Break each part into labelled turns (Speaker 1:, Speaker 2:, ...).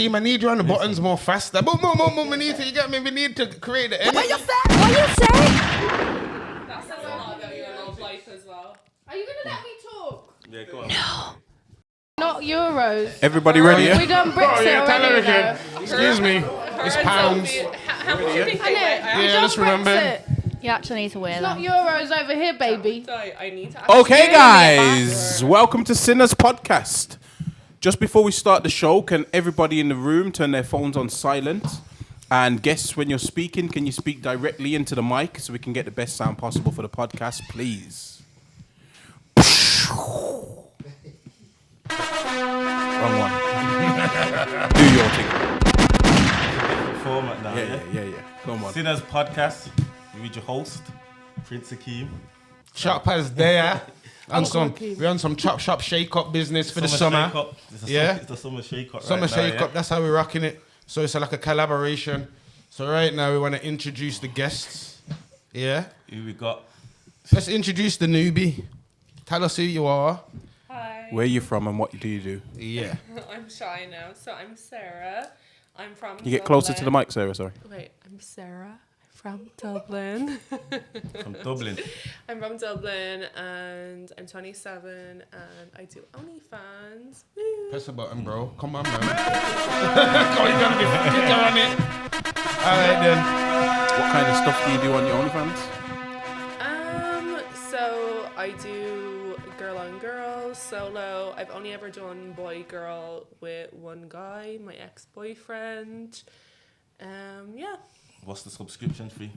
Speaker 1: Akeem, I need you on the buttons more faster. Boom, boom, boom, boom. We need to, you get me? We need to create the energy.
Speaker 2: What you say?
Speaker 3: That says a lot about your love life as well. Are you gonna let me talk?
Speaker 4: Yeah, go on.
Speaker 2: No.
Speaker 3: Not euros.
Speaker 5: Everybody ready?
Speaker 3: We done Brexit already. Though.
Speaker 1: Excuse me. It's pounds.
Speaker 3: How much do you think they weigh?
Speaker 1: Yeah, just remember.
Speaker 2: You actually need to wear
Speaker 3: It's
Speaker 2: them.
Speaker 3: not euros over here, baby. I need to.
Speaker 5: Okay, guys, welcome to Sinners Podcast. Just before we start the show, can everybody in the room turn their phones on silent? And guests, when you're speaking, can you speak directly into the mic so we can get the best sound possible for the podcast, please? Wrong one. Do your thing.
Speaker 4: Format now.
Speaker 5: Yeah. Come on.
Speaker 4: Sinners Podcast. You with your host, Prince Akeem.
Speaker 1: Chop has there. We're on some chop shop shake up business for the summer.
Speaker 4: It's the summer shake up.
Speaker 1: Summer
Speaker 4: right
Speaker 1: shake
Speaker 4: now,
Speaker 1: up. That's how we're rocking it. So it's like a collaboration. So right now we want to introduce the guests. Yeah.
Speaker 4: Who we got?
Speaker 1: Let's introduce the newbie. Tell us who you are.
Speaker 3: Hi.
Speaker 5: Where are you from and what do you do?
Speaker 1: Yeah.
Speaker 3: I'm shy now, so I'm Sarah. I'm from.
Speaker 5: You get closer to the mic, Sarah, sorry.
Speaker 3: Wait, I'm Sarah. From Dublin.
Speaker 4: From Dublin.
Speaker 3: I'm from Dublin and I'm 27 and I do OnlyFans. Woo.
Speaker 1: Press the button, bro. Come on, man. Come on, you gotta get on it. All right, then.
Speaker 5: What kind of stuff do you do on your OnlyFans?
Speaker 3: So I do girl on girl, solo. I've only ever done boy girl with one guy, my ex-boyfriend. Yeah.
Speaker 4: What's the subscription fee?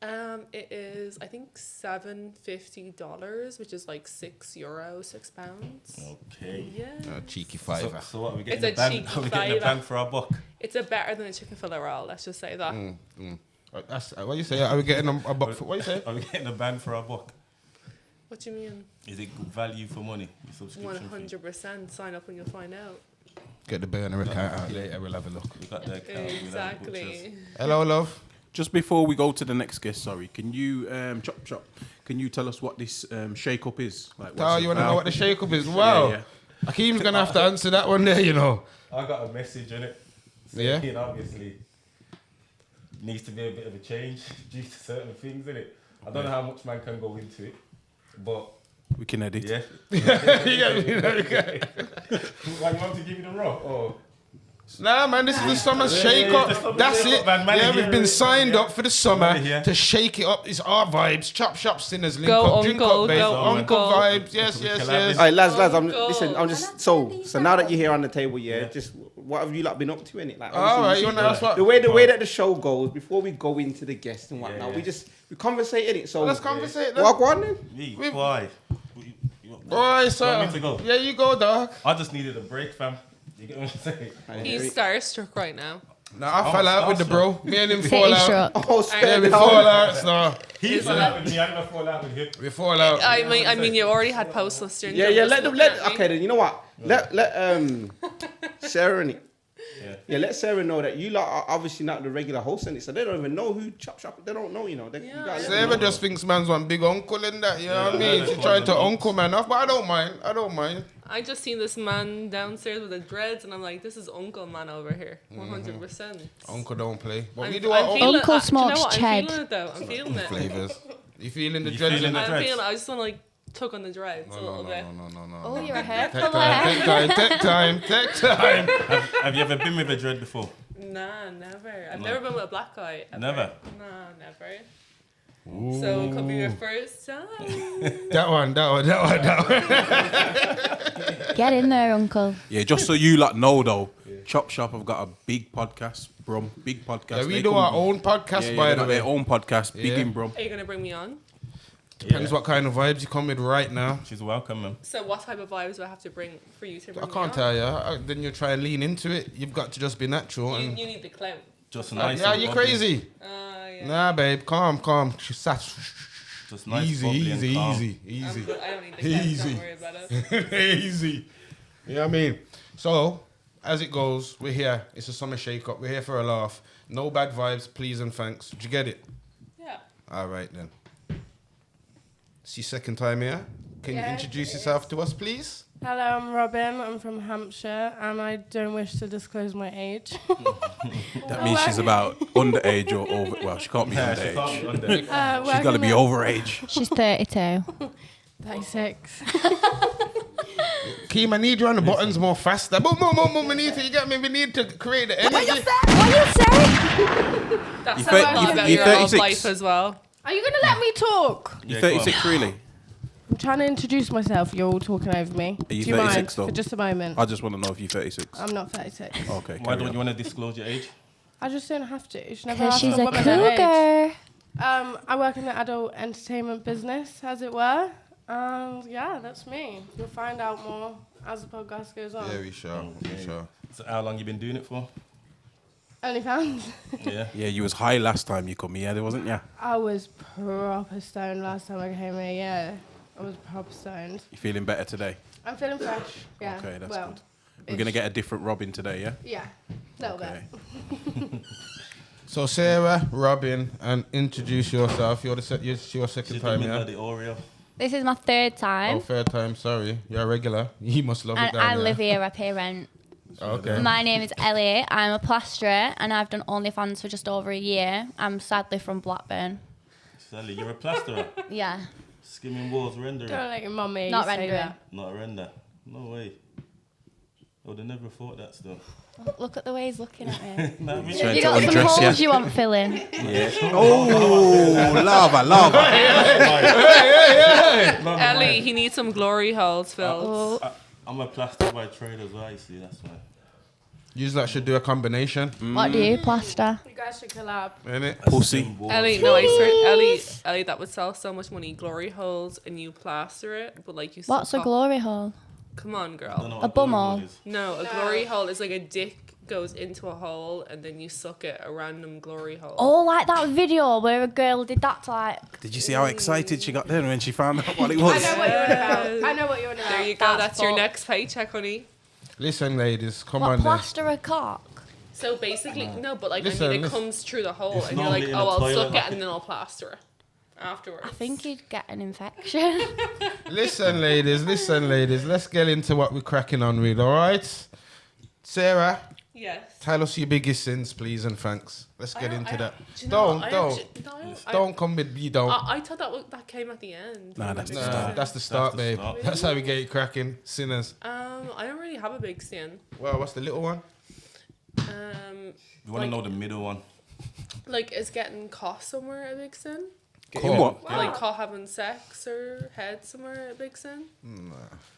Speaker 3: It is I think $750, which is like €6, £6.
Speaker 4: Okay.
Speaker 3: Yeah.
Speaker 1: Cheeky fiver.
Speaker 4: So what are we
Speaker 3: It's
Speaker 4: getting?
Speaker 3: a cheeky
Speaker 4: Are we getting a
Speaker 3: fiver.
Speaker 4: bang for our buck?
Speaker 3: It's a better than a chicken fillet roll. Let's just say that.
Speaker 1: That's what you say. Are we getting a buck? What you say?
Speaker 4: Are we getting a bang for our buck?
Speaker 3: What do you mean?
Speaker 4: Is it good value for money? Your subscription fee?
Speaker 3: 100%. Sign up and you'll find out.
Speaker 1: Get the burner account out later. We'll have a look.
Speaker 4: We got the account.
Speaker 3: Exactly.
Speaker 1: Hello, love.
Speaker 5: Just before we go to the next guest, sorry, can you chop? Can you tell us what this shake up is? Like,
Speaker 1: Oh, you want to know what the shake up is?
Speaker 5: Yeah,
Speaker 1: Wow.
Speaker 5: yeah.
Speaker 1: Akeem's gonna have to answer that one there, you know.
Speaker 4: I got a message in it.
Speaker 1: Yeah.
Speaker 4: Saying obviously needs to be a bit of a change due to certain things in it. I don't know how much man can go into it, but
Speaker 5: We can edit.
Speaker 4: yeah.
Speaker 1: Okay.
Speaker 4: Why you want to give me the raw? Or
Speaker 1: Nah, man, this is the summer shake
Speaker 4: the
Speaker 1: up.
Speaker 4: summer
Speaker 1: That's
Speaker 4: shake
Speaker 1: it.
Speaker 4: up, man. Man
Speaker 1: Yeah,
Speaker 4: is
Speaker 1: we've
Speaker 4: here,
Speaker 1: been signed
Speaker 4: yeah.
Speaker 1: up for the summer
Speaker 4: Man is here.
Speaker 1: to shake it up. It's our vibes. Chop shop sinners link
Speaker 3: Go
Speaker 1: up, drink
Speaker 3: uncle,
Speaker 1: up, babe.
Speaker 3: go
Speaker 1: Uncle
Speaker 3: uncle.
Speaker 1: vibes. Yes.
Speaker 4: Collab.
Speaker 6: Alright, lads, I'm
Speaker 3: Go.
Speaker 6: listen. I'm just so now that you're here on the table, yeah. Just what have you like been up to in it? Like,
Speaker 1: All
Speaker 6: obviously,
Speaker 1: right, you want to ask what?
Speaker 6: the way that the show goes before we go into the guests and whatnot,
Speaker 4: Yeah.
Speaker 6: we conversate in it. So
Speaker 1: Let's conversate then.
Speaker 6: What go on then?
Speaker 4: me,
Speaker 1: We-
Speaker 4: why?
Speaker 1: Boy,
Speaker 4: You want me to
Speaker 1: sir.
Speaker 4: go?
Speaker 1: Yeah, you go, dog.
Speaker 4: I just needed a break, fam. You get what I'm saying?
Speaker 3: He's starstruck right now.
Speaker 1: Nah, I fell out with the bro. Me and him fall
Speaker 2: Pretty
Speaker 1: out.
Speaker 2: sure.
Speaker 6: Oh,
Speaker 1: Yeah, we
Speaker 6: spare
Speaker 1: fall out. No,
Speaker 4: He fell out with me. I'm gonna fall out with him.
Speaker 1: we fall out.
Speaker 3: I mean, you already had post-list syndrome.
Speaker 6: Yeah.
Speaker 3: just
Speaker 6: Let them.
Speaker 3: looking at me.
Speaker 6: Okay, then you know what? Let Sarah in it. Yeah, let Sarah know that you lot are obviously not the regular host in it, so they don't even know who Chop Shop. They don't know, you know. You gotta let them
Speaker 1: Sarah
Speaker 6: know.
Speaker 1: just thinks man's one big uncle in that, you know what I mean? She's trying to uncle man off, but I don't mind.
Speaker 3: I just seen this man downstairs with the dreads, and I'm like, this is Uncle Man over here, 100%.
Speaker 1: Uncle don't play. But
Speaker 3: I'm-
Speaker 1: we do
Speaker 3: I'm
Speaker 1: our own
Speaker 3: feeling-
Speaker 2: Uncle
Speaker 3: do you know
Speaker 2: smokes
Speaker 3: what? I'm
Speaker 2: ched.
Speaker 3: feeling it though. I'm feeling it.
Speaker 1: flavors. You feeling the
Speaker 4: You
Speaker 1: dreads
Speaker 4: feeling
Speaker 1: in
Speaker 4: the
Speaker 1: it?
Speaker 3: I'm
Speaker 4: dreads?
Speaker 3: feeling. I just want to like tuck on the dreads a little bit.
Speaker 1: No.
Speaker 2: Oh, you're a hair
Speaker 1: Take
Speaker 2: fuller.
Speaker 1: time.
Speaker 4: Have you ever been with a dread before?
Speaker 3: Nah, never. I've never been with a black guy. Ever.
Speaker 4: Never?
Speaker 3: Nah, never. So it could be your first time.
Speaker 1: That one.
Speaker 2: Get in there, Uncle.
Speaker 5: Yeah, just so you lot know though, Chop Shop have got a big podcast, Brum. Big podcast.
Speaker 1: Yeah, we
Speaker 5: They
Speaker 1: do
Speaker 5: come-
Speaker 1: our own podcast,
Speaker 5: Yeah,
Speaker 1: by
Speaker 5: they
Speaker 1: the
Speaker 5: got
Speaker 1: way.
Speaker 5: their own podcast, Big
Speaker 1: Yeah.
Speaker 5: in Brum.
Speaker 3: Are you gonna bring me on?
Speaker 1: Depends what kind of vibes you come with right now.
Speaker 4: She's welcome, man.
Speaker 3: So what type of vibes do I have to bring for you to bring
Speaker 1: I can't
Speaker 3: me
Speaker 1: tell you. Then you try and lean into it. You've got to just be natural.
Speaker 3: on?
Speaker 1: And
Speaker 3: You need the clout.
Speaker 4: Just nice.
Speaker 1: yeah,
Speaker 4: and
Speaker 1: you
Speaker 4: bubbly.
Speaker 1: crazy?
Speaker 3: Yeah.
Speaker 1: Nah, babe, calm. She's sat.
Speaker 4: Just nice,
Speaker 1: Easy.
Speaker 4: bubbly and calm.
Speaker 3: I don't need the clout.
Speaker 1: Easy.
Speaker 3: Don't worry about it.
Speaker 1: Easy. You know what I mean? So, as it goes, we're here. It's a summer shake-up. We're here for a laugh. No bad vibes, please and thanks. Did you get it?
Speaker 3: Yeah.
Speaker 1: All right, then. It's your second time here. Can you
Speaker 3: Yes,
Speaker 1: introduce
Speaker 3: it
Speaker 1: yourself to us, please?
Speaker 7: Hello, I'm Robin. I'm from Hampshire, and I don't wish to disclose my age.
Speaker 5: That means she's about underage or over. Well, she can't be underage. She's got to be overage.
Speaker 2: She's 32.
Speaker 7: 36.
Speaker 1: Keem, I need you on the buttons more faster. Boom, boom, boom, boom. We need to, you get me? We need to create the energy.
Speaker 2: What you say?
Speaker 3: That's
Speaker 5: You
Speaker 3: how
Speaker 5: thi-
Speaker 3: I
Speaker 5: you-
Speaker 3: feel about
Speaker 5: you're
Speaker 3: your love
Speaker 5: 36.
Speaker 3: life as well.
Speaker 7: Are you going to let me talk?
Speaker 5: You're 36, really?
Speaker 7: I'm trying to introduce myself. You're all talking over me.
Speaker 5: Are you
Speaker 7: Do you mind
Speaker 5: 36 though?
Speaker 7: for just a moment?
Speaker 5: I just want to know if you're 36.
Speaker 7: I'm not 36.
Speaker 5: Okay.
Speaker 4: Why don't you want to disclose your age?
Speaker 7: I just don't have to. You should never
Speaker 2: Because
Speaker 7: ask
Speaker 2: she's
Speaker 7: a
Speaker 2: a
Speaker 7: woman her age.
Speaker 2: cougar.
Speaker 7: I work in the adult entertainment business, as it were. And yeah, that's me. You'll find out more as the podcast goes on.
Speaker 1: Yeah, we sure. We sure.
Speaker 4: So how long you been doing it for?
Speaker 7: OnlyFans.
Speaker 4: Yeah.
Speaker 5: Yeah, you was high last time you come here, wasn't you?
Speaker 7: I was proper stoned last time I came here, yeah. I was proper stoned.
Speaker 5: You feeling better today?
Speaker 7: I'm feeling fresh, yeah.
Speaker 5: Okay, that's
Speaker 7: well,
Speaker 5: good. We're going to get a different Robin today, yeah?
Speaker 7: Yeah, a little
Speaker 5: Okay.
Speaker 7: bit.
Speaker 1: So, Sarah, Robin, and introduce yourself. You're your second
Speaker 4: She's
Speaker 1: time,
Speaker 4: the
Speaker 1: yeah?
Speaker 4: the Oreo.
Speaker 2: This is my third time.
Speaker 1: Oh, third time, sorry. You're a regular. You must love it
Speaker 2: And
Speaker 1: down
Speaker 2: I
Speaker 1: here.
Speaker 2: live here, I pay rent.
Speaker 1: Okay.
Speaker 2: My name is Ellie. I'm a plasterer and I've done OnlyFans for just over a year. I'm sadly from Blackburn.
Speaker 4: Sally, you're a plasterer.
Speaker 2: Yeah.
Speaker 4: Skimming walls, rendering.
Speaker 7: Don't let your mum hear
Speaker 2: Not
Speaker 7: you say
Speaker 2: rendering.
Speaker 7: that.
Speaker 4: Not a render. No way. I would have never thought that stuff.
Speaker 2: Look at the way he's looking at me.
Speaker 4: Nah, me-
Speaker 5: Trying
Speaker 2: You
Speaker 5: to
Speaker 2: got some
Speaker 5: undress
Speaker 2: holes
Speaker 5: you.
Speaker 2: you want filling.
Speaker 5: Yeah. Oh, lava.
Speaker 3: Ellie, he needs some glory holes filled.
Speaker 4: I'm a plasterer by trade as well, you see, that's why.
Speaker 1: You that should do a combination,
Speaker 2: What do you plaster?
Speaker 7: You guys should collab.
Speaker 1: innit?
Speaker 5: Pussy.
Speaker 4: Skimming walls.
Speaker 3: Ellie, no, I swear, Ellie, that would sell so much money. Glory holes, and you plaster it, but like you. still
Speaker 2: What's a
Speaker 3: can't-
Speaker 2: glory hole?
Speaker 3: Come on,
Speaker 4: I don't
Speaker 3: girl.
Speaker 4: know
Speaker 2: A
Speaker 4: what
Speaker 2: bum
Speaker 4: glory
Speaker 2: hole?
Speaker 4: is.
Speaker 3: No, a glory hole is like a dick goes into a hole, and then you suck it a random glory hole.
Speaker 2: Oh, like that video where a girl did that to like.
Speaker 5: Did you see how excited she got then when she found out what it
Speaker 7: I
Speaker 5: was?
Speaker 7: know what you're on about. I know what you're on about.
Speaker 3: There you go. That's your
Speaker 2: fucked.
Speaker 3: next paycheck, honey.
Speaker 1: Listen, ladies, come
Speaker 2: What,
Speaker 1: on then.
Speaker 2: plaster a cock?
Speaker 3: So basically, no, but like
Speaker 1: Listen,
Speaker 3: I mean, it
Speaker 1: listen.
Speaker 3: comes through the hole,
Speaker 4: It's
Speaker 3: and you're like,
Speaker 4: normally in
Speaker 3: oh,
Speaker 4: a
Speaker 3: I'll
Speaker 4: toilet,
Speaker 3: suck it,
Speaker 4: like
Speaker 3: and then I'll plaster it afterwards.
Speaker 2: I think you'd get an infection.
Speaker 1: Listen, ladies, let's get into what we're cracking on with, all right? Sarah,
Speaker 3: Yes.
Speaker 1: tell us your biggest sins, please, and thanks. Let's get into that.
Speaker 3: Do you know what?
Speaker 1: Don't come with you don't.
Speaker 3: I thought that came at the end.
Speaker 5: Nah, that's the
Speaker 1: Nah,
Speaker 5: start.
Speaker 1: that's the start,
Speaker 4: the
Speaker 1: babe.
Speaker 4: start.
Speaker 1: That's how we get it cracking, sinners.
Speaker 3: I don't really have a big sin.
Speaker 1: Well, what's the little one?
Speaker 4: You want to know the middle one?
Speaker 3: Like, is getting caught somewhere a big sin?
Speaker 5: Getting what?
Speaker 3: Like, caught having sex or head somewhere a big sin?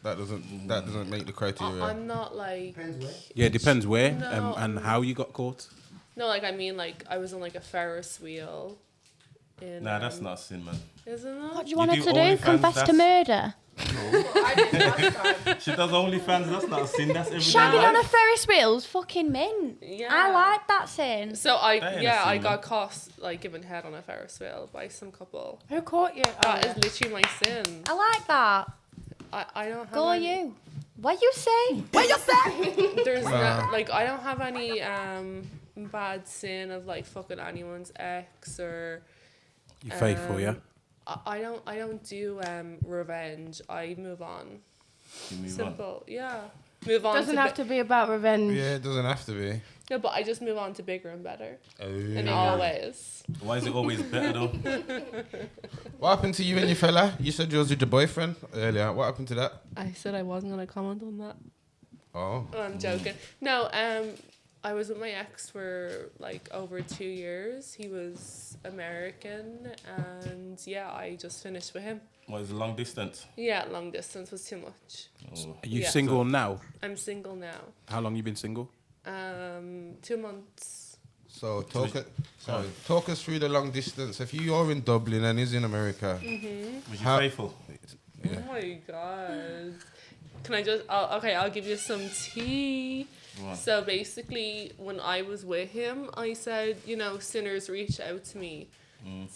Speaker 1: That doesn't make the criteria.
Speaker 3: I'm not like.
Speaker 5: Yeah, it depends where
Speaker 3: No.
Speaker 5: and how you got caught.
Speaker 3: No, like I mean, like I was on like a Ferris wheel. In,
Speaker 4: Nah, that's not a sin, man.
Speaker 3: Isn't it?
Speaker 2: What do you want her
Speaker 4: do
Speaker 2: to do?
Speaker 4: OnlyFans,
Speaker 2: Confess to
Speaker 4: that's-
Speaker 2: murder?
Speaker 7: I did last time.
Speaker 4: She does OnlyFans, that's not a sin, that's every
Speaker 2: Shagging
Speaker 4: day.
Speaker 2: on a Ferris wheel's fucking mint.
Speaker 3: Yeah.
Speaker 2: I like that sin.
Speaker 3: So
Speaker 4: That ain't a
Speaker 3: I
Speaker 4: sin,
Speaker 3: got caught like giving head on a Ferris wheel by some couple.
Speaker 7: Who caught you?
Speaker 3: That is literally my sin.
Speaker 2: I like that.
Speaker 3: I don't have.
Speaker 2: Go
Speaker 3: any,
Speaker 2: you. What you say? What you say?
Speaker 3: There's not like I don't have any bad sin of like fucking anyone's ex or.
Speaker 5: You faithful, yeah?
Speaker 3: I don't do revenge. I move on.
Speaker 4: You move on.
Speaker 3: Simple. Yeah. Move on.
Speaker 7: Doesn't have to be about revenge.
Speaker 1: Yeah, it doesn't have to be.
Speaker 3: No, but I just move on to bigger and better
Speaker 1: Oh.
Speaker 3: in all ways.
Speaker 4: Why is it always better though?
Speaker 1: What happened to you and your fella? You said you was with your boyfriend earlier. What happened to that?
Speaker 3: I said I wasn't gonna comment on that.
Speaker 1: Oh.
Speaker 3: Oh, I'm joking. No, I was with my ex for like over 2 years. He was American, and yeah, I just finished with him.
Speaker 4: What is long distance?
Speaker 3: Yeah, long distance was too much.
Speaker 4: Oh.
Speaker 5: Are you
Speaker 3: Yeah.
Speaker 5: single now?
Speaker 3: I'm single now.
Speaker 5: How long you been single?
Speaker 3: 2 months.
Speaker 1: So talk us through the long distance. If you're in Dublin and he's in America,
Speaker 4: Was you
Speaker 1: How-
Speaker 4: faithful?
Speaker 1: Yeah.
Speaker 3: Oh my god. Can I just? I'll give you some tea.
Speaker 4: Go on.
Speaker 3: So basically, when I was with him, I said, sinners reached out to me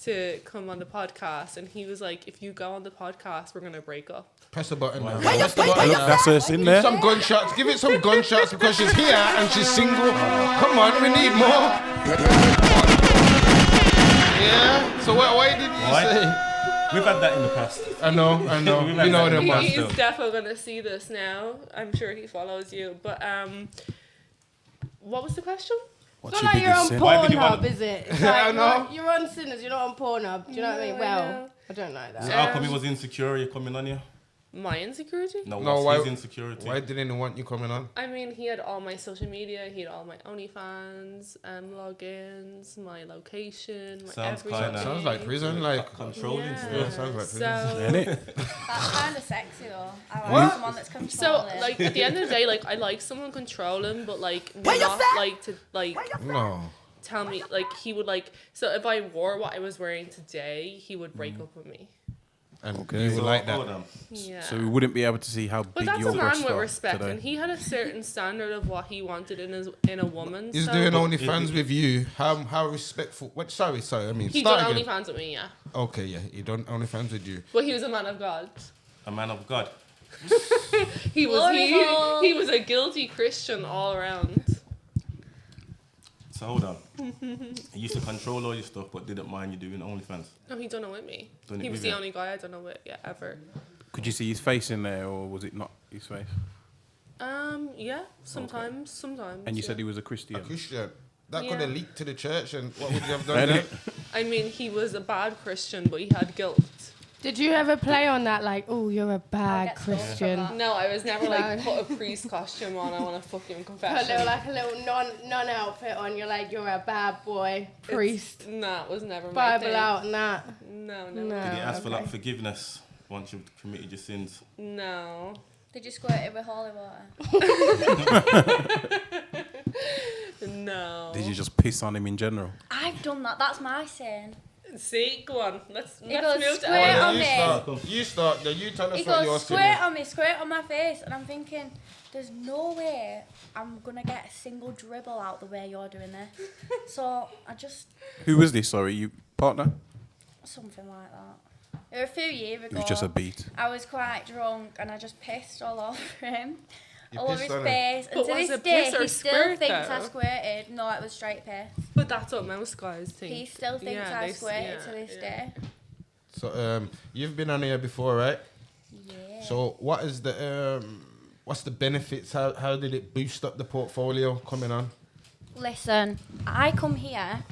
Speaker 3: to come on the podcast, and he was like, "If you go on the podcast, we're gonna break up."
Speaker 1: press the button now.
Speaker 4: Why
Speaker 1: Press the button now.
Speaker 5: That's her sin there.
Speaker 1: Some gunshots. Give it some gunshots because she's here and she's single. Come on, we need more. Yeah. So why did you
Speaker 4: Why?
Speaker 1: say?
Speaker 4: We've had that in the past.
Speaker 1: I know.
Speaker 4: We've had
Speaker 1: You know
Speaker 4: that
Speaker 1: them
Speaker 4: in the past,
Speaker 1: ones.
Speaker 4: though.
Speaker 3: He's definitely gonna see this now. I'm sure he follows you. But what was the question?
Speaker 5: What's
Speaker 7: It's
Speaker 5: your
Speaker 7: not like you're on
Speaker 5: biggest sin?
Speaker 4: Why did you
Speaker 7: Pornhub,
Speaker 4: want-
Speaker 7: is it? It's
Speaker 1: I
Speaker 7: like
Speaker 1: know.
Speaker 7: you're on Sinners, you're not on Pornhub. Do you know what I mean?
Speaker 3: No, I
Speaker 7: Well,
Speaker 3: know.
Speaker 7: I don't know that.
Speaker 4: How come he was insecure? You coming on you?
Speaker 3: My insecurity?
Speaker 4: No,
Speaker 1: No,
Speaker 4: what's
Speaker 1: why-
Speaker 4: his insecurity?
Speaker 1: Why didn't he want you coming on?
Speaker 3: I mean, he had all my social media. He had all my OnlyFans, logins, my location, my
Speaker 4: Sounds
Speaker 3: everything.
Speaker 4: kinda-
Speaker 1: Sounds like prison, like.
Speaker 4: Controlling
Speaker 3: Yeah.
Speaker 4: stuff.
Speaker 1: Yeah, sounds like prison.
Speaker 3: So,
Speaker 5: Innit?
Speaker 2: That's kind of sexy though. I
Speaker 1: What?
Speaker 2: like someone that's controlling.
Speaker 3: so like at the end of the day, like I like someone controlling, but like not like to like
Speaker 1: No.
Speaker 3: tell me like he would like. So if I wore what I was wearing today, he would break up with me.
Speaker 1: And
Speaker 5: Okay.
Speaker 1: you would
Speaker 4: So,
Speaker 1: like
Speaker 4: hold
Speaker 1: that.
Speaker 4: on.
Speaker 3: Yeah.
Speaker 5: So we wouldn't be able to see how
Speaker 3: But
Speaker 5: big
Speaker 3: that's
Speaker 5: your
Speaker 3: a man
Speaker 5: breasts
Speaker 3: with
Speaker 5: are
Speaker 3: respect,
Speaker 5: today.
Speaker 3: and he had a certain standard of what he wanted in a woman.
Speaker 1: He's
Speaker 3: so
Speaker 1: doing
Speaker 4: But
Speaker 1: OnlyFans
Speaker 4: it-
Speaker 1: with you. How respectful? What? Sorry. I mean,
Speaker 3: he
Speaker 1: start
Speaker 3: done
Speaker 1: again.
Speaker 3: OnlyFans with me, yeah.
Speaker 1: Okay, yeah, he done OnlyFans with you.
Speaker 3: But he was a man of God.
Speaker 4: A man of God.
Speaker 3: He was
Speaker 2: Glory hole.
Speaker 3: he was a guilty Christian all around.
Speaker 4: So hold on. He used to control all your stuff, but didn't mind you doing OnlyFans.
Speaker 3: No, he done it with me.
Speaker 4: Done it
Speaker 3: He was
Speaker 4: with
Speaker 3: the
Speaker 4: you?
Speaker 3: only guy I done it with, yeah, ever.
Speaker 5: Could you see his face in there, or was it not his face?
Speaker 3: Yeah, sometimes.
Speaker 5: And you
Speaker 3: yeah.
Speaker 5: said he was a Christian.
Speaker 1: A Christian. That
Speaker 3: Yeah.
Speaker 1: could have leaked to the church, and what would you have done
Speaker 5: Ain't
Speaker 1: then?
Speaker 5: it?
Speaker 3: I mean, he was a bad Christian, but he had guilt.
Speaker 7: Did you ever play on that, like, oh, you're a
Speaker 2: I'll
Speaker 7: bad
Speaker 2: get stoned for
Speaker 7: Christian?
Speaker 2: that.
Speaker 3: No, I was never like
Speaker 7: No.
Speaker 3: put a priest costume on. I want to fucking
Speaker 7: Put
Speaker 3: confession.
Speaker 7: a little non outfit on. You're like, you're a bad boy, priest.
Speaker 3: No, it was never my
Speaker 7: Bible
Speaker 3: thing.
Speaker 7: out and that.
Speaker 3: No.
Speaker 4: Did he ask for
Speaker 7: okay.
Speaker 4: like forgiveness once you've committed your sins?
Speaker 3: No.
Speaker 2: Did you squirt it with holy water?
Speaker 3: No.
Speaker 5: Did you just piss on him in general?
Speaker 2: I've done that. That's my sin.
Speaker 3: See, go on. Let's
Speaker 2: goes
Speaker 3: move to
Speaker 2: square
Speaker 3: our-
Speaker 2: on me.
Speaker 1: You start. Then you tell us
Speaker 2: He
Speaker 1: what your
Speaker 2: goes,
Speaker 1: sin
Speaker 2: squirt
Speaker 1: is.
Speaker 2: on me, squirt on my face. And I'm thinking, there's no way I'm going to get a single dribble out the way you're doing this. So I just,
Speaker 5: Who was this? Sorry, you partner?
Speaker 2: something like that. It was a few years ago.
Speaker 5: It was just a beat.
Speaker 2: I was quite drunk and I just pissed all over him.
Speaker 1: You
Speaker 2: All over
Speaker 1: pissed
Speaker 2: his
Speaker 1: on him?
Speaker 2: face. And
Speaker 3: But
Speaker 2: to
Speaker 3: was
Speaker 2: this
Speaker 3: it
Speaker 2: day,
Speaker 3: piss or
Speaker 2: he still
Speaker 3: squirt,
Speaker 2: thinks I
Speaker 3: though?
Speaker 2: squirted. No, it was straight piss.
Speaker 3: But that's what most guys think.
Speaker 2: He still thinks
Speaker 3: Yeah,
Speaker 2: I
Speaker 3: they-
Speaker 2: squirted
Speaker 3: yeah,
Speaker 2: to this
Speaker 3: yeah.
Speaker 2: day.
Speaker 1: So you've been on here before, right?
Speaker 2: Yeah.
Speaker 1: So what is the what's the benefits? How did it boost up the portfolio coming on?
Speaker 2: Listen, I come here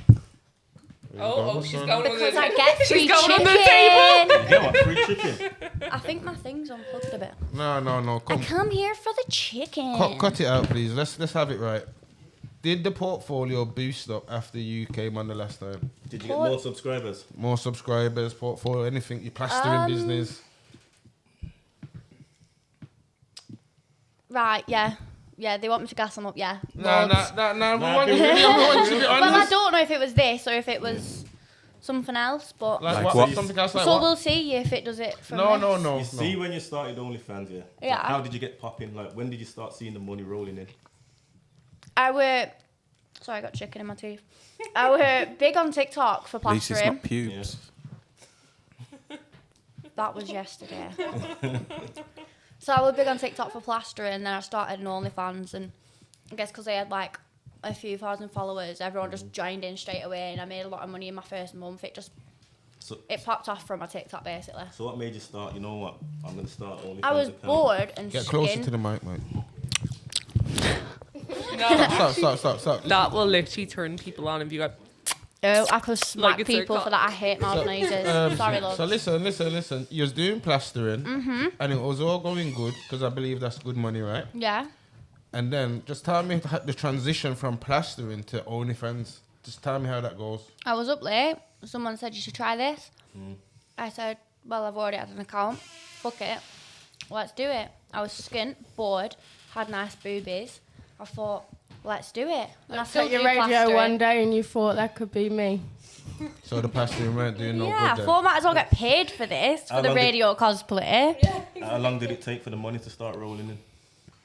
Speaker 3: Oh, she's going on
Speaker 2: because
Speaker 3: the
Speaker 2: I get free
Speaker 3: She's going on
Speaker 2: chicken.
Speaker 3: the table.
Speaker 4: Yeah, what, free chicken?
Speaker 2: I think my thing's unplugged a bit.
Speaker 1: No.
Speaker 2: I
Speaker 1: Come,
Speaker 2: come here for the chicken.
Speaker 1: cut it out, please. Let's have it right. Did the portfolio boost up after you came on the last time?
Speaker 4: Did you get more subscribers?
Speaker 1: More subscribers, portfolio, anything? You plastering business?
Speaker 2: Right, yeah. Yeah, they want me to gas them up, yeah.
Speaker 1: No.
Speaker 2: Loads.
Speaker 1: We want
Speaker 4: Nah,
Speaker 1: you to be
Speaker 2: Well, I
Speaker 1: honest.
Speaker 2: don't know if it was this or if it was something else, but...
Speaker 1: Like
Speaker 5: Like
Speaker 1: what?
Speaker 5: what?
Speaker 1: Something else like
Speaker 2: so
Speaker 1: what?
Speaker 2: we'll see if it does it for
Speaker 1: No.
Speaker 4: You see, when you started OnlyFans, yeah?
Speaker 2: Yeah.
Speaker 4: Like, how did you get popping? Like, when did you start seeing the money rolling in?
Speaker 2: I were... Sorry, I got chicken in my teeth. I were big on TikTok for
Speaker 5: At least it's
Speaker 2: plastering.
Speaker 5: not pubes.
Speaker 2: That was yesterday. So I was big on TikTok for plastering, and then I started an OnlyFans, and I guess because I had like a few thousand followers, everyone just joined in straight away, and I made a lot of money in my first month.
Speaker 4: So,
Speaker 2: It popped off from my TikTok basically.
Speaker 4: so what made you start, you know what, I'm going to start OnlyFans
Speaker 2: I was
Speaker 4: account?
Speaker 2: bored and
Speaker 1: Get closer
Speaker 2: skin.
Speaker 1: to the mic, mate.
Speaker 3: No,
Speaker 1: Stop.
Speaker 3: that will literally turn people on if you got.
Speaker 2: Oh, I could smack
Speaker 3: Like it's a
Speaker 2: people
Speaker 3: co-
Speaker 2: for that. I hate mouth noises. Sorry, love.
Speaker 1: So listen. You was doing plastering, and it was all going good because I believe that's good money, right?
Speaker 2: Yeah.
Speaker 1: And then just tell me the transition from plastering to OnlyFans. Just tell me how that goes.
Speaker 2: I was up late. Someone said you should try this. I said, well, I've already had an account. Fuck it. Let's do it. I was skint, bored, had nice boobies. I thought, let's do it. And I still
Speaker 7: Took your
Speaker 2: do
Speaker 7: radio
Speaker 2: plastering.
Speaker 7: one day and you thought that could be me.
Speaker 1: So the plastering weren't doing no
Speaker 2: Yeah, I
Speaker 1: good then.
Speaker 2: thought I might as well get paid for this,
Speaker 4: How
Speaker 2: for the
Speaker 4: long did-
Speaker 2: radio cosplay.
Speaker 4: How long did it take for the money to start rolling in?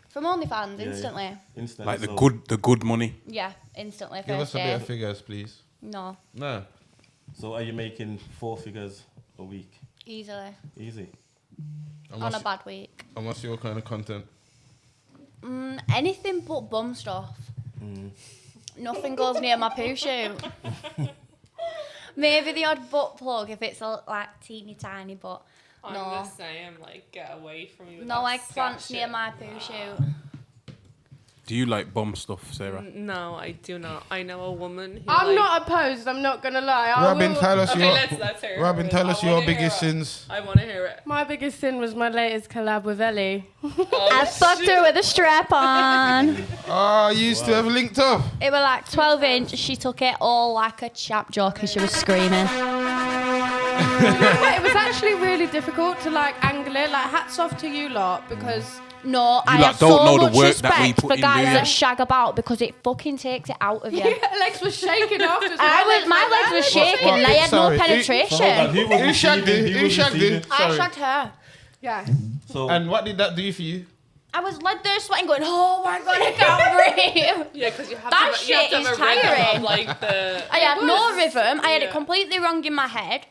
Speaker 2: From OnlyFans,
Speaker 4: Yeah,
Speaker 2: instantly.
Speaker 4: Instantly.
Speaker 5: Like
Speaker 4: so-
Speaker 5: the good money.
Speaker 2: Yeah, instantly.
Speaker 1: Give us
Speaker 2: First
Speaker 1: a bit
Speaker 2: day.
Speaker 1: of figures, please.
Speaker 2: No,
Speaker 1: No.
Speaker 4: So are you making 4 figures a week?
Speaker 2: easily.
Speaker 4: Easy.
Speaker 1: And
Speaker 2: On a
Speaker 1: what's,
Speaker 2: bad week.
Speaker 1: and what's your kind of content?
Speaker 2: Anything but bum stuff. Nothing goes near my poo shoot. Maybe the odd butt plug if it's like teeny tiny, but
Speaker 3: I'm
Speaker 2: no.
Speaker 3: just saying, like, get away from me. With
Speaker 2: No
Speaker 3: that
Speaker 2: eggplants
Speaker 3: scat
Speaker 2: near
Speaker 3: shit.
Speaker 2: my poo shoot.
Speaker 5: Do you like bomb stuff, Sarah?
Speaker 3: No, I do not. I know a woman who.
Speaker 7: I'm not opposed. I'm not gonna lie.
Speaker 1: Robin, tell us
Speaker 3: Okay,
Speaker 1: your.
Speaker 3: let's hear it.
Speaker 1: Robin, tell us
Speaker 3: I
Speaker 1: your
Speaker 3: wanna hear
Speaker 1: biggest
Speaker 3: it.
Speaker 1: sins.
Speaker 3: I want to hear it.
Speaker 7: My biggest sin was my latest collab with Ellie.
Speaker 2: I fucked her with a strap on.
Speaker 1: Oh, you used to have linked up.
Speaker 2: It was like 12 inch. She took it all like a chap joke and she was screaming.
Speaker 7: It was actually really difficult to like angle it. Like hats off to you lot because
Speaker 2: No, I
Speaker 5: lot
Speaker 2: have
Speaker 5: don't
Speaker 2: so
Speaker 5: know the
Speaker 2: much
Speaker 5: work that we
Speaker 2: respect
Speaker 5: put
Speaker 2: for
Speaker 5: in,
Speaker 2: guys
Speaker 5: do you?
Speaker 2: that shag about because it fucking takes it out of you.
Speaker 7: legs were shaking after.
Speaker 2: My legs were shaking and I had
Speaker 1: Sorry.
Speaker 2: no
Speaker 1: Who-
Speaker 2: penetration.
Speaker 1: Who shagged it? Who shagged it?
Speaker 2: I
Speaker 1: Sorry.
Speaker 2: shagged her.
Speaker 7: Yeah.
Speaker 4: So
Speaker 1: And what did that do for you?
Speaker 2: I was like there sweating going, oh my god, I can't breathe.
Speaker 3: Yeah, because you have
Speaker 2: That
Speaker 3: to. You have
Speaker 2: shit
Speaker 3: to have
Speaker 2: is
Speaker 3: a rhythm
Speaker 2: tiring.
Speaker 3: of, like the.
Speaker 2: I had no rhythm. I had it
Speaker 3: Yeah.
Speaker 2: completely wrong in my head.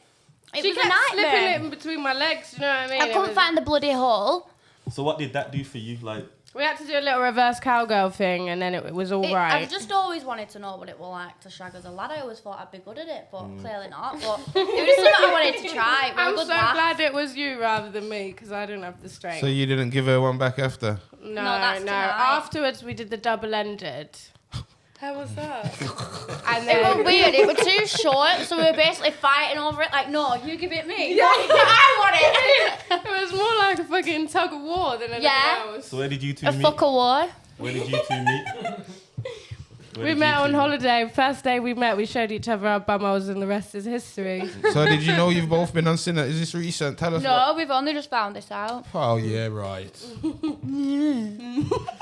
Speaker 2: It
Speaker 7: She
Speaker 2: was a
Speaker 7: kept slipping
Speaker 2: nightmare.
Speaker 7: it in between my legs. You know what I mean?
Speaker 2: I couldn't find the bloody hole.
Speaker 4: So what did that do for you? Like,
Speaker 7: We had to do a little reverse cowgirl thing, and then it was all right.
Speaker 2: I've just always wanted to know what it was like to shag as a lad. I always thought I'd be good at it, but clearly not. But it was something I wanted to try. It was
Speaker 7: I'm
Speaker 2: a
Speaker 7: so
Speaker 2: good laugh.
Speaker 7: glad it was you rather than me because I didn't have the strength.
Speaker 1: So you didn't give her one back after?
Speaker 7: no,
Speaker 2: that's
Speaker 7: no.
Speaker 2: tonight.
Speaker 7: Afterwards, we did the double-ended,
Speaker 3: How was that?
Speaker 7: and
Speaker 2: It was
Speaker 7: then
Speaker 2: weird. It was too short, so we were basically fighting over it. Like, no, you give it me. Yeah, I want it.
Speaker 7: it was more like a fucking tug of war than anything
Speaker 2: Yeah.
Speaker 7: else.
Speaker 4: so where did you two
Speaker 2: A
Speaker 4: meet?
Speaker 2: fuck award.
Speaker 4: Where did you two meet? Where
Speaker 7: We
Speaker 4: did
Speaker 7: met
Speaker 4: you
Speaker 7: on
Speaker 4: two meet?
Speaker 7: holiday. First day we met, we showed each other our bumholes, and the rest is history.
Speaker 1: So did you know you've both been on Sinner? Is this recent? Tell us.
Speaker 2: No, we've only just found this out.
Speaker 1: Oh yeah, right.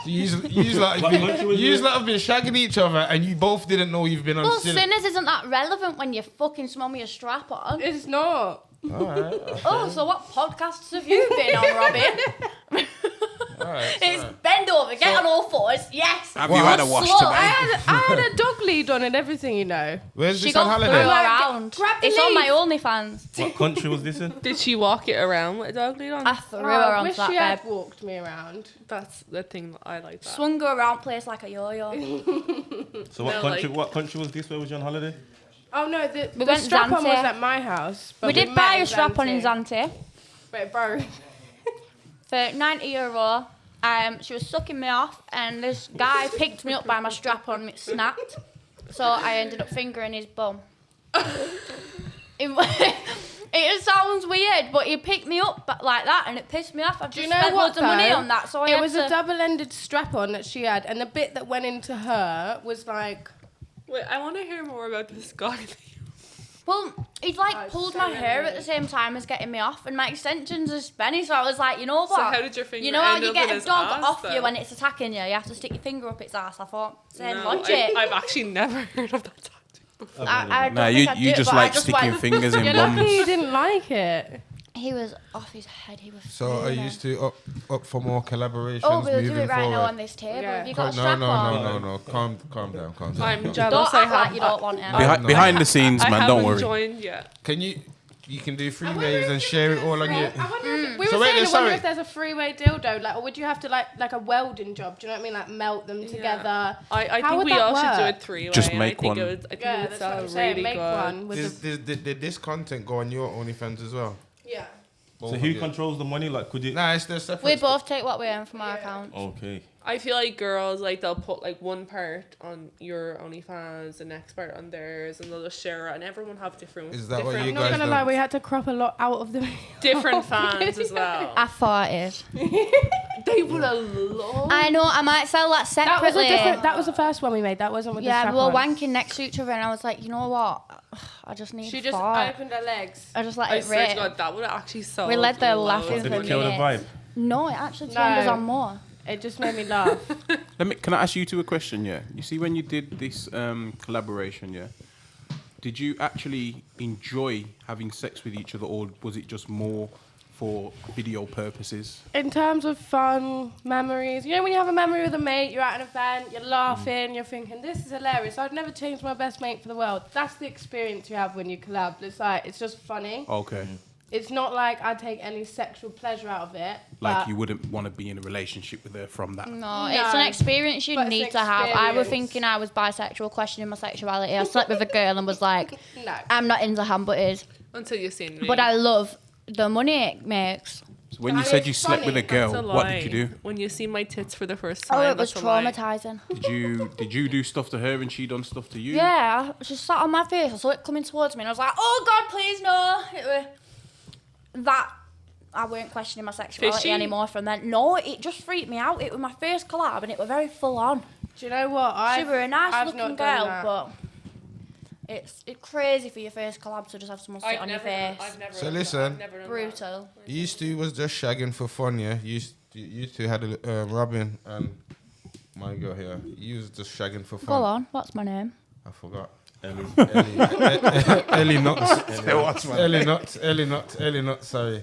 Speaker 1: Yous lot have
Speaker 4: What
Speaker 1: been,
Speaker 4: country was
Speaker 1: yous
Speaker 4: it?
Speaker 1: lot have been shagging each other, and you both didn't know you've been on
Speaker 2: Well,
Speaker 1: Sinner.
Speaker 2: sinners isn't that relevant when you fucking smell me a strap on.
Speaker 7: It's not.
Speaker 1: Alright,
Speaker 2: Oh, so what podcasts have you been on, Robin?
Speaker 1: alright.
Speaker 2: It's bend over, get on all fours. Yes.
Speaker 5: Have you had a wash
Speaker 2: Slow.
Speaker 5: today?
Speaker 7: I had a dog lead on and everything, you know.
Speaker 1: Where's
Speaker 2: She
Speaker 1: this on
Speaker 2: got through
Speaker 1: holiday?
Speaker 2: around.
Speaker 7: Grab the
Speaker 2: It's on my
Speaker 7: lead.
Speaker 2: OnlyFans.
Speaker 4: What country was this in?
Speaker 3: Did she walk it around with a dog lead on?
Speaker 2: I threw her
Speaker 7: I
Speaker 2: onto
Speaker 7: wish
Speaker 2: that
Speaker 7: she
Speaker 2: bed.
Speaker 7: had walked me around.
Speaker 3: That's the thing that I like. That.
Speaker 2: Swung her around place like a yo-yo.
Speaker 4: So what
Speaker 3: No,
Speaker 4: country?
Speaker 3: like-
Speaker 4: What country was this? Where was you on holiday?
Speaker 7: Oh no,
Speaker 2: We
Speaker 7: the
Speaker 2: went
Speaker 7: strap on
Speaker 2: Zante.
Speaker 7: was at my house. But
Speaker 2: We did
Speaker 7: met
Speaker 2: buy
Speaker 7: in
Speaker 2: a strap on in Zante
Speaker 7: Wait, bro.
Speaker 2: for €90. She was sucking me off, and this guy picked me up by my strap on, and it snapped. So I ended up fingering his bum. It sounds weird, but he picked me up like that, and it pissed me off. I've just
Speaker 7: you know
Speaker 2: spent
Speaker 7: what,
Speaker 2: loads of money
Speaker 7: though?
Speaker 2: on that, so I
Speaker 7: It
Speaker 2: had
Speaker 7: was
Speaker 2: to...
Speaker 7: a double-ended strap-on that she had, and the bit that went into her was like.
Speaker 3: Wait, I want to hear more about this guy.
Speaker 2: Well, he'd like pulled
Speaker 7: so
Speaker 2: my hair at
Speaker 7: weird.
Speaker 2: the same time as getting me off, and my extensions are spenny, so I was like, you know what?
Speaker 3: So how did your finger
Speaker 2: You know how
Speaker 3: end
Speaker 2: you
Speaker 3: up
Speaker 2: get
Speaker 3: in
Speaker 2: a
Speaker 3: his
Speaker 2: dog
Speaker 3: ass,
Speaker 2: off
Speaker 3: though?
Speaker 2: you when it's attacking you? You have to stick your finger up its ass. I thought, same
Speaker 3: No,
Speaker 2: logic.
Speaker 3: I've actually never heard of that tactic before.
Speaker 2: I don't
Speaker 5: Nah,
Speaker 2: think I
Speaker 5: you
Speaker 2: did,
Speaker 5: just
Speaker 2: but I
Speaker 5: like sticking
Speaker 2: went-
Speaker 5: fingers in
Speaker 7: You're lucky
Speaker 5: bums.
Speaker 7: you didn't like it.
Speaker 2: He was off his head. He was.
Speaker 1: So are you still up for more collaborations
Speaker 2: Oh, we'll do
Speaker 1: moving
Speaker 2: it right now on
Speaker 1: forward?
Speaker 2: this table.
Speaker 7: Yeah.
Speaker 2: Have you got a
Speaker 1: No,
Speaker 2: strap
Speaker 1: no,
Speaker 2: on?
Speaker 1: no. Calm down.
Speaker 3: I'm
Speaker 2: Don't
Speaker 3: jealous.
Speaker 2: act like you don't want him.
Speaker 1: No.
Speaker 5: Behind the scenes,
Speaker 3: I
Speaker 5: man,
Speaker 3: haven't
Speaker 5: don't worry.
Speaker 3: joined yet.
Speaker 1: Can you can do three ways and share it all on your.
Speaker 7: I wonder if, we
Speaker 1: So
Speaker 7: were
Speaker 1: wait,
Speaker 7: saying, I
Speaker 1: sorry.
Speaker 7: wonder if there's a three-way dildo, like, or would you have to like a welding job? Do you know what I mean? Like melt them together.
Speaker 3: I
Speaker 7: How
Speaker 3: think
Speaker 7: would
Speaker 3: we
Speaker 7: that
Speaker 3: all should do
Speaker 7: work?
Speaker 3: it three-way.
Speaker 5: Just
Speaker 3: and
Speaker 5: make
Speaker 3: I think
Speaker 5: one.
Speaker 3: It would, I think
Speaker 7: Yeah,
Speaker 3: it would
Speaker 7: that's what I'm
Speaker 3: sound
Speaker 7: saying.
Speaker 3: really
Speaker 7: Make
Speaker 3: good.
Speaker 7: one with
Speaker 1: Did this content go on your OnlyFans as well?
Speaker 7: yeah.
Speaker 4: So who controls the money? Like, could it?
Speaker 1: Nah, it's the separate.
Speaker 2: We both take what we earn from our account.
Speaker 4: Okay.
Speaker 3: I feel like girls, like, they'll put, like, one part on your OnlyFans, the next part on theirs, and they'll just share it, and everyone have different...
Speaker 1: Is that what
Speaker 3: different-
Speaker 1: you
Speaker 7: I'm not
Speaker 1: guys
Speaker 7: gonna
Speaker 1: don't-
Speaker 7: lie, we had to crop a lot out of them.
Speaker 3: Different fans as well.
Speaker 2: I farted.
Speaker 3: They would have loved...
Speaker 2: I know. I might sell that
Speaker 7: That was
Speaker 2: separately.
Speaker 7: a different. That was the first one we made. That wasn't with
Speaker 2: Yeah,
Speaker 7: the
Speaker 2: we were
Speaker 7: strap-on.
Speaker 2: wanking next to each other, and I was like, you know what? I just need
Speaker 7: She
Speaker 2: to
Speaker 7: just
Speaker 2: fart.
Speaker 7: opened her legs.
Speaker 2: I just let
Speaker 3: I
Speaker 2: it
Speaker 3: swear to
Speaker 2: rip.
Speaker 3: God, that would have actually sold
Speaker 2: We led there
Speaker 3: loads.
Speaker 2: laughing
Speaker 4: Did
Speaker 2: for
Speaker 4: it kill the vibe?
Speaker 2: minutes. No, it actually turned us
Speaker 7: No.
Speaker 2: on more.
Speaker 7: It just made me laugh.
Speaker 5: Can I ask you two a question? Yeah. You see, when you did this collaboration, yeah, did you actually enjoy having sex with each other, or was it just more for video purposes?
Speaker 7: In terms of fun memories, you know, when you have a memory with a mate, you're at an event, you're laughing, you're thinking, this is hilarious. I'd never change my best mate for the world. That's the experience you have when you collab. It's like, it's just funny.
Speaker 5: Okay.
Speaker 7: It's not like I take any sexual pleasure out of it.
Speaker 5: Like
Speaker 7: but
Speaker 5: you wouldn't want to be in a relationship with her from that.
Speaker 2: No, it's an experience you
Speaker 7: but it's
Speaker 2: need
Speaker 7: an
Speaker 2: to have. I was
Speaker 7: experience.
Speaker 2: thinking I was bisexual, questioning my sexuality. I slept with a girl and was like,
Speaker 7: No.
Speaker 2: I'm not into hamburgers.
Speaker 3: Until you've seen me.
Speaker 2: But I love the money it makes.
Speaker 5: So when you
Speaker 7: That
Speaker 5: said
Speaker 7: is
Speaker 5: you slept with a
Speaker 7: funny.
Speaker 5: girl,
Speaker 3: That's a
Speaker 5: what
Speaker 3: lie.
Speaker 5: did you do?
Speaker 3: When you see my tits for the first time,
Speaker 2: Oh, it was
Speaker 3: that's a lie.
Speaker 2: traumatizing.
Speaker 5: Did you do stuff to her and she done stuff to you?
Speaker 2: Yeah, she sat on my face. I saw it coming towards me and I was like, oh God, please no. It was that I weren't questioning my sexuality
Speaker 3: Fishy?
Speaker 2: anymore from then. No, it just freaked me out. It was my first collab and it was very full on.
Speaker 7: Do you know what?
Speaker 2: She was a nice
Speaker 7: I've
Speaker 2: looking
Speaker 7: not done
Speaker 2: girl,
Speaker 7: that.
Speaker 2: but it's crazy for your first collab to just have someone sit on your face.
Speaker 1: So listen,
Speaker 2: Brutal.
Speaker 1: you two was just shagging for fun, yeah? You two had a Robin and my girl here. You was just shagging for
Speaker 2: Go
Speaker 1: fun.
Speaker 2: on, what's my name?
Speaker 1: I forgot.
Speaker 4: Ellie.
Speaker 1: Ellie Nuts. Ellie Nuts, sorry.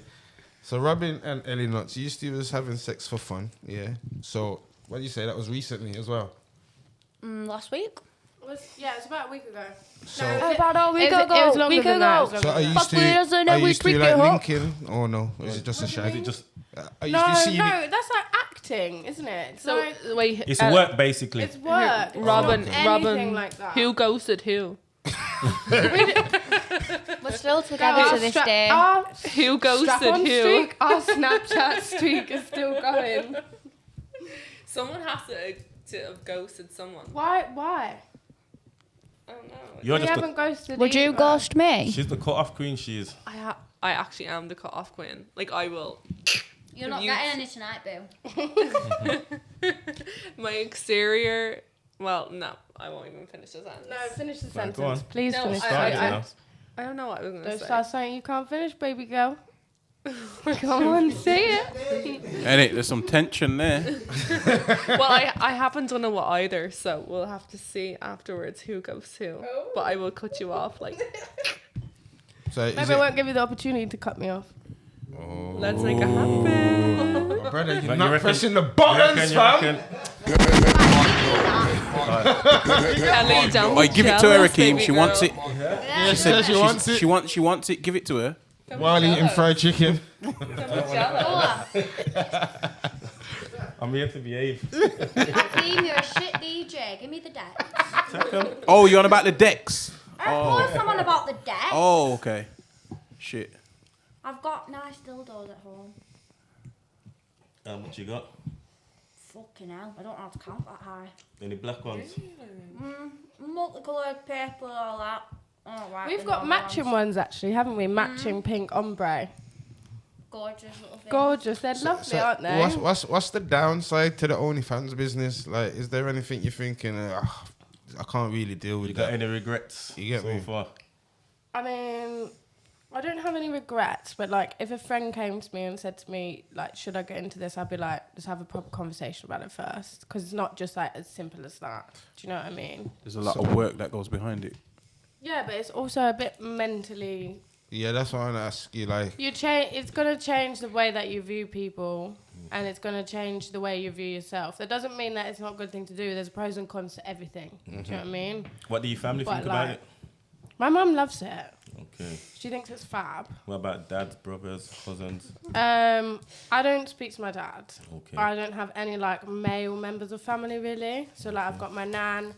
Speaker 1: So Robin and Ellie Nuts, you two was having sex for fun, yeah? So, what do you say? That was recently as well?
Speaker 2: Last week?
Speaker 7: Yeah, it's about a week ago.
Speaker 1: So,
Speaker 2: About a week
Speaker 7: It was
Speaker 2: ago.
Speaker 7: longer
Speaker 2: Week
Speaker 7: than that, it
Speaker 2: ago.
Speaker 7: was
Speaker 1: so are you
Speaker 2: Fuck with us and
Speaker 1: are
Speaker 2: then
Speaker 1: you
Speaker 2: we
Speaker 1: two
Speaker 2: pick
Speaker 1: like
Speaker 2: it up.
Speaker 1: linking? Or no? Is it just a shag?
Speaker 4: Is it just?
Speaker 1: Are you
Speaker 7: No,
Speaker 1: still seeing
Speaker 7: no,
Speaker 1: it?
Speaker 7: that's like acting, isn't it? It's
Speaker 3: So
Speaker 7: like,
Speaker 3: wait,
Speaker 4: It's work basically.
Speaker 7: it's work. It's
Speaker 3: Robin,
Speaker 7: not anything
Speaker 3: Robin,
Speaker 7: like that.
Speaker 3: who ghosted who?
Speaker 2: We're still together
Speaker 7: Our
Speaker 2: to this day.
Speaker 7: Our
Speaker 3: Who ghosted
Speaker 7: strap-on
Speaker 3: who?
Speaker 7: streak, our Snapchat streak is still going.
Speaker 3: Someone has to have ghosted someone.
Speaker 7: Why?
Speaker 3: I don't know.
Speaker 4: You're
Speaker 7: We
Speaker 4: just
Speaker 7: haven't ghosted
Speaker 2: Would you
Speaker 7: either.
Speaker 2: ghost me?
Speaker 4: she's the cut-off queen. She is.
Speaker 3: I actually am the cut-off queen. Like, I will.
Speaker 2: You're not
Speaker 3: You-
Speaker 2: getting any tonight, boo.
Speaker 3: My exterior. Well, no, I won't even finish this sentence.
Speaker 7: No, finish the
Speaker 4: Right, go
Speaker 7: sentence.
Speaker 4: on.
Speaker 7: Please
Speaker 3: No,
Speaker 7: finish the
Speaker 4: Start it
Speaker 7: sentence.
Speaker 4: now.
Speaker 3: I don't know what I was gonna
Speaker 7: Don't
Speaker 3: say.
Speaker 7: start saying you can't finish, baby girl. Come on, say it.
Speaker 5: Edit, there's some tension there.
Speaker 3: Well, I haven't done it with either, so we'll have to see afterwards who goes who. But I will cut you off. Like,
Speaker 1: So is
Speaker 7: Maybe I
Speaker 1: it,
Speaker 7: won't give you the opportunity to cut me off.
Speaker 3: let's make it happen.
Speaker 1: oh, brother, you're
Speaker 4: But you
Speaker 1: not
Speaker 4: reckon-
Speaker 1: pressing the buttons, fam.
Speaker 3: Kelly, don't
Speaker 5: Oh,
Speaker 3: be
Speaker 5: give it to her,
Speaker 3: jealous,
Speaker 5: Akeem.
Speaker 3: baby
Speaker 5: She wants
Speaker 3: girl.
Speaker 5: it.
Speaker 1: Yeah, she says she wants it.
Speaker 5: She wants it. Give it to her.
Speaker 1: While eating fried chicken.
Speaker 3: Don't be jealous.
Speaker 4: I'm here to behave.
Speaker 2: Akeem, you're a shit DJ. Give me the deck.
Speaker 5: Oh, you're on about the decks.
Speaker 2: Of course I'm on about the deck.
Speaker 5: Oh, okay. Shit.
Speaker 2: I've got nice dildos at home.
Speaker 4: What you got?
Speaker 2: Fucking hell, I don't know how to count that high.
Speaker 4: Any black ones?
Speaker 2: Multicoloured paper, all that. Oh, right,
Speaker 7: We've
Speaker 2: the
Speaker 7: got
Speaker 2: normal
Speaker 7: matching
Speaker 2: ones.
Speaker 7: ones actually, haven't we? Matching pink ombre.
Speaker 2: Gorgeous little thing.
Speaker 7: Gorgeous. They're lovely, aren't they?
Speaker 1: What's the downside to the OnlyFans business? Like, is there anything you're thinking, I can't really deal with
Speaker 4: You got
Speaker 1: that?
Speaker 4: any regrets
Speaker 1: You get
Speaker 4: so
Speaker 1: me?
Speaker 4: far?
Speaker 7: I mean, I don't have any regrets, but like if a friend came to me and said to me, like, should I get into this? I'd be like, let's have a proper conversation about it first. Because it's not just like as simple as that. Do you know what I mean?
Speaker 5: There's a lot of work that goes behind it.
Speaker 7: Yeah, but it's also a bit mentally.
Speaker 1: Yeah, that's what I want to ask you. Like,
Speaker 7: It's going to change the way that you view people. And it's going to change the way you view yourself. That doesn't mean that it's not a good thing to do. There's pros and cons to everything. Do you know what I mean?
Speaker 4: What do your family
Speaker 7: But
Speaker 4: think about
Speaker 7: like-
Speaker 4: it?
Speaker 7: My mum loves it.
Speaker 4: Okay.
Speaker 7: She thinks it's fab.
Speaker 4: What about dads, brothers, cousins?
Speaker 7: I don't speak to my dad.
Speaker 4: Okay.
Speaker 7: I don't have any like male members of family really. So like I've got my nan,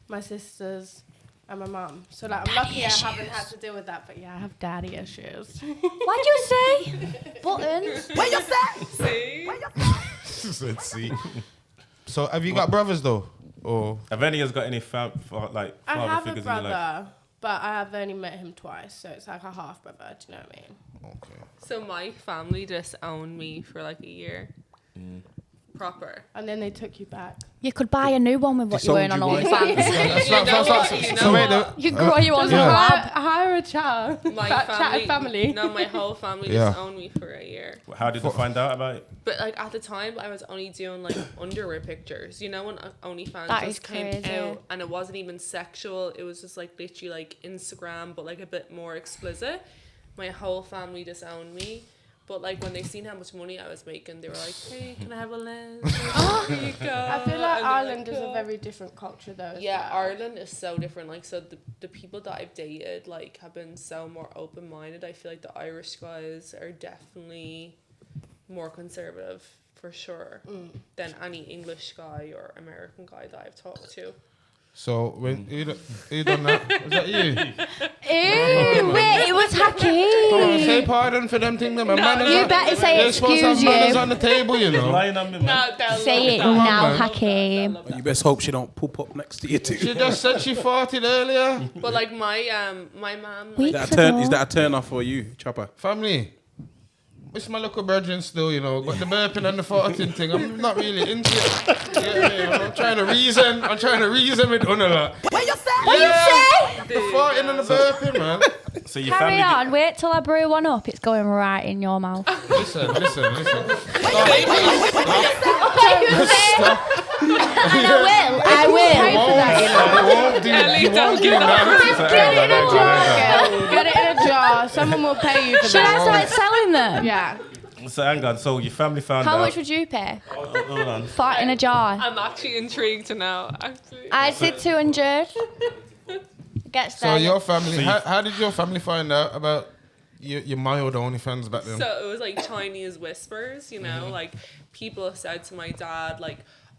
Speaker 7: my sisters, and my mum. So like I'm lucky I haven't had to deal with that. But yeah, I have daddy issues.
Speaker 2: What'd you say? Buttons. What you say?
Speaker 3: See?
Speaker 1: let's see. So, have you got brothers though? Or
Speaker 4: Have any of us got any
Speaker 7: I
Speaker 4: father
Speaker 7: have a
Speaker 4: figures in your life?
Speaker 7: brother, but I have only met him twice. So it's like a half brother. Do you know what I mean?
Speaker 1: okay.
Speaker 3: So my family just owned me for like a year. Proper.
Speaker 7: And then they took you back.
Speaker 2: You could buy a new one with what you
Speaker 1: Sold
Speaker 2: earn on
Speaker 1: you one.
Speaker 2: OnlyFans.
Speaker 1: So wait,
Speaker 2: You grow you on
Speaker 1: Yeah.
Speaker 2: lab.
Speaker 7: Hire a child.
Speaker 3: My
Speaker 7: Chat family.
Speaker 3: No, my whole family
Speaker 1: Yeah.
Speaker 3: just owned me for a year.
Speaker 4: How did they find out about it?
Speaker 3: But like at the time, I was only doing like underwear pictures. You know when OnlyFans
Speaker 2: That
Speaker 3: just
Speaker 2: is
Speaker 3: came
Speaker 2: crazy.
Speaker 3: out, and it wasn't even sexual. It was just like literally like Instagram, but like a bit more explicit. My whole family disowned me. But like when they seen how much money I was making, they were like, "Hey, can I have a lens? Here you go."
Speaker 7: I feel like
Speaker 3: And
Speaker 7: Ireland
Speaker 3: they're
Speaker 7: is
Speaker 3: like,
Speaker 7: a very different culture, though. as
Speaker 3: yeah,
Speaker 7: well.
Speaker 3: Ireland is so different. Like, so the people that I've dated, like, have been so more open-minded. I feel like the Irish guys are definitely more conservative, for sure, than any English guy or American guy that I've talked to.
Speaker 1: So when you done that? Was that you?
Speaker 2: Ew, wait, it was
Speaker 1: Come on, say
Speaker 2: Hakeem.
Speaker 1: pardon for them things. Manners
Speaker 2: You
Speaker 1: on-
Speaker 2: better say
Speaker 1: They're supposed to have
Speaker 2: excuse
Speaker 1: manners
Speaker 2: you.
Speaker 1: on the table, you know.
Speaker 4: Lying on me, man.
Speaker 3: No, they'll
Speaker 2: Say
Speaker 3: love
Speaker 2: it
Speaker 3: that.
Speaker 2: now,
Speaker 1: man.
Speaker 2: Hakeem.
Speaker 5: You best hope she don't poop up next to you too.
Speaker 1: She just said she farted earlier.
Speaker 3: But like my mom,
Speaker 2: Weeks
Speaker 3: like,
Speaker 2: ago.
Speaker 5: Is that a turn off for you, Chopper?
Speaker 1: Family. It's my little virgin still, you know. Got the burping and the farting thing. I'm not really into it. Yeah, I'm trying to reason with Unala.
Speaker 2: What you say?
Speaker 1: The farting and the burping, man.
Speaker 4: So your
Speaker 2: Carry
Speaker 4: family
Speaker 2: on. Wait till I brew one up. It's going right in your mouth.
Speaker 1: Listen.
Speaker 2: I will.
Speaker 1: It won't do.
Speaker 3: Ellie, don't
Speaker 1: do
Speaker 3: give
Speaker 1: that.
Speaker 7: Get it in a jar. Someone will pay you for
Speaker 2: Should I
Speaker 7: that.
Speaker 2: start selling them?
Speaker 7: Yeah.
Speaker 4: So hang on. So your family found
Speaker 2: How
Speaker 4: out.
Speaker 2: much would you pay?
Speaker 4: Hold on.
Speaker 2: Fart in a jar.
Speaker 3: I'm actually intrigued to know. Actually,
Speaker 2: I'd say 200. Gets
Speaker 1: So
Speaker 2: there.
Speaker 1: your family, how did your family find out about your mild OnlyFans back then?
Speaker 3: so it was like Chinese whispers, you know, like people said to my dad, like,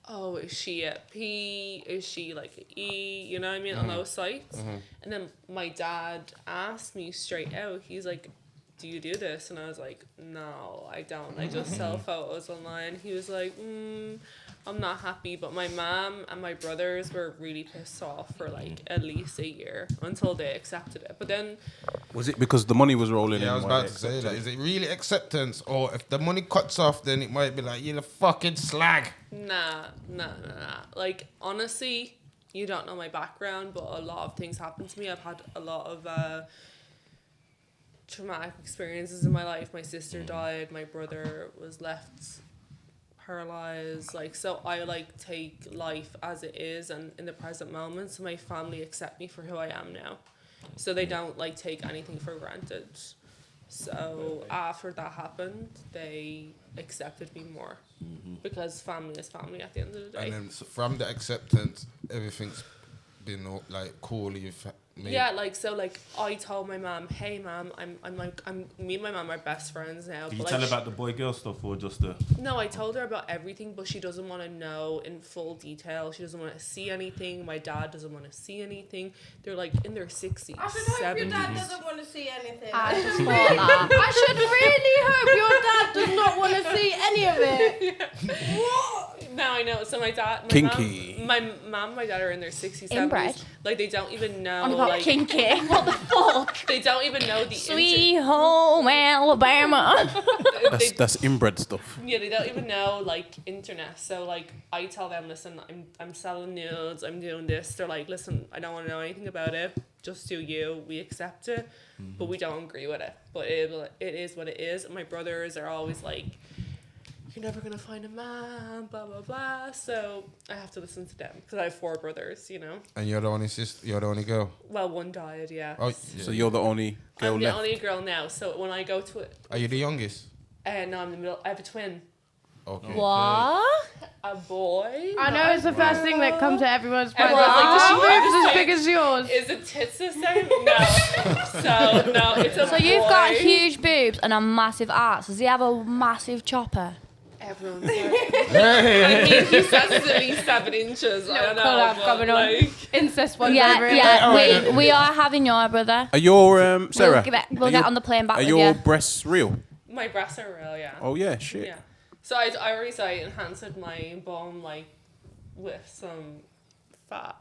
Speaker 3: "Oh, is she a P? Is she like an E?" You know what I mean, on those sites. And then my dad asked me straight out. He's like, "Do you do this?" And I was like, "No, I don't. I just sell photos online." He was like, "I'm not happy." But my mom and my brothers were really pissed off for like at least a year until they accepted it. But then,
Speaker 5: Was it because the money was rolling in?
Speaker 1: Yeah, I was
Speaker 5: while
Speaker 1: about
Speaker 5: they
Speaker 1: to say that.
Speaker 5: accepted
Speaker 1: Is it really acceptance, or if the money cuts off, then it might be like you're the fucking slag.
Speaker 3: nah. Like, honestly, you don't know my background, but a lot of things happened to me. I've had a lot of traumatic experiences in my life. My sister died. My brother was left paralyzed. Like, so I like take life as it is and in the present moment. So my family accept me for who I am now. So they don't like take anything for granted. So after that happened, they accepted me more because family is family at the end of the day.
Speaker 1: And then from the acceptance, everything's been like cool. You've made.
Speaker 3: Yeah, like, so like I told my mom, "Hey mom, I'm me and my mom are best friends now."
Speaker 4: Did
Speaker 3: but
Speaker 4: you
Speaker 3: like,
Speaker 4: tell her about the boy girl stuff or just the?
Speaker 3: no, I told her about everything, but she doesn't want to know in full detail. She doesn't want to see anything. My dad doesn't want to see anything. They're like in their 60s, 70s.
Speaker 7: want to see anything.
Speaker 2: I just thought that.
Speaker 7: I should really hope your dad does not want to see any of it.
Speaker 3: No, I know. So my dad,
Speaker 5: Kinky.
Speaker 3: my mom, and my dad are in their 60s, 70s.
Speaker 2: Inbred.
Speaker 3: Like they don't even know.
Speaker 2: I'm not
Speaker 3: Like
Speaker 2: kinky. What the fuck?
Speaker 3: they don't even know the
Speaker 2: Sweet home Alabama.
Speaker 5: That's inbred stuff.
Speaker 3: Yeah, they don't even know like internet. So like I tell them, listen, I'm selling nudes, I'm doing this. They're like, listen, I don't want to know anything about it. Just do you. We accept it, but we don't agree with it. But it is what it is. My brothers are always like, you're never gonna find a man, blah blah blah. So I have to listen to them because I have 4 brothers, you know.
Speaker 1: And you're the only sister. You're the only girl.
Speaker 3: Well, one died, yeah.
Speaker 1: Oh,
Speaker 5: So you're the only girl
Speaker 3: I'm the
Speaker 5: left.
Speaker 3: only girl now. So when I go to it,
Speaker 1: Are you the youngest?
Speaker 3: no, I'm the middle. I have a twin,
Speaker 1: Okay.
Speaker 2: What?
Speaker 3: a boy.
Speaker 7: I know it's the first thing that comes to everyone's mind.
Speaker 3: Everyone's like,
Speaker 7: Does she
Speaker 3: "Oh,
Speaker 7: boobs
Speaker 3: I'm
Speaker 7: as big as yours?"
Speaker 3: Is it tits the same? No. So no, it's a
Speaker 2: So you've got
Speaker 3: boy.
Speaker 2: huge boobs and a massive ass. Does he have a massive chopper?
Speaker 3: Everyone's like, I mean, he says it's at least 7 inches. I don't know.
Speaker 7: collab
Speaker 3: but,
Speaker 7: coming on.
Speaker 3: like,
Speaker 7: Incest ones over here.
Speaker 2: Yeah. We are having your brother.
Speaker 5: Are your Sarah?
Speaker 2: We'll get on the plane back
Speaker 5: Are
Speaker 2: with
Speaker 5: your
Speaker 2: you.
Speaker 5: breasts real?
Speaker 3: my breasts are real, yeah.
Speaker 5: Oh yeah, shit.
Speaker 3: Yeah. So I already said I enhanced my bum like with some fat.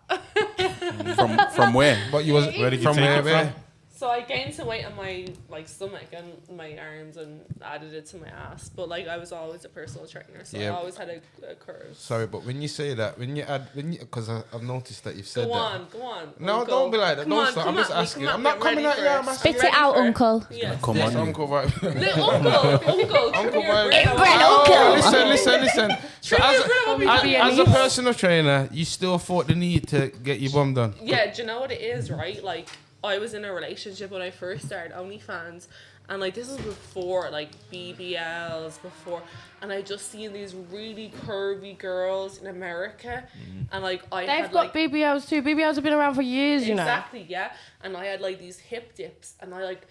Speaker 5: From where?
Speaker 1: But you was
Speaker 4: Where did you
Speaker 1: from
Speaker 4: take
Speaker 1: where?
Speaker 4: it
Speaker 1: Where?
Speaker 4: from?
Speaker 3: So I gained some weight on my like stomach and my arms and added it to my ass. But like I was always a personal trainer, so
Speaker 1: Yeah.
Speaker 3: I always had a curve.
Speaker 1: Sorry, but when you say that, because I've noticed that you've said
Speaker 3: Go
Speaker 1: that.
Speaker 3: on.
Speaker 1: No,
Speaker 3: Uncle.
Speaker 1: don't be like that.
Speaker 3: Come
Speaker 1: Don't
Speaker 3: on,
Speaker 1: start.
Speaker 3: come
Speaker 1: I'm just
Speaker 3: at me,
Speaker 1: asking.
Speaker 3: come
Speaker 1: I'm not
Speaker 3: me,
Speaker 1: coming
Speaker 3: ready
Speaker 1: at you. I'm
Speaker 3: for it.
Speaker 1: asking.
Speaker 2: Spit it out,
Speaker 3: Ready for
Speaker 2: uncle.
Speaker 3: Yes.
Speaker 5: Come on, you.
Speaker 1: Uncle vibe.
Speaker 3: Little uncle,
Speaker 1: Uncle
Speaker 3: come here,
Speaker 1: vibe.
Speaker 3: grandma.
Speaker 2: uncle.
Speaker 1: Listen. So as a personal trainer, you still fought the need to get your bum done.
Speaker 3: Yeah, do you know what it is, right? Like, I was in a relationship when I first started OnlyFans, and like this was before like BBLs and I just seen these really curvy girls in America, and like
Speaker 7: They've got BBLs too. BBLs have been around for years, you know.
Speaker 3: Exactly, yeah. And I had like these hip dips, and I like,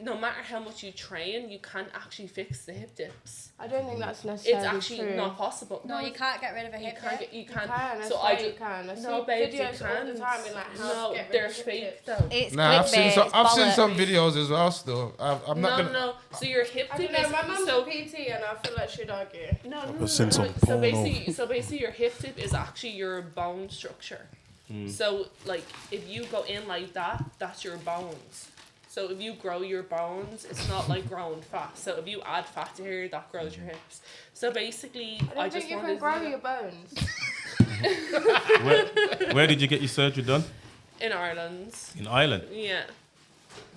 Speaker 3: no matter how much you train, you can't actually fix the hip dips.
Speaker 7: I don't think that's necessarily
Speaker 3: It's actually
Speaker 7: true.
Speaker 3: not possible.
Speaker 2: No, you can't get rid of a hip dip.
Speaker 3: You can't.
Speaker 7: I
Speaker 3: So
Speaker 7: swear
Speaker 3: I
Speaker 7: you can. I see
Speaker 3: no, babes, you
Speaker 7: videos all the
Speaker 3: can't.
Speaker 7: time in like how
Speaker 3: No,
Speaker 7: to get rid
Speaker 3: they're
Speaker 7: of hip
Speaker 3: fake
Speaker 7: dips.
Speaker 3: though.
Speaker 2: It's
Speaker 1: Nah, I've seen
Speaker 2: clickbait.
Speaker 1: some videos as well. Still, I'm not gonna.
Speaker 3: No. So your hip
Speaker 7: I
Speaker 3: dip
Speaker 7: don't know,
Speaker 3: is
Speaker 7: my mum's
Speaker 3: so.
Speaker 7: a PT and I feel like she'd argue.
Speaker 3: No.
Speaker 5: seen some
Speaker 3: So
Speaker 5: porno.
Speaker 3: basically, your hip dip is actually your bone structure. So like, if you go in like that, that's your bones. So if you grow your bones, it's not like growing fat. So if you add fat to here, that grows your hips. So basically,
Speaker 7: I don't think you can grow your bones.
Speaker 4: Where did you get your surgery done?
Speaker 3: in Ireland.
Speaker 4: In Ireland?
Speaker 3: Yeah.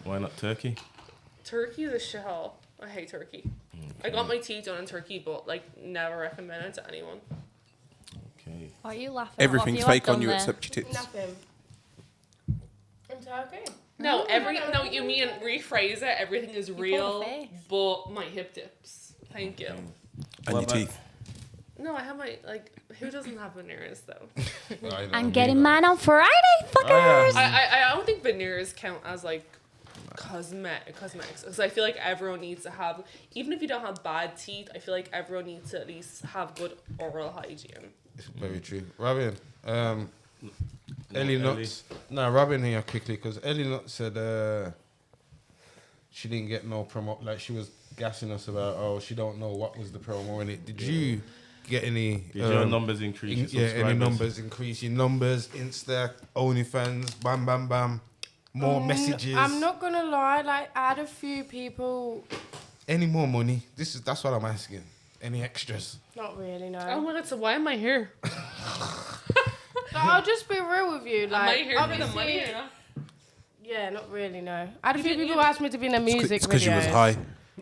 Speaker 4: Why not Turkey?
Speaker 3: Turkey is a shithole. I hate Turkey. I got my teeth done in Turkey, but like never recommend it to anyone.
Speaker 4: Okay.
Speaker 2: Why are you laughing?
Speaker 5: Everything's
Speaker 2: What have
Speaker 5: fake on
Speaker 2: done
Speaker 5: you
Speaker 2: there?
Speaker 5: except your tits.
Speaker 7: Nothing. In Turkey?
Speaker 3: No, you mean rephrase it. Everything is
Speaker 2: pulled
Speaker 3: real,
Speaker 2: a face.
Speaker 3: but my hip dips. Thank you.
Speaker 5: And
Speaker 4: What
Speaker 5: your
Speaker 4: about-
Speaker 5: teeth.
Speaker 3: No, I have my who doesn't have veneers though?
Speaker 2: I'm getting mine on Friday, fuckers.
Speaker 3: I don't think veneers count as like cosmetics, because I feel like everyone needs to have, even if you don't have bad teeth, I feel like everyone needs to at least have good oral hygiene.
Speaker 1: Very true. Robin, Ellie Nuts. No, Robin here quickly, because Ellie Nuts said she didn't get no promo. Like, she was gassing us about, she don't know what was the promo in it. Did you get any?
Speaker 4: Did your numbers increase?
Speaker 1: Yeah, any numbers increase? Your numbers, Insta, OnlyFans, bam, bam, bam. More messages.
Speaker 7: I'm not gonna lie, like I had a few people.
Speaker 1: Any more money? That's what I'm asking. Any extras?
Speaker 7: Not really, no.
Speaker 3: Oh my god! So why am I here?
Speaker 7: But I'll just be real with you,
Speaker 3: Am I
Speaker 7: like
Speaker 3: here for the
Speaker 7: obviously-
Speaker 3: money or not?
Speaker 7: Yeah, not really, no. I had a few people ask me to be in a music
Speaker 5: It's because you was
Speaker 7: video.
Speaker 5: high.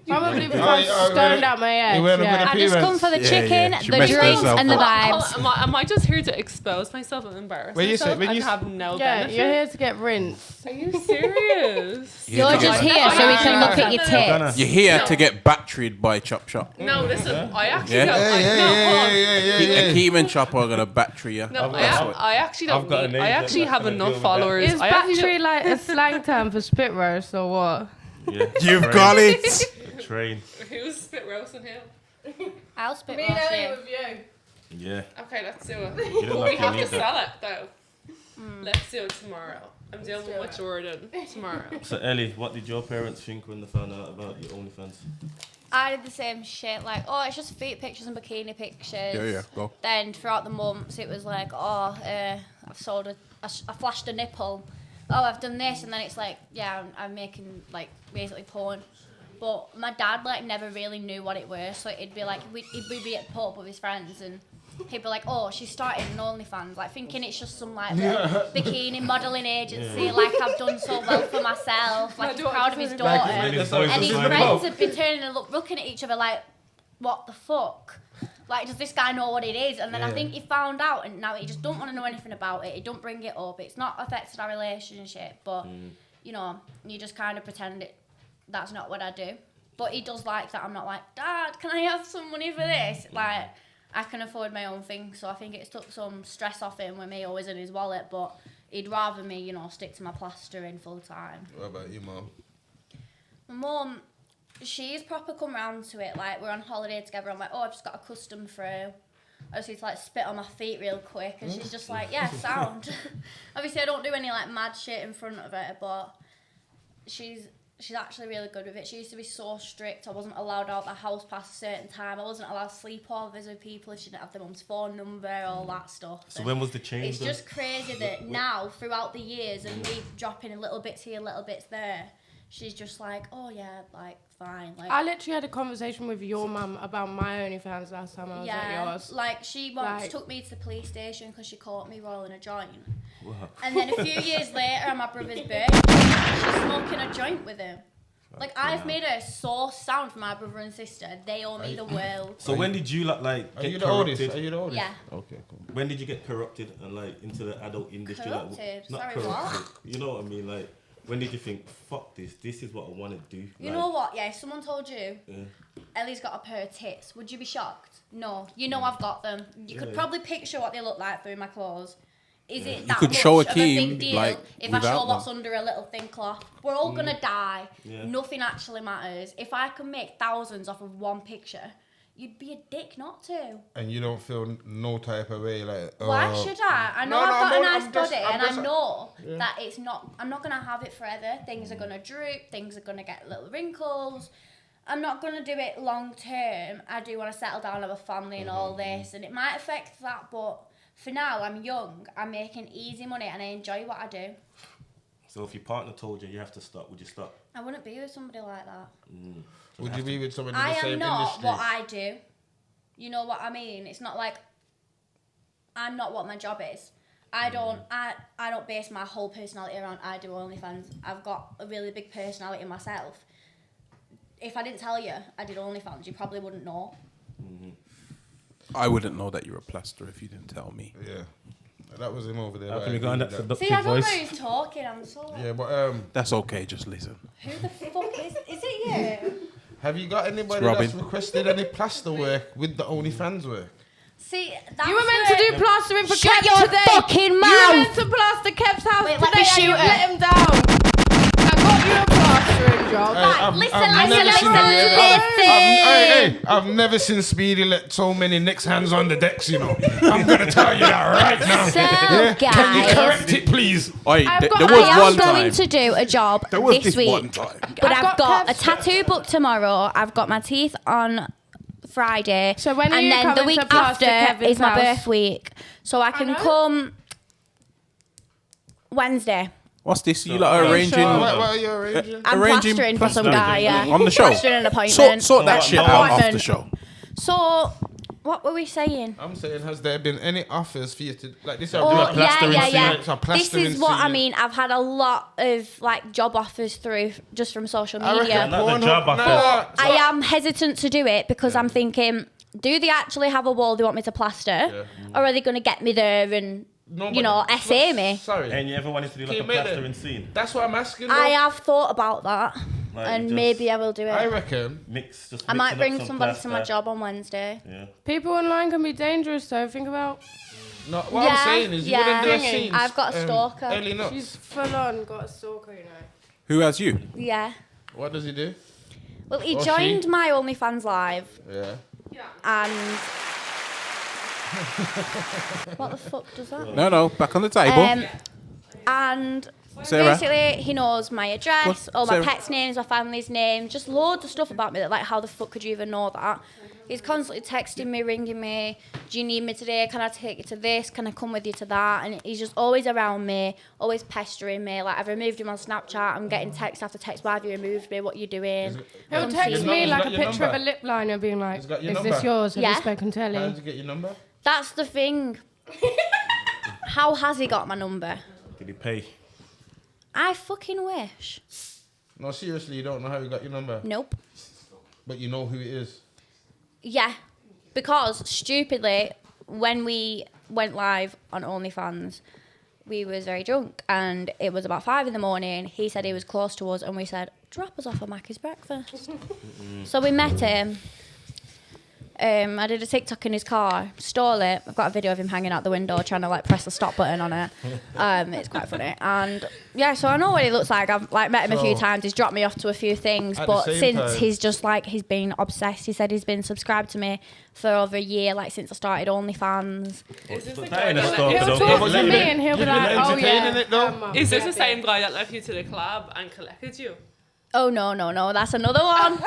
Speaker 7: Probably because I was stoned out my head.
Speaker 1: you weren't a
Speaker 7: Yeah.
Speaker 1: good
Speaker 2: I just come for the
Speaker 5: Yeah,
Speaker 2: chicken,
Speaker 5: yeah. She
Speaker 2: the
Speaker 5: messed
Speaker 2: drinks,
Speaker 5: herself
Speaker 2: and the
Speaker 5: up.
Speaker 2: vibes.
Speaker 3: Am I just here to expose myself and embarrass
Speaker 1: When you say-
Speaker 3: myself
Speaker 1: when
Speaker 3: and
Speaker 1: you
Speaker 3: have no
Speaker 7: Yeah,
Speaker 3: benefit?
Speaker 7: you're here to get rinsed.
Speaker 3: Are you serious?
Speaker 5: Yeah,
Speaker 2: You're
Speaker 5: to
Speaker 2: just
Speaker 5: get-
Speaker 2: here so we can look at your
Speaker 4: Ghana.
Speaker 2: tits.
Speaker 5: You're here
Speaker 3: No.
Speaker 5: to get batteried by Chop Shop.
Speaker 3: No, listen. I actually
Speaker 5: Yeah?
Speaker 3: don't.
Speaker 5: Akeem and Chop are gonna battery you.
Speaker 3: No,
Speaker 5: That's
Speaker 3: I
Speaker 5: what-
Speaker 3: actually don't
Speaker 4: I've got a
Speaker 3: need.
Speaker 4: name
Speaker 3: I
Speaker 4: that's
Speaker 3: actually
Speaker 4: not
Speaker 3: have
Speaker 4: gonna
Speaker 3: enough
Speaker 4: deal with that.
Speaker 3: followers.
Speaker 7: Is
Speaker 3: I actually
Speaker 7: battery like a slang term for spit roast or what?
Speaker 4: Yeah.
Speaker 5: You've
Speaker 4: Train.
Speaker 5: got it.
Speaker 4: Train.
Speaker 3: Who's spit roasting who?
Speaker 2: I'll spit
Speaker 7: Me
Speaker 2: roast
Speaker 7: and Ellie
Speaker 2: you.
Speaker 7: with you.
Speaker 4: Yeah.
Speaker 3: Okay, let's do it.
Speaker 4: You
Speaker 3: But
Speaker 4: look like
Speaker 3: we
Speaker 4: you
Speaker 3: have to
Speaker 4: need that.
Speaker 3: sell it though. Let's do it tomorrow. I'm dealing with my Jordan tomorrow.
Speaker 4: So Ellie, what did your parents think when they found out about your OnlyFans?
Speaker 2: I did the same shit, like, it's just feet pictures and bikini pictures.
Speaker 5: Yeah, go.
Speaker 2: Then throughout the months, it was like, I've sold I flashed a nipple. Oh, I've done this, and then it's like, yeah, I'm making like basically porn. But my dad like never really knew what it was, so it'd be like he'd be at the pub with his friends, and he'd be like, she's starting an OnlyFans, like thinking it's just some like little bikini modeling agency, like I've done so well for myself, like he's proud of his daughter. And his friends have been turning and looking at each other like, what the fuck? Like, does this guy know what it is? And then I think he found out, and now he just don't want to know anything about it. He don't bring it up. It's not affected our relationship, but you know, you just kind of pretend that's not what I do. But he does like that I'm not like, Dad, can I have some money for this? Like, I can afford my own thing, so I think it's took some stress off him with me always in his wallet, but he'd rather me, you know, stick to my plastering full time.
Speaker 1: What about you, Mum?
Speaker 2: My mum, she's proper come round to it. Like, we're on holiday together. I'm like, I've just got a custom through. I just need to like spit on my feet real quick, and she's just like, yeah, sound. Obviously, I don't do any like mad shit in front of her, but she's actually really good with it. She used to be so strict. I wasn't allowed out the house past a certain time. I wasn't allowed sleepovers with people if she didn't have their mum's phone number, all that stuff.
Speaker 4: So when was the change?
Speaker 2: It's just crazy that now, throughout the years, and me dropping little bits here, little bits there, she's just like, yeah, like, fine. Like,
Speaker 7: I literally had a conversation with your mum about my OnlyFans last time I was at yours.
Speaker 2: like she once
Speaker 7: Like-
Speaker 2: took me to the police station because she caught me rolling a joint.
Speaker 4: Wow.
Speaker 2: And then a few years later, on my brother's birthday, she's smoking a joint with him. Like, I've made a source sound for my brother and sister. They owe me the world.
Speaker 4: So when did you like
Speaker 1: Are
Speaker 4: get
Speaker 1: you the oldest?
Speaker 4: corrupted?
Speaker 1: Are you the oldest?
Speaker 2: Yeah.
Speaker 1: Okay, cool.
Speaker 4: When did you get corrupted and like into the adult industry?
Speaker 2: Corrupted?
Speaker 4: Like, not
Speaker 2: Sorry,
Speaker 4: corrupted.
Speaker 2: what?
Speaker 4: You know what I mean? Like When did you think, fuck this? This is what I want to do?
Speaker 2: You know what? Yeah, if someone told you, Ellie's got a pair of tits, would you be shocked? No. You know I've got them. You could probably picture what they look like through my clothes. Is it that
Speaker 5: could
Speaker 2: much
Speaker 5: show
Speaker 2: of a
Speaker 5: Akeem,
Speaker 2: big deal
Speaker 5: like,
Speaker 2: if I
Speaker 5: without
Speaker 2: show what's
Speaker 5: them.
Speaker 2: under a little thin cloth? We're all gonna die. Nothing actually matters. If I can make thousands off of one picture, you'd be a dick not to.
Speaker 1: And you don't feel no type of way like.
Speaker 2: Why should I? I know
Speaker 1: No,
Speaker 2: I've got a
Speaker 1: I'm
Speaker 2: nice
Speaker 1: just-
Speaker 2: body,
Speaker 1: I'm
Speaker 2: and
Speaker 1: just-
Speaker 2: I know that it's not. I'm not gonna have it forever. Things are gonna droop. Things are gonna get little wrinkles. I'm not gonna do it long term. I do want to settle down, have a family, and all this, and it might affect that. But for now, I'm young. I'm making easy money, and I enjoy what I do.
Speaker 4: So if your partner told you you have to stop, would you stop?
Speaker 2: I wouldn't be with somebody like that.
Speaker 1: Would you be with someone in
Speaker 2: I
Speaker 1: the
Speaker 2: am
Speaker 1: same
Speaker 2: not
Speaker 1: industry?
Speaker 2: what I do. You know what I mean? It's not like I'm not what my job is. I don't base my whole personality around I do OnlyFans. I've got a really big personality myself. If I didn't tell you I did OnlyFans, you probably wouldn't know.
Speaker 5: I wouldn't know that you're a plasterer if you didn't tell me.
Speaker 1: Yeah. That was him over there.
Speaker 4: How
Speaker 1: but
Speaker 4: can
Speaker 1: I
Speaker 4: we go on
Speaker 1: agree
Speaker 4: that
Speaker 1: with
Speaker 2: See, I
Speaker 4: seductive
Speaker 2: don't know
Speaker 4: voice?
Speaker 2: who's talking. I'm so.
Speaker 1: Yeah, but
Speaker 5: That's okay, just listen.
Speaker 2: Who the fuck is it? You?
Speaker 1: have you got anybody
Speaker 5: Robin.
Speaker 1: that's requested any plaster work with the OnlyFans work?
Speaker 2: See, that's
Speaker 7: You were meant to do plastering for
Speaker 2: Shut
Speaker 7: Kev
Speaker 2: your
Speaker 7: today.
Speaker 2: fucking
Speaker 7: You were
Speaker 2: mouth.
Speaker 7: meant to plaster Kev's house
Speaker 2: Wait,
Speaker 7: today
Speaker 2: let me
Speaker 7: and
Speaker 2: shoot
Speaker 7: you
Speaker 2: her.
Speaker 7: let him down. I got you a plastering job.
Speaker 2: Right, listen.
Speaker 1: I've never seen Speedy let so many Knicks hands on the decks, you know. I'm going to tell you that right now.
Speaker 2: So,
Speaker 1: Can you
Speaker 2: guys,
Speaker 1: correct it, please?
Speaker 5: Oi,
Speaker 7: I've got-
Speaker 5: there
Speaker 2: I
Speaker 5: was
Speaker 2: am
Speaker 5: one
Speaker 2: going
Speaker 5: time.
Speaker 2: to do a job
Speaker 5: There was
Speaker 2: this
Speaker 5: this one
Speaker 2: week.
Speaker 5: time.
Speaker 2: But
Speaker 7: I've
Speaker 2: I've
Speaker 7: got
Speaker 2: got a
Speaker 7: Kev's-
Speaker 2: tattoo booked tomorrow. I've got my teeth on Friday.
Speaker 7: So when are
Speaker 2: and
Speaker 7: you
Speaker 2: then the
Speaker 7: coming
Speaker 2: week
Speaker 7: to plaster
Speaker 2: after
Speaker 7: Kevin's
Speaker 2: is my
Speaker 7: house?
Speaker 2: birth week. So I can
Speaker 7: know.
Speaker 2: come Wednesday.
Speaker 5: What's this? You like arranging?
Speaker 7: sure?
Speaker 1: What are you arranging?
Speaker 2: I'm
Speaker 5: Arranging
Speaker 2: plastering for some
Speaker 5: plastering
Speaker 2: guy, yeah.
Speaker 5: on the show.
Speaker 2: Plastering an appointment.
Speaker 5: Sort that shit out after
Speaker 2: Appointment.
Speaker 5: the show.
Speaker 2: So, what were we saying?
Speaker 1: I'm saying, has there been any offers for you to, like this?
Speaker 2: Oh, yeah.
Speaker 1: It's a
Speaker 2: This
Speaker 1: plastering
Speaker 2: is what I
Speaker 1: scene.
Speaker 2: mean. I've had a lot of like job offers through just from social
Speaker 1: I
Speaker 2: media.
Speaker 1: reckon
Speaker 4: Not the
Speaker 1: Pornhub-
Speaker 4: job offer.
Speaker 1: No,
Speaker 2: I am hesitant to do it because I'm thinking, do they actually have a wall they want me to plaster? Or are they going to get me there and, you know, essay me?
Speaker 1: Sorry.
Speaker 4: And you ever wanted to do like
Speaker 1: Can
Speaker 4: a
Speaker 1: you make it?
Speaker 4: plastering scene?
Speaker 1: That's what I'm asking. Though.
Speaker 2: I have thought about that.
Speaker 4: Like
Speaker 2: And
Speaker 4: just
Speaker 2: maybe I will do
Speaker 1: I
Speaker 2: it.
Speaker 1: reckon.
Speaker 4: just
Speaker 2: I might
Speaker 4: mixing up
Speaker 2: bring
Speaker 4: some
Speaker 2: somebody to my
Speaker 4: plaster.
Speaker 2: job on Wednesday.
Speaker 4: Yeah.
Speaker 7: People online can be dangerous, so think about.
Speaker 1: No, what I'm saying is, you wouldn't do a
Speaker 7: Singing.
Speaker 1: scene.
Speaker 2: I've got a stalker.
Speaker 1: Ellie Nuts.
Speaker 7: She's full on got a stalker, you know.
Speaker 5: Who has you?
Speaker 2: Yeah.
Speaker 1: What does he do?
Speaker 2: Well, he
Speaker 1: Or
Speaker 2: joined
Speaker 1: she?
Speaker 2: my OnlyFans live
Speaker 1: Yeah.
Speaker 2: and. What the fuck does that?
Speaker 5: No, back on the table.
Speaker 2: And
Speaker 5: Sarah.
Speaker 2: basically, he knows my address,
Speaker 5: Go on,
Speaker 2: all my
Speaker 5: Sarah.
Speaker 2: pets' names, my family's names, just loads of stuff about me that, like, how the fuck could you even know that? He's constantly texting me, ringing me, do you need me today? Can I take you to this? Can I come with you to that? And he's just always around me, always pestering me. Like, I've removed him on Snapchat. I'm getting text after text. Why have you removed me? What are you doing?
Speaker 7: He'll
Speaker 2: Come
Speaker 7: text
Speaker 2: see
Speaker 7: me
Speaker 1: He's
Speaker 7: like
Speaker 1: got
Speaker 7: a
Speaker 1: your
Speaker 7: picture of a
Speaker 1: number.
Speaker 7: lip liner being like,
Speaker 1: He's got your
Speaker 7: is this
Speaker 1: number.
Speaker 7: yours? Have
Speaker 2: Yeah.
Speaker 7: you spoken to
Speaker 1: How
Speaker 7: Ellie?
Speaker 1: did you get your number?
Speaker 2: That's the thing. How has he got my number?
Speaker 4: Did he pay?
Speaker 2: I fucking wish.
Speaker 1: No, seriously, you don't know how he got your number,
Speaker 2: Nope.
Speaker 1: but you know who it is.
Speaker 2: Yeah, because stupidly, when we went live on OnlyFans, we was very drunk, and it was about 5 a.m. He said he was close to us, and we said, drop us off at Mackie's breakfast. So we met him. I did a TikTok in his car, stole it. I've got a video of him hanging out the window trying to like press the stop button on it. It's quite funny. And yeah, so I know what he looks like. I've like met him a few
Speaker 1: So-
Speaker 2: times. He's dropped me off to a few things,
Speaker 1: At the
Speaker 2: but
Speaker 1: same
Speaker 2: since
Speaker 1: time-
Speaker 2: he's just like, he's been obsessed. He said he's been subscribed to me for over a year, like since I started OnlyFans.
Speaker 3: Is this the
Speaker 4: That
Speaker 3: guy
Speaker 4: ain't a
Speaker 3: that
Speaker 4: stalker,
Speaker 3: let
Speaker 7: He'll
Speaker 3: you
Speaker 4: though.
Speaker 7: talk
Speaker 1: but
Speaker 7: to
Speaker 1: you've
Speaker 7: me
Speaker 1: been-
Speaker 7: and he'll be
Speaker 1: you've been
Speaker 7: like, oh
Speaker 1: entertaining
Speaker 7: yeah.
Speaker 1: it, though?
Speaker 7: I'm
Speaker 3: Is this
Speaker 7: happy.
Speaker 3: the same guy that left you to the club and collected you?
Speaker 2: Oh no, that's another one.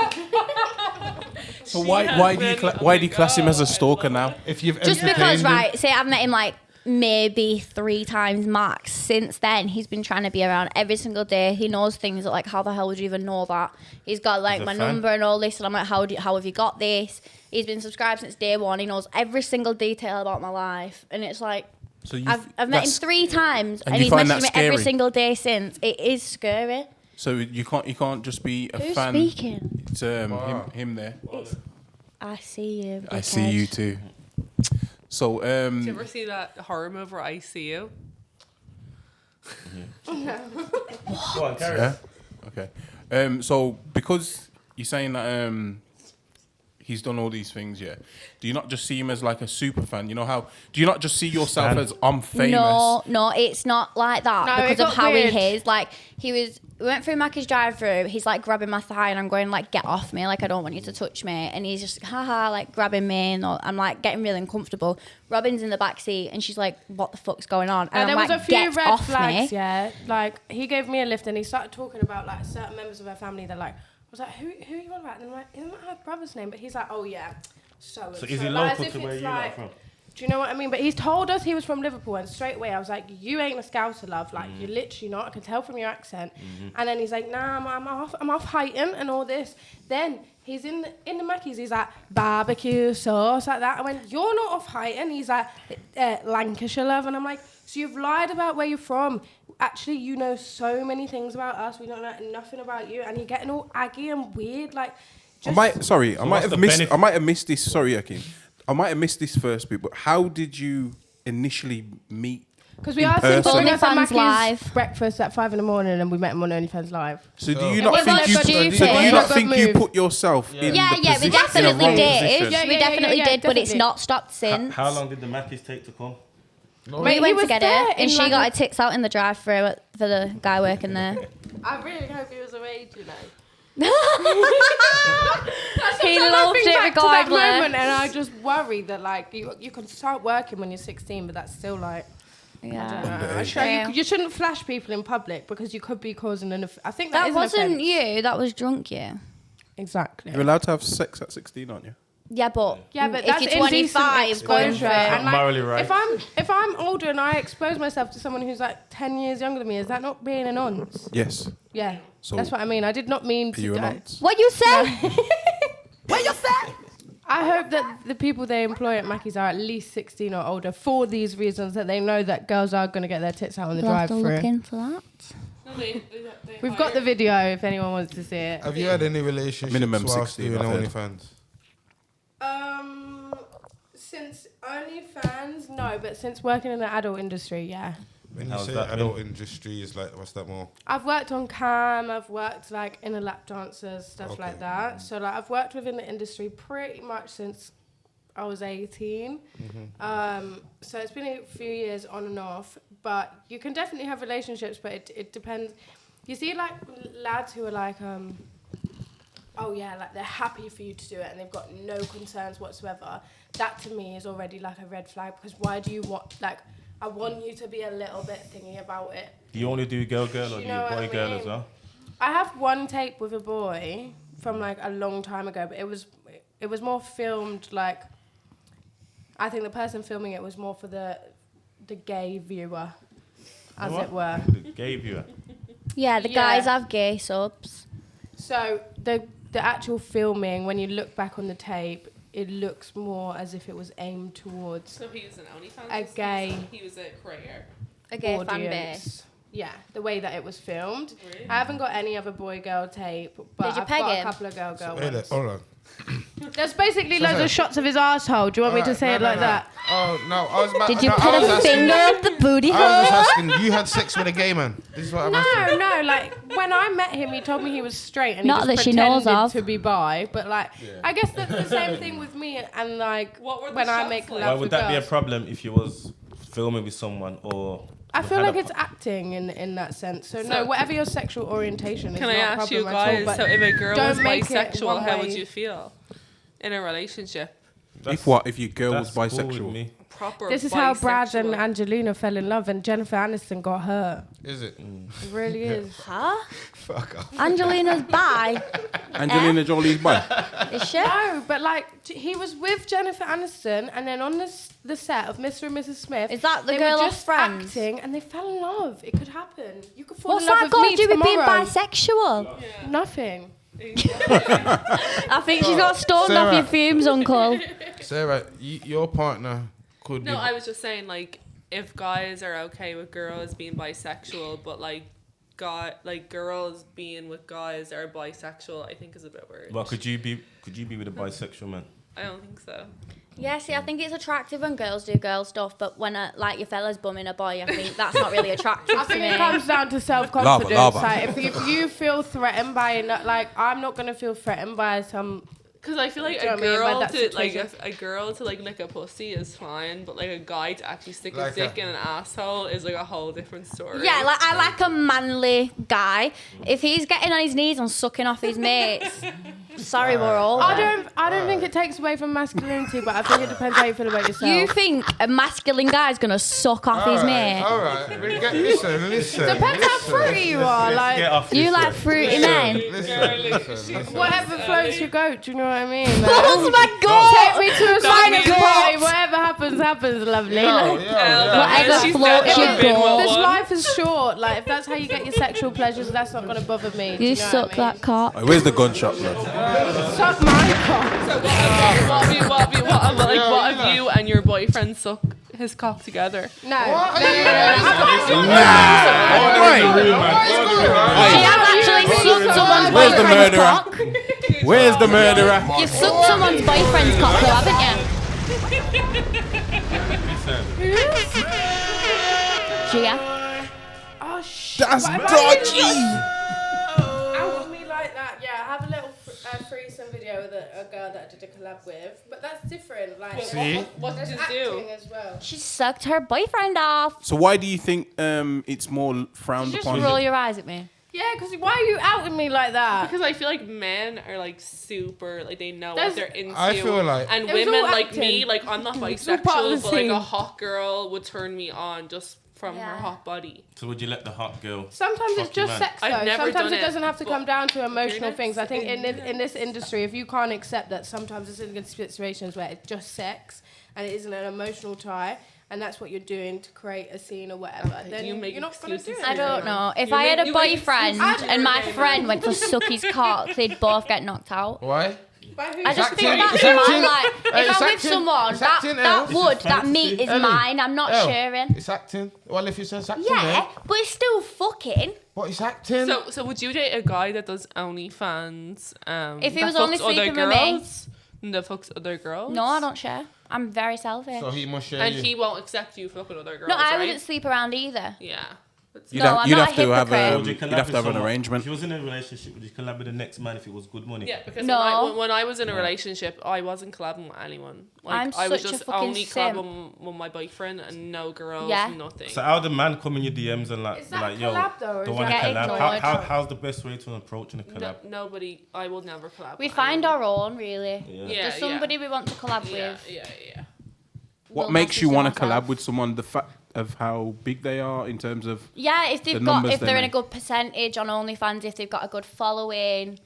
Speaker 5: So why do you class him as a stalker now?
Speaker 1: If you've
Speaker 2: Just
Speaker 1: entertained
Speaker 2: because,
Speaker 1: him-
Speaker 2: right, say I've met him like maybe 3 times max. Since then, he's been trying to be around every single day. He knows things that, like, how the hell would you even know that? He's got like
Speaker 4: He's a
Speaker 2: my
Speaker 4: fan.
Speaker 2: number and all this, and I'm like, how have you got this? He's been subscribed since day one. He knows every single detail about my life, and it's like
Speaker 5: So
Speaker 2: I've met him 3 times,
Speaker 5: And
Speaker 2: and
Speaker 5: you
Speaker 2: he's
Speaker 5: find
Speaker 2: messaged me
Speaker 5: that
Speaker 2: every
Speaker 5: scary?
Speaker 2: single day since. It is scary.
Speaker 5: So you can't just be a
Speaker 2: Who's
Speaker 5: fan.
Speaker 2: speaking?
Speaker 5: It's him there.
Speaker 2: I see you.
Speaker 5: I see
Speaker 2: dickhead.
Speaker 5: you too. So
Speaker 3: Did you ever see that horror movie where I See You?
Speaker 4: Go on, carry on.
Speaker 5: Okay. So because you're saying that he's done all these things, yeah. Do you not just see him as like a super fan? You know how? Do you not just see yourself as I'm famous?
Speaker 2: No, it's not like that
Speaker 7: No,
Speaker 2: because
Speaker 7: it
Speaker 2: of
Speaker 7: got
Speaker 2: how
Speaker 7: weird.
Speaker 2: he is. Like we went through Mackie's drive-through. He's like grabbing my thigh, and I'm going like, "Get off me! Like I don't want you to touch me." And he's just haha, like grabbing me, and I'm like getting really uncomfortable. Robin's in the back seat, and she's like, "What the fuck's going on?" And
Speaker 7: there
Speaker 2: I'm
Speaker 7: was
Speaker 2: like,
Speaker 7: a few
Speaker 2: "Get
Speaker 7: red
Speaker 2: off
Speaker 7: flags,
Speaker 2: me!"
Speaker 7: yeah. Like he gave me a lift and he started talking about like certain members of her family that like I was like, who are you on about? And I'm like, isn't that her brother's name? But he's like, oh yeah, so
Speaker 4: So is he
Speaker 7: like,
Speaker 4: local
Speaker 7: as
Speaker 4: to
Speaker 7: if
Speaker 4: where
Speaker 7: it's
Speaker 4: you
Speaker 7: like,
Speaker 4: are from?
Speaker 7: do you know what I mean? But he's told us he was from Liverpool, and straight away I was like, you ain't a Scouser, love. Like you're literally not. I can tell from your accent. And then he's like, nah, I'm off Highton and all this. Then he's in the Mackies. He's like barbecue sauce like that. I went, you're not off Highton. He's like Lancashire, love. And I'm like, so you've lied about where you're from. Actually, you know so many things about us. We don't know nothing about you, and you're getting all aggy and weird. Like,
Speaker 5: I might
Speaker 4: what's the benefit?
Speaker 5: I might have missed this. Sorry, Akin. I might have missed this first bit, but how did you initially meet?
Speaker 7: because we
Speaker 5: in
Speaker 7: asked him to
Speaker 5: person?
Speaker 7: bring us at
Speaker 2: OnlyFans
Speaker 7: Mackie's
Speaker 2: Live.
Speaker 7: breakfast at 5 a.m, and we met him on OnlyFans Live.
Speaker 5: So do
Speaker 1: So-
Speaker 5: you
Speaker 2: It
Speaker 5: not
Speaker 2: was
Speaker 5: think you?
Speaker 2: stupid.
Speaker 5: So do you not
Speaker 7: Good
Speaker 5: think you
Speaker 7: move.
Speaker 5: put yourself in?
Speaker 2: Yeah,
Speaker 5: the
Speaker 2: yeah, we
Speaker 5: position, in a
Speaker 2: definitely
Speaker 5: wrong
Speaker 2: did.
Speaker 5: position?
Speaker 7: Yeah,
Speaker 2: We definitely did, but it's
Speaker 7: definitely.
Speaker 2: not stopped since.
Speaker 4: How long did the Mackies take to come?
Speaker 2: We
Speaker 7: Mate, he
Speaker 2: went to
Speaker 7: was
Speaker 2: get
Speaker 7: there
Speaker 2: it,
Speaker 7: in
Speaker 2: and she
Speaker 7: like
Speaker 2: got
Speaker 7: a-
Speaker 2: her tits out in the drive-through for the guy working there.
Speaker 7: I really hope he was of age, you know.
Speaker 2: He
Speaker 7: Sometimes
Speaker 2: loved
Speaker 7: I think
Speaker 2: it
Speaker 7: back to that
Speaker 2: regardless.
Speaker 7: moment, and I just worry that like you can start working when you're 16, but that's still like. I don't
Speaker 2: Yeah.
Speaker 7: know.
Speaker 2: Yeah.
Speaker 7: You shouldn't flash people in public because you could be causing an. I think that
Speaker 2: That
Speaker 7: is an
Speaker 2: wasn't
Speaker 7: offence.
Speaker 2: you. That was drunk you.
Speaker 7: Exactly.
Speaker 5: You're allowed to have sex at 16, aren't you?
Speaker 2: Yeah, but
Speaker 7: Yeah, but
Speaker 2: if
Speaker 7: that's
Speaker 2: you're
Speaker 7: indecent
Speaker 2: 25, going
Speaker 7: exposure.
Speaker 2: for it.
Speaker 7: And, like,
Speaker 4: Morally right.
Speaker 7: If I'm older and I expose myself to someone who's like 10 years younger than me, is that not being an nonce?
Speaker 5: Yes.
Speaker 7: Yeah.
Speaker 5: So
Speaker 7: That's what I mean. I did not mean
Speaker 5: are
Speaker 7: to.
Speaker 5: you a nonce?
Speaker 2: What you say?
Speaker 7: I hope that the people they employ at Mackie's are at least 16 or older for these reasons, that they know that girls are going to get their tits out on the
Speaker 2: We'll have to look
Speaker 7: drive-through.
Speaker 2: into that.
Speaker 3: No, they
Speaker 7: We've got the video if anyone wants to see it.
Speaker 1: Have you had any relationships
Speaker 5: Minimum
Speaker 1: whilst
Speaker 5: 16,
Speaker 1: doing
Speaker 5: I've heard.
Speaker 1: OnlyFans?
Speaker 7: Since OnlyFans, no, but since working in the adult industry, yeah.
Speaker 1: When you
Speaker 4: How's
Speaker 1: say
Speaker 4: that
Speaker 1: adult industry, is like, what's that more?
Speaker 7: I've worked on cam, I've worked like in a lap dancers, stuff
Speaker 1: Okay.
Speaker 7: like that. So like I've worked within the industry pretty much since I was 18. So it's been a few years on and off, but you can definitely have relationships, but it depends. You see like lads who are like, oh yeah, like they're happy for you to do it and they've got no concerns whatsoever. That to me is already like a red flag, because why do you want, like, I want you to be a little bit thingy about it.
Speaker 4: Do you only do girl or do
Speaker 7: You
Speaker 4: you
Speaker 7: know what
Speaker 4: boy
Speaker 7: I
Speaker 4: girl
Speaker 7: mean?
Speaker 4: as well?
Speaker 7: I have one tape with a boy from like a long time ago, but it was more filmed like, I think the person filming it was more for the gay viewer, as
Speaker 4: What?
Speaker 7: it were.
Speaker 4: The gay viewer.
Speaker 2: Yeah, the
Speaker 7: Yeah.
Speaker 2: guys have gay subs.
Speaker 7: So the actual filming, when you look back on the tape, it looks more as if it was aimed towards
Speaker 3: So he was an OnlyFans.
Speaker 7: A gay
Speaker 3: He was a creator.
Speaker 2: A gay fan base.
Speaker 7: audience. Yeah, the way that it was filmed.
Speaker 3: Really?
Speaker 7: I haven't got any other boy-girl tape, but
Speaker 2: Did you
Speaker 7: I've
Speaker 2: peg
Speaker 7: got
Speaker 2: him?
Speaker 7: a couple of girl
Speaker 1: Wait,
Speaker 7: ones.
Speaker 1: hold on.
Speaker 7: There's basically loads of shots of his arsehole. Do you want me to
Speaker 1: Alright,
Speaker 7: say
Speaker 1: no,
Speaker 7: it
Speaker 1: no,
Speaker 7: like
Speaker 1: no.
Speaker 7: that?
Speaker 1: Oh, no, I was about
Speaker 2: Did you
Speaker 1: no,
Speaker 2: put
Speaker 1: I was
Speaker 2: a
Speaker 1: asking-
Speaker 2: finger up the booty
Speaker 1: I was
Speaker 2: hole?
Speaker 1: just asking, you had sex with a gay man. This is what I'm asking.
Speaker 7: No, like when I met him, he told me he was straight and
Speaker 2: Not
Speaker 7: he
Speaker 2: that
Speaker 7: just
Speaker 2: she knows
Speaker 7: pretended
Speaker 2: of.
Speaker 7: to be bi. But like, I guess that's the same thing with me and like
Speaker 3: What were the
Speaker 7: when I
Speaker 3: shots
Speaker 7: make
Speaker 3: like?
Speaker 7: love
Speaker 4: Why
Speaker 7: with
Speaker 4: would that be a
Speaker 7: girls.
Speaker 4: problem if you was filming with someone or?
Speaker 7: I feel
Speaker 4: had
Speaker 7: like
Speaker 4: a-
Speaker 7: it's acting in that sense. So,
Speaker 3: So-
Speaker 7: no, whatever your sexual orientation is
Speaker 3: Can
Speaker 7: not
Speaker 3: I
Speaker 7: a
Speaker 3: ask you
Speaker 7: problem at all,
Speaker 3: guys,
Speaker 7: but
Speaker 3: so if a girl
Speaker 7: don't
Speaker 3: was
Speaker 7: make it
Speaker 3: bisexual,
Speaker 7: one
Speaker 3: how would
Speaker 7: way.
Speaker 3: you feel in a relationship?
Speaker 5: If what? If your girl was
Speaker 4: That's cool with
Speaker 5: bisexual?
Speaker 4: me.
Speaker 3: Proper
Speaker 7: this is how Brad and
Speaker 3: bisexual.
Speaker 7: Angelina fell in love and Jennifer Aniston got hurt.
Speaker 1: Is it?
Speaker 7: It really is.
Speaker 2: Huh?
Speaker 1: Fuck off.
Speaker 2: Angelina's bi.
Speaker 5: Angelina Jolie's bi.
Speaker 2: Is she?
Speaker 7: No, but like he was with Jennifer Aniston, and then on the set of Mr. and Mrs. Smith,
Speaker 2: Is that the
Speaker 7: they
Speaker 2: girl
Speaker 7: were
Speaker 2: off
Speaker 7: just
Speaker 2: Friends?
Speaker 7: acting, and they fell in love. It could happen. You could fall
Speaker 2: What's
Speaker 7: in love
Speaker 2: that
Speaker 7: with
Speaker 2: got
Speaker 7: me
Speaker 2: to do with being
Speaker 7: tomorrow.
Speaker 2: bisexual?
Speaker 7: Nothing.
Speaker 2: I think she's got stoned
Speaker 1: Sarah.
Speaker 2: off your fumes, uncle.
Speaker 1: Sarah, your partner could
Speaker 3: No,
Speaker 1: be...
Speaker 3: I was just saying, like, if guys are okay with girls being bisexual, but like girls being with guys that are bisexual, I think is a bit weird.
Speaker 4: Well, could you be with a bisexual man?
Speaker 3: I don't think so.
Speaker 2: Yeah, see, I think it's attractive when girls do girl stuff, but when like your fella's bumming a boy, I think that's not really attractive
Speaker 7: I
Speaker 2: to
Speaker 7: think
Speaker 2: me.
Speaker 7: it comes down to self-confidence.
Speaker 5: Lava.
Speaker 7: Like, if you feel threatened by it, like, I'm not going to feel threatened by some...
Speaker 3: Because I feel like
Speaker 7: Do you know what I mean? By that situation.
Speaker 3: a girl to like lick a pussy is fine, but like a guy to actually stick
Speaker 1: Like
Speaker 3: his dick in an asshole is like a whole different story.
Speaker 2: Yeah, like I like a manly guy. If he's getting on his knees and sucking off his mates, sorry, we're all.
Speaker 7: I don't think it takes away from masculinity, but I think it depends how you feel about yourself.
Speaker 2: You think a masculine guy's gonna suck off his mate?
Speaker 1: All right. Listen.
Speaker 7: Depends how fruity you are. Like,
Speaker 2: You like fruity men?
Speaker 1: Listen.
Speaker 7: whatever floats your goat. Do you know what I mean? Like,
Speaker 2: Oh my god!
Speaker 7: take me to a Sinus
Speaker 2: God.
Speaker 7: party. Whatever happens, lovely. Like,
Speaker 2: Whatever
Speaker 3: She's
Speaker 2: floats
Speaker 3: never
Speaker 2: your
Speaker 3: been
Speaker 2: boat.
Speaker 3: with
Speaker 7: this
Speaker 3: one.
Speaker 7: life is short. Like, if that's how you get your sexual pleasures, that's not gonna bother me. Do
Speaker 2: You
Speaker 7: you know
Speaker 2: suck
Speaker 7: what I mean?
Speaker 2: that cock.
Speaker 5: Where's the gunshot, blood?
Speaker 7: Suck my cock.
Speaker 3: So what if you and your boyfriend suck his cock together?
Speaker 7: No.
Speaker 2: She has actually sucked someone's
Speaker 5: Where's the
Speaker 2: boyfriend's
Speaker 5: murderer?
Speaker 2: cock.
Speaker 5: Where's the murderer?
Speaker 2: You sucked someone's boyfriend's cock, though, haven't you? Gia?
Speaker 7: Oh shit.
Speaker 5: That's
Speaker 7: Why am I
Speaker 5: dodgy.
Speaker 7: Out me like that. Yeah, I have a little threesome video with a girl that I did a collab with, but that's different. Like,
Speaker 1: See?
Speaker 3: What did
Speaker 7: there's
Speaker 3: you do?
Speaker 7: acting as well.
Speaker 2: She sucked her boyfriend off.
Speaker 5: So why do you think it's more frowned
Speaker 2: Just
Speaker 5: upon?
Speaker 2: roll your eyes at me.
Speaker 7: Yeah, because why are you outing me like that?
Speaker 3: Because I feel like men are like super, like they know
Speaker 7: There's-
Speaker 3: what they're into.
Speaker 1: I feel like-
Speaker 3: and
Speaker 7: It was
Speaker 3: women
Speaker 7: all
Speaker 3: like
Speaker 7: acting.
Speaker 3: me, like I'm not
Speaker 7: all part of
Speaker 3: bisexual,
Speaker 7: the
Speaker 3: but like a
Speaker 7: scene.
Speaker 3: hot girl would turn me on just from her
Speaker 2: Yeah.
Speaker 3: hot body.
Speaker 4: So would you let the hot girl?
Speaker 7: Sometimes it's
Speaker 4: Fuck you,
Speaker 7: just
Speaker 4: man.
Speaker 7: sex though.
Speaker 3: I've never
Speaker 7: Sometimes
Speaker 3: done
Speaker 7: it doesn't have to
Speaker 3: but
Speaker 7: come down to emotional
Speaker 3: you're
Speaker 7: things. I think
Speaker 3: not-
Speaker 7: in this industry, if you can't accept that sometimes it's in good situations where it's just sex and it isn't an emotional tie, and that's what you're doing to create a scene or whatever, then
Speaker 3: you make
Speaker 7: you're not going to do
Speaker 3: excuses
Speaker 7: it.
Speaker 2: I don't know. If
Speaker 3: You
Speaker 2: I had
Speaker 3: make-
Speaker 2: a
Speaker 3: you make
Speaker 2: boyfriend
Speaker 3: excuses.
Speaker 2: and my friend went to suck his cock, they'd both get knocked out.
Speaker 1: Why?
Speaker 7: By who?
Speaker 2: I just
Speaker 1: acting.
Speaker 2: think that's
Speaker 1: It's
Speaker 2: mine.
Speaker 1: acting.
Speaker 2: Like,
Speaker 1: Hey,
Speaker 2: if
Speaker 1: it's
Speaker 2: I'm with
Speaker 1: acting.
Speaker 2: someone,
Speaker 1: It's
Speaker 2: that
Speaker 1: acting,
Speaker 2: that
Speaker 1: Elle.
Speaker 2: wood,
Speaker 4: It's
Speaker 2: that meat is
Speaker 1: Ellie.
Speaker 2: mine. I'm not
Speaker 1: Elle,
Speaker 2: sharing.
Speaker 1: It's acting. Well, if you say it's acting,
Speaker 2: Yeah,
Speaker 1: then
Speaker 2: but it's still fucking.
Speaker 1: what is acting?
Speaker 3: So would you date a guy that does OnlyFans?
Speaker 2: If he
Speaker 3: that
Speaker 2: was only
Speaker 3: fucks other
Speaker 2: sleeping with me.
Speaker 3: girls? That fucks other girls?
Speaker 2: No, I don't share. I'm very selfish.
Speaker 1: So he must share
Speaker 3: And
Speaker 1: you.
Speaker 3: he won't accept you fucking other girls,
Speaker 2: No, I
Speaker 3: right?
Speaker 2: wouldn't sleep around either.
Speaker 3: Yeah. That's
Speaker 5: You'd
Speaker 2: No,
Speaker 5: have,
Speaker 2: I'm
Speaker 5: you'd
Speaker 2: not
Speaker 5: have
Speaker 2: a
Speaker 5: to have
Speaker 2: hypocrite.
Speaker 4: Would you
Speaker 5: you'd
Speaker 4: collab
Speaker 5: have
Speaker 4: with
Speaker 5: to have an
Speaker 4: someone?
Speaker 5: arrangement.
Speaker 4: If you was in a relationship, would you collab with the next man if it was good money?
Speaker 3: Yeah, because
Speaker 2: No.
Speaker 3: when I was in a relationship, I wasn't collabing with anyone. Like,
Speaker 2: I'm
Speaker 3: I was
Speaker 2: such a
Speaker 3: just
Speaker 2: fucking
Speaker 3: only
Speaker 2: simp.
Speaker 3: collabing with my boyfriend and no girls,
Speaker 2: Yeah.
Speaker 3: nothing.
Speaker 4: So how the man come in your DMs and like,
Speaker 7: Is
Speaker 4: be
Speaker 7: that
Speaker 4: like, yo,
Speaker 7: collab though, or
Speaker 4: don't
Speaker 7: is
Speaker 4: want to
Speaker 2: that
Speaker 4: collab?
Speaker 2: ignored?
Speaker 4: How's the best way to approach in a collab?
Speaker 3: Nobody, I will never collab.
Speaker 2: We
Speaker 3: with
Speaker 2: find
Speaker 3: anyone.
Speaker 2: our own, really.
Speaker 4: Yeah.
Speaker 3: Yeah,
Speaker 2: There's somebody we want to collab
Speaker 3: Yeah,
Speaker 2: with.
Speaker 3: yeah.
Speaker 5: What
Speaker 2: We'll
Speaker 5: makes you
Speaker 2: message
Speaker 5: want to
Speaker 2: them
Speaker 5: collab
Speaker 2: ourselves.
Speaker 5: with someone? The fact of how big they are in terms of
Speaker 2: Yeah, if
Speaker 5: The
Speaker 2: they've got,
Speaker 5: numbers
Speaker 2: if
Speaker 5: they
Speaker 2: they're in a
Speaker 5: make.
Speaker 2: good percentage on OnlyFans, if they've got a good following,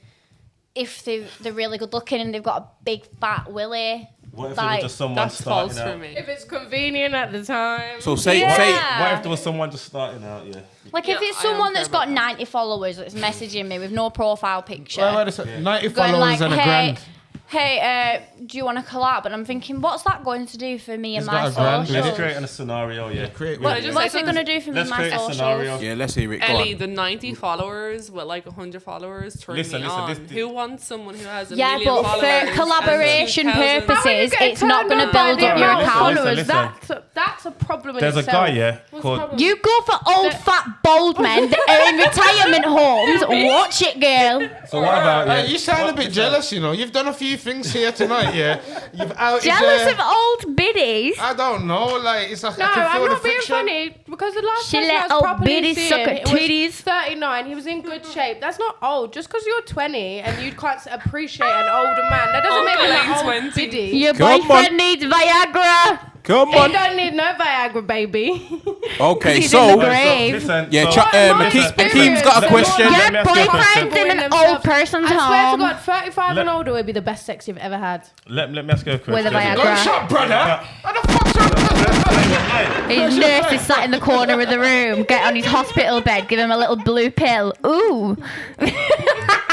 Speaker 2: if they're really good looking and they've got a big fat willy.
Speaker 4: What if
Speaker 2: Like,
Speaker 4: it was just someone
Speaker 3: That's
Speaker 4: starting
Speaker 3: false
Speaker 4: out?
Speaker 3: for me.
Speaker 7: If it's convenient at the time.
Speaker 5: so say
Speaker 2: Yeah.
Speaker 5: say
Speaker 4: What if there was someone just starting out? Yeah.
Speaker 2: Like
Speaker 3: Yeah,
Speaker 2: if it's
Speaker 3: I don't
Speaker 2: someone
Speaker 3: care
Speaker 2: that's got
Speaker 3: about that.
Speaker 2: 90 followers that's messaging me with no profile picture.
Speaker 1: Well, wait a second. 90
Speaker 2: going
Speaker 1: followers
Speaker 2: like,
Speaker 1: and a grand.
Speaker 2: hey, do you want to collab? And I'm thinking, what's that going to do for me and
Speaker 1: He's
Speaker 2: my
Speaker 1: got a grand.
Speaker 2: socials?
Speaker 4: Let's create a scenario. Yeah.
Speaker 1: Create
Speaker 3: What,
Speaker 1: with
Speaker 3: just
Speaker 1: you.
Speaker 2: What's it going to do for me
Speaker 4: Let's
Speaker 2: and my
Speaker 4: create a
Speaker 2: socials?
Speaker 4: scenario.
Speaker 5: yeah, let's hear it. Go
Speaker 3: Ellie,
Speaker 5: on.
Speaker 3: the 90 followers with like 100 followers turn
Speaker 4: Listen,
Speaker 3: me
Speaker 4: listen,
Speaker 3: on.
Speaker 4: this-
Speaker 3: Who wants someone who has a
Speaker 2: Yeah,
Speaker 3: million
Speaker 2: but
Speaker 3: followers?
Speaker 2: for
Speaker 3: and
Speaker 2: collaboration
Speaker 3: 2,000
Speaker 2: purposes, it's not going to
Speaker 7: Turned on
Speaker 2: build
Speaker 7: by
Speaker 2: up
Speaker 7: the
Speaker 2: your
Speaker 7: amount of
Speaker 2: account.
Speaker 7: followers.
Speaker 4: Listen.
Speaker 7: That's a problem in
Speaker 4: There's a
Speaker 7: itself.
Speaker 4: guy, yeah,
Speaker 3: What's
Speaker 4: called.
Speaker 3: the problem?
Speaker 2: You go for old fat bald men that are in retirement homes. Watch it, girl.
Speaker 4: So what about yeah?
Speaker 1: You sound a
Speaker 4: what-
Speaker 1: bit jealous, you know. You've done a few things here tonight, yeah. You've outed.
Speaker 2: Jealous of old biddies.
Speaker 1: I don't know, like it's like
Speaker 7: No,
Speaker 1: I can feel
Speaker 7: I'm
Speaker 1: the
Speaker 7: not being
Speaker 1: friction.
Speaker 7: funny because the last
Speaker 2: She
Speaker 7: person
Speaker 2: let
Speaker 7: I was
Speaker 2: old
Speaker 7: properly
Speaker 2: biddies
Speaker 7: seeing,
Speaker 2: suck her
Speaker 7: it was
Speaker 2: titties.
Speaker 7: 39. He was in good shape. That's not old. Just because you're 20 and you can't appreciate an older man, that doesn't make him
Speaker 3: Uncle
Speaker 7: an old
Speaker 3: 20.
Speaker 7: biddy.
Speaker 2: Your
Speaker 5: Come
Speaker 2: boyfriend
Speaker 5: on.
Speaker 2: needs Viagra.
Speaker 5: Come
Speaker 7: He
Speaker 5: on.
Speaker 7: don't need no Viagra, baby.
Speaker 5: Okay,
Speaker 2: He's
Speaker 5: so
Speaker 2: in the grave.
Speaker 4: Listen,
Speaker 5: yeah,
Speaker 4: so-
Speaker 5: Akeem's got a question.
Speaker 2: Your
Speaker 4: Let me ask you a question.
Speaker 2: boyfriend's in an
Speaker 7: Themselves.
Speaker 2: old person's
Speaker 7: I swear to
Speaker 2: home.
Speaker 7: God, 35
Speaker 4: Let-
Speaker 7: and older would be the best sex you've ever had.
Speaker 4: Let me ask you a question.
Speaker 2: With a Viagra.
Speaker 1: Gunshot, brother. What the fuck's wrong?
Speaker 2: His nurse is sat in the corner of the room. Get on his hospital bed. Give him a little blue pill. Ooh.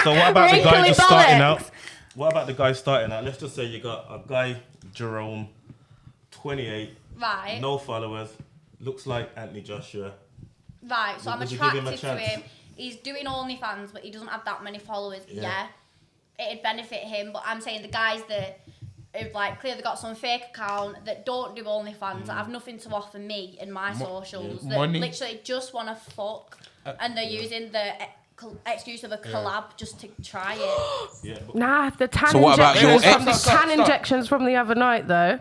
Speaker 4: So what about the guy
Speaker 2: Wrinkly
Speaker 4: just starting
Speaker 2: bollocks.
Speaker 4: out? What about the guy starting out? Let's just say you got a guy, Jerome, 28,
Speaker 2: Right.
Speaker 4: no followers, looks like Anthony Joshua.
Speaker 2: Right, so I'm
Speaker 4: Would you give him a
Speaker 2: attracted to
Speaker 4: chance?
Speaker 2: him. He's doing OnlyFans, but he doesn't have that many followers.
Speaker 4: Yeah.
Speaker 2: Yeah. It'd benefit him, but I'm saying the guys that who've like clearly got some fake account that don't do OnlyFans, that have nothing to offer me and my socials, that
Speaker 1: money.
Speaker 2: literally just want to fuck, and they're using the excuse of a collab just to try it.
Speaker 7: Nah, the tan
Speaker 5: So what about your
Speaker 7: injections,
Speaker 5: ex?
Speaker 7: the tan injections from the other night though.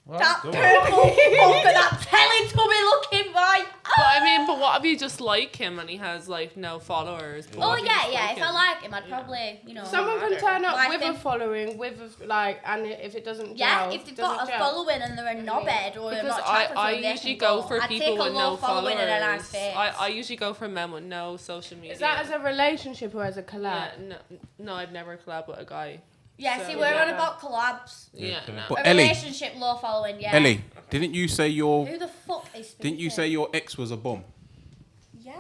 Speaker 2: That purple fucker, that Teletubby looking boy.
Speaker 3: But I mean, but what if you just like him and he has like no followers? But
Speaker 2: Oh
Speaker 3: what if you
Speaker 2: yeah,
Speaker 3: just
Speaker 2: yeah.
Speaker 3: like
Speaker 2: If I like him, I'd probably,
Speaker 7: Someone can turn up
Speaker 2: Like
Speaker 7: with
Speaker 2: them.
Speaker 7: a following, with a, like, and if it doesn't
Speaker 2: Yeah,
Speaker 7: gel,
Speaker 2: if they've
Speaker 7: doesn't
Speaker 2: got a
Speaker 7: gel.
Speaker 2: following and they're a knobhead or
Speaker 3: Because
Speaker 2: not
Speaker 3: I
Speaker 2: attractive, they
Speaker 3: usually
Speaker 2: can
Speaker 3: go for
Speaker 2: I'd
Speaker 3: people
Speaker 2: take a
Speaker 3: with
Speaker 2: low
Speaker 3: no
Speaker 2: following
Speaker 3: followers.
Speaker 2: and a nice face.
Speaker 3: I usually go for men with no social media.
Speaker 7: Is that as a relationship or as a collab?
Speaker 3: Yeah, no, I'd never collab with a guy.
Speaker 2: Yeah,
Speaker 3: So,
Speaker 2: see, we're
Speaker 3: yeah.
Speaker 2: on about collabs.
Speaker 3: Yeah, no.
Speaker 5: But
Speaker 2: A
Speaker 5: Ellie,
Speaker 2: relationship, low following, yeah.
Speaker 5: Ellie, didn't you say
Speaker 2: Who the fuck is speaking?
Speaker 5: didn't you say your ex was a bum?
Speaker 2: Yeah.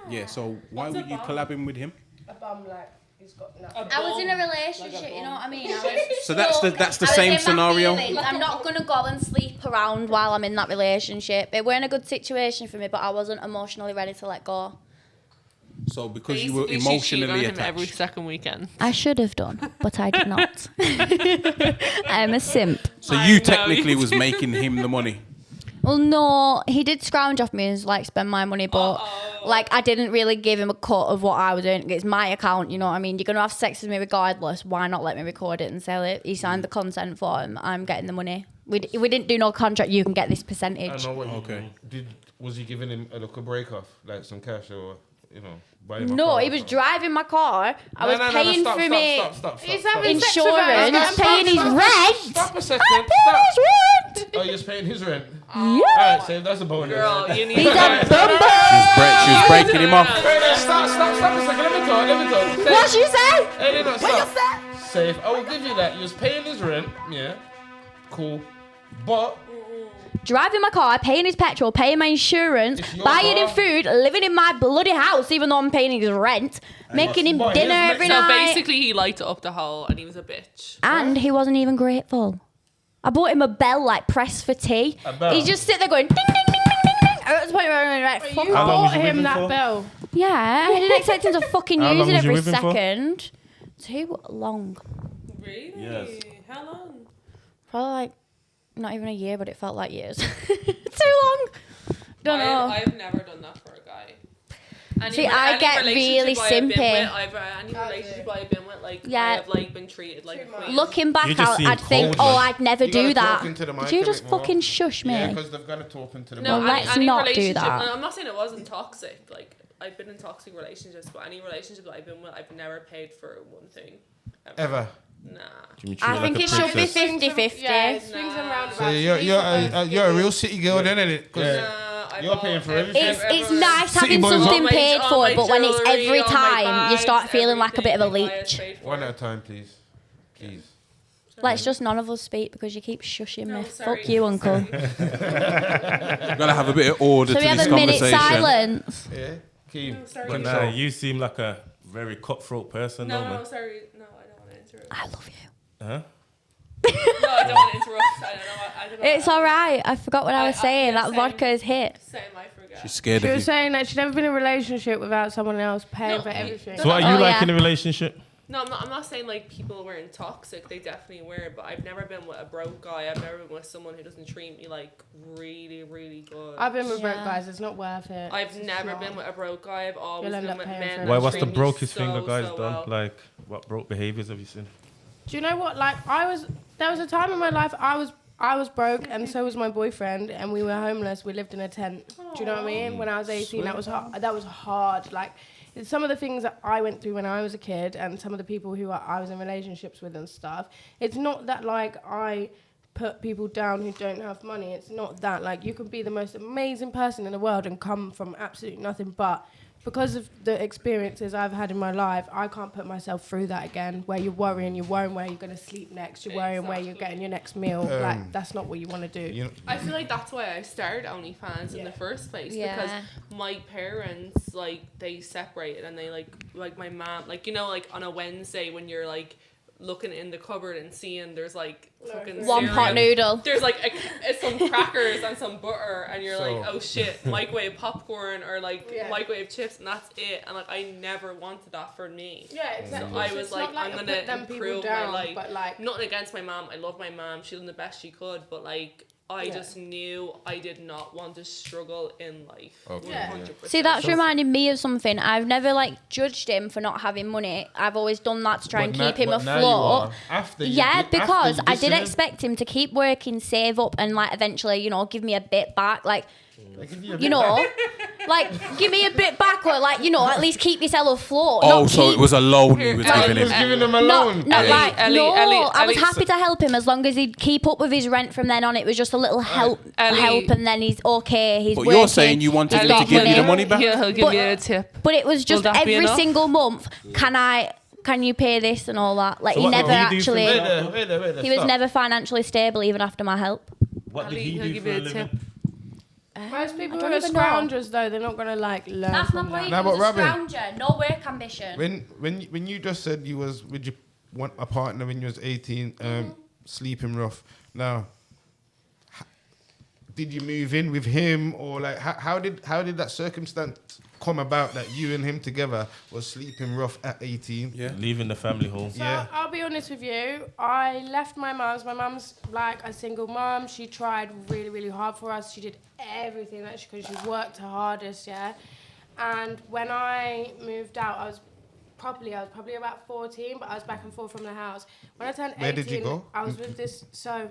Speaker 5: Yeah. So why
Speaker 3: What's
Speaker 5: were
Speaker 3: a
Speaker 5: you
Speaker 3: bum?
Speaker 5: collabing with him?
Speaker 7: A bum like he's got nothing.
Speaker 2: I was in a relationship, you know what I mean? I was
Speaker 5: So that's the
Speaker 2: stuck. I was
Speaker 5: same
Speaker 2: in my
Speaker 5: scenario?
Speaker 2: feelings. I'm not gonna go and sleep around while I'm in that relationship. It weren't a good situation for me, but I wasn't emotionally ready to let go.
Speaker 5: So because you were
Speaker 3: Basically, she cheated on
Speaker 5: emotionally
Speaker 3: him every
Speaker 5: attached.
Speaker 3: second weekend.
Speaker 2: I should have done, but I did not. I'm a simp.
Speaker 5: So
Speaker 3: I
Speaker 5: you
Speaker 3: know,
Speaker 5: technically
Speaker 3: you
Speaker 5: was making him the money.
Speaker 2: Well, no, he did scrounge off me and like spend my money, but like I didn't really give him a cut of what I was doing. It's my account, you know what I mean? You're gonna have sex with me regardless. Why not let me record it and sell it? He signed the consent form. I'm getting the money. We didn't do no contract. You can get this
Speaker 1: I
Speaker 2: percentage.
Speaker 1: know what you
Speaker 5: Okay.
Speaker 1: was he giving him a little break off, like some cash or buy him a
Speaker 2: No,
Speaker 1: car
Speaker 2: he
Speaker 1: or
Speaker 2: was
Speaker 1: something?
Speaker 2: driving my car. I was paying
Speaker 1: stop,
Speaker 2: for
Speaker 1: stop,
Speaker 2: me
Speaker 1: Stop.
Speaker 7: He's having sex with
Speaker 2: insurance,
Speaker 7: her.
Speaker 2: paying his rent.
Speaker 1: Stop a second.
Speaker 2: Paying
Speaker 1: Stop.
Speaker 2: his rent.
Speaker 1: Oh, you're just paying his rent.
Speaker 2: Yeah.
Speaker 1: Alright, Save, that's a bonus.
Speaker 3: Girl, you need
Speaker 2: He's a
Speaker 3: to.
Speaker 2: bumbo.
Speaker 5: She was breaking him off.
Speaker 1: Stop a second. Let me talk.
Speaker 2: What you say?
Speaker 1: Hey, no,
Speaker 2: What you
Speaker 1: stop.
Speaker 2: say?
Speaker 1: Safe. I will give you that. You was paying his rent. Yeah. Cool. But
Speaker 2: Driving my car, paying his petrol, paying my insurance,
Speaker 1: It's your
Speaker 2: buying him
Speaker 1: car.
Speaker 2: food, living in my bloody house, even though I'm paying his rent, making him
Speaker 1: Boy,
Speaker 2: dinner
Speaker 1: here's
Speaker 2: every
Speaker 3: So
Speaker 2: night.
Speaker 3: basically, he liked it up the hole and he was a bitch.
Speaker 2: And he wasn't even grateful. I bought him a bell like press for tea.
Speaker 1: A bell?
Speaker 2: He just sit there going ding ding ding ding ding ding. At the point where I'm like, fuck
Speaker 7: You
Speaker 2: off.
Speaker 6: long was
Speaker 7: bought
Speaker 6: you with
Speaker 7: him
Speaker 6: him
Speaker 7: that
Speaker 6: for?
Speaker 7: bell.
Speaker 2: Yeah, I didn't expect him to fucking
Speaker 6: How
Speaker 2: use
Speaker 6: long
Speaker 2: it
Speaker 6: was you
Speaker 2: every
Speaker 6: with him for?
Speaker 2: second. Too long.
Speaker 3: Really?
Speaker 6: Yes.
Speaker 3: How long?
Speaker 2: Probably like not even a year, but it felt like years. Too long. Don't know.
Speaker 3: I've never done that for a guy.
Speaker 2: See, I get really simpy.
Speaker 3: Any relationship I've been with, like,
Speaker 2: Yeah.
Speaker 3: I have like been treated like a queen.
Speaker 2: Looking
Speaker 6: You
Speaker 2: back,
Speaker 6: just seem
Speaker 2: I'd think,
Speaker 6: cold,
Speaker 2: oh,
Speaker 6: man.
Speaker 2: I'd never
Speaker 1: You gotta
Speaker 2: do
Speaker 1: talk
Speaker 2: that.
Speaker 1: into the mic
Speaker 2: Could you
Speaker 1: a
Speaker 2: just
Speaker 1: bit more.
Speaker 2: fucking shush me?
Speaker 1: yeah, because they've got to talk into the
Speaker 3: No,
Speaker 2: Well,
Speaker 1: mic.
Speaker 2: let's
Speaker 3: any
Speaker 2: not do
Speaker 3: relationship-
Speaker 2: that.
Speaker 3: I'm not saying it wasn't toxic. Like, I've been in toxic relationships, but any relationship that I've been with, I've never paid for one thing.
Speaker 1: Ever.
Speaker 3: Nah.
Speaker 2: I think it should be 50-50.
Speaker 7: Yeah, it swings and
Speaker 3: Nah.
Speaker 7: roundabouts.
Speaker 1: So you're a real city girl then, ain't it? 'Cause
Speaker 3: Nah,
Speaker 1: You're paying for everything.
Speaker 2: It's nice
Speaker 1: City
Speaker 2: having
Speaker 1: boys
Speaker 2: something
Speaker 3: All my-
Speaker 2: paid
Speaker 3: all
Speaker 2: for
Speaker 3: my
Speaker 2: it, but when it's
Speaker 3: jewelry,
Speaker 2: every
Speaker 3: all my
Speaker 2: time, you
Speaker 3: bags,
Speaker 2: start feeling like a bit of a
Speaker 3: everything the guy has
Speaker 2: leech.
Speaker 3: paid for.
Speaker 1: One at a time, please. Please.
Speaker 2: Let's just none of us speak because you keep shushing
Speaker 3: No,
Speaker 2: me.
Speaker 3: sorry.
Speaker 2: Fuck you, uncle.
Speaker 5: Gotta have a bit of order
Speaker 2: So
Speaker 5: to
Speaker 2: we have
Speaker 5: this
Speaker 2: a minute
Speaker 5: conversation.
Speaker 2: silence.
Speaker 1: Yeah. Keen.
Speaker 3: No, sorry.
Speaker 6: But
Speaker 1: Control.
Speaker 6: you seem like a very cutthroat person, though,
Speaker 3: No,
Speaker 6: man.
Speaker 3: sorry. No, I don't want to interrupt.
Speaker 2: I love you.
Speaker 6: Huh?
Speaker 3: No, I don't want to interrupt. I don't know.
Speaker 2: It's alright. I forgot what I was saying.
Speaker 3: yeah,
Speaker 2: That
Speaker 3: same.
Speaker 2: vodka is hit.
Speaker 3: Same, I forgot.
Speaker 5: She's scared
Speaker 7: She
Speaker 5: of
Speaker 7: was
Speaker 5: you.
Speaker 7: saying that she'd never been in a relationship without someone else paying
Speaker 3: No,
Speaker 7: for everything.
Speaker 6: So what are you
Speaker 2: Oh,
Speaker 6: like
Speaker 2: yeah.
Speaker 6: in a relationship?
Speaker 3: No, I'm not saying like people weren't toxic. They definitely were, but I've never been with a broke guy. I've never been with someone who doesn't treat me like really, really good.
Speaker 7: I've been with broke
Speaker 2: Yeah.
Speaker 7: guys. It's not worth it.
Speaker 3: I've
Speaker 7: It's
Speaker 3: never
Speaker 7: not.
Speaker 3: been with a broke guy. I've always
Speaker 7: You'll end
Speaker 3: been
Speaker 7: up
Speaker 3: with
Speaker 7: paying
Speaker 3: men.
Speaker 7: for it.
Speaker 3: that
Speaker 6: Why? What's the
Speaker 3: treat me
Speaker 6: brokest
Speaker 3: so,
Speaker 6: thing a guy's
Speaker 3: so
Speaker 6: done?
Speaker 3: well.
Speaker 6: Like, what broke behaviors have you seen?
Speaker 7: Do you know what? Like, there was a time in my life I was broke, and so was my boyfriend, and we were homeless. We lived in a tent. Do you know what I mean? When I was 18, that was hard. Like, some of the things that I went through when I was a kid, and some of the people who I was in relationships with and stuff. It's not that like I put people down who don't have money. It's not that. Like, you can be the most amazing person in the world and come from absolutely nothing, but because of the experiences I've had in my life, I can't put myself through that again, where you're worrying where you're going to sleep next, you're worrying where you're getting your next meal. Like, that's not what you want to do.
Speaker 1: You know,
Speaker 3: I feel like that's why I started OnlyFans in the first place,
Speaker 2: Yeah.
Speaker 3: because my parents, like, they separated, and they like my mom, like, you know, like on a Wednesday when you're like looking in the cupboard and seeing there's like fucking
Speaker 2: One
Speaker 3: cereal.
Speaker 2: pot noodle.
Speaker 3: There's like some crackers and some butter, and you're
Speaker 1: So-
Speaker 3: like, oh shit, microwave popcorn or like microwave chips, and that's it. And like, I never wanted that for me.
Speaker 7: Yeah, exactly.
Speaker 3: So I
Speaker 7: So
Speaker 3: was
Speaker 7: it's
Speaker 3: like,
Speaker 7: not
Speaker 3: I'm
Speaker 7: I
Speaker 3: gonna
Speaker 7: put them people
Speaker 3: improve
Speaker 7: down,
Speaker 3: my life.
Speaker 7: but like,
Speaker 3: Nothing against my mom. I love my mom. She done the best she could, but like, I just knew I did not want to struggle in life.
Speaker 1: Okay.
Speaker 3: 100%.
Speaker 2: See, that's reminding me of something. I've never like judged him for not having money. I've always done that to try and keep him afloat. Yeah, because I did expect him to keep working, save up, and like eventually, you know, give me a bit back. Like, you know, like give me a bit back, or like, you know, at least keep yourself afloat.
Speaker 5: Oh,
Speaker 2: not
Speaker 5: so
Speaker 2: keep,
Speaker 5: it was a loan he was
Speaker 3: Ellie
Speaker 5: giving
Speaker 1: was
Speaker 5: him.
Speaker 1: giving him a loan.
Speaker 2: Not
Speaker 3: Ellie,
Speaker 2: like
Speaker 3: Ellie,
Speaker 2: no.
Speaker 3: Ellie,
Speaker 2: I was
Speaker 3: Ellie,
Speaker 2: happy to help him as long as he'd keep up with his rent from then on. It was just a little help,
Speaker 3: Ellie.
Speaker 2: and then he's okay. He's
Speaker 5: But
Speaker 2: working,
Speaker 5: you're saying you wanted
Speaker 2: he's
Speaker 5: him to
Speaker 2: got
Speaker 5: give you the
Speaker 2: money.
Speaker 5: money back?
Speaker 3: He'll give
Speaker 2: But-
Speaker 3: you a tip.
Speaker 2: But it was just
Speaker 3: Will that be
Speaker 2: every
Speaker 3: enough?
Speaker 2: single month. Can you pay this and all that? Like
Speaker 4: So
Speaker 2: he
Speaker 4: what
Speaker 2: never
Speaker 4: did he do for
Speaker 2: actually.
Speaker 4: you?
Speaker 1: Wait there,
Speaker 2: He was
Speaker 1: stop.
Speaker 2: never financially stable even after my help.
Speaker 4: What did
Speaker 3: Ellie,
Speaker 4: he
Speaker 3: he'll
Speaker 4: do
Speaker 3: give
Speaker 4: for
Speaker 3: you
Speaker 4: a
Speaker 3: a tip.
Speaker 4: living?
Speaker 7: most people
Speaker 2: I
Speaker 7: who
Speaker 2: don't
Speaker 7: are
Speaker 2: even know.
Speaker 7: scroungers though, they're not gonna like learn.
Speaker 2: That's my
Speaker 7: from
Speaker 2: point.
Speaker 7: that.
Speaker 1: Nah,
Speaker 2: He was
Speaker 1: but
Speaker 2: a
Speaker 1: Robin-
Speaker 2: scrounger, no work ambition.
Speaker 1: When you just said you was would you want a partner when you was 18, sleeping rough. Now, did you move in with him, or like how did that circumstance come about that you and him together was sleeping rough at 18?
Speaker 5: Yeah.
Speaker 4: Leaving the family home.
Speaker 7: So
Speaker 1: Yeah.
Speaker 7: I'll be honest with you. I left my mum's. My mum's like a single mum. She tried really, really hard for us. She did everything that she could. She worked her hardest, yeah. And when I moved out, I was probably about 14, but I was back and forth from the house. When I turned 18,
Speaker 1: Where did you go?
Speaker 7: I was with this. So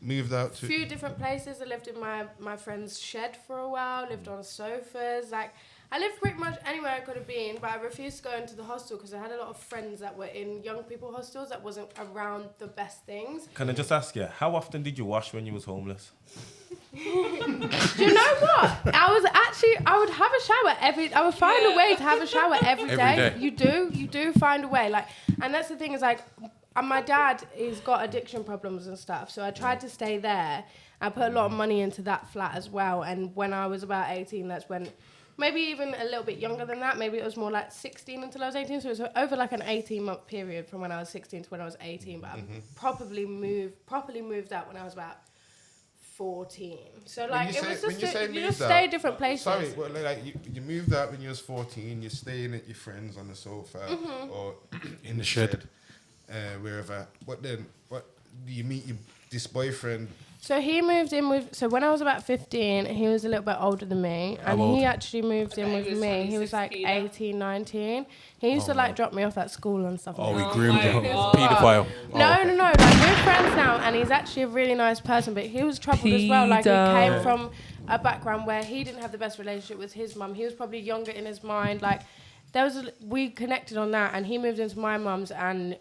Speaker 1: Moved out
Speaker 7: a
Speaker 1: to.
Speaker 7: few different places. I lived in my friend's shed for a while. Lived on sofas. Like I lived pretty much anywhere I could have been, but I refused to go into the hostel because I had a lot of friends that were in young people hostels that wasn't around the best things.
Speaker 4: Can I just ask you, how often did you wash when you was homeless?
Speaker 7: Do you know what? I would have a shower I would find a way to have a shower every day.
Speaker 5: day.
Speaker 7: You do find a way. Like, and that's the thing is like, and my dad, he's got addiction problems and stuff. So I tried to stay there. I put a lot of money into that flat as well. And when I was about 18, that's when, maybe even a little bit younger than that. Maybe it was more like 16 until I was 18. So it was over like an 18-month period from when I was 16 to when I was 18. But I properly moved out when I was about 14. So like it was just you just stay different places.
Speaker 1: Sorry, well, like you moved out when you was 14. You're staying at your friends on the sofa or in the shed, wherever. What then? What do you meet this boyfriend?
Speaker 7: So he moved in with. So when I was about 15, he was a little bit older than me, and he actually moved in with
Speaker 3: he was
Speaker 7: me.
Speaker 3: only
Speaker 7: He was like
Speaker 3: 16,
Speaker 7: 18, 19. He used to like drop me off at school and stuff.
Speaker 5: Oh,
Speaker 7: like
Speaker 5: we
Speaker 7: that.
Speaker 5: groomed
Speaker 3: my
Speaker 5: him.
Speaker 3: God.
Speaker 5: Paedophile.
Speaker 7: No. Like we're friends now, and he's actually a really nice person. But he was troubled as well. Like he came from a background where he didn't have the best relationship with his mum. He was probably younger in his mind. Like we connected on that, and he moved into my mum's, and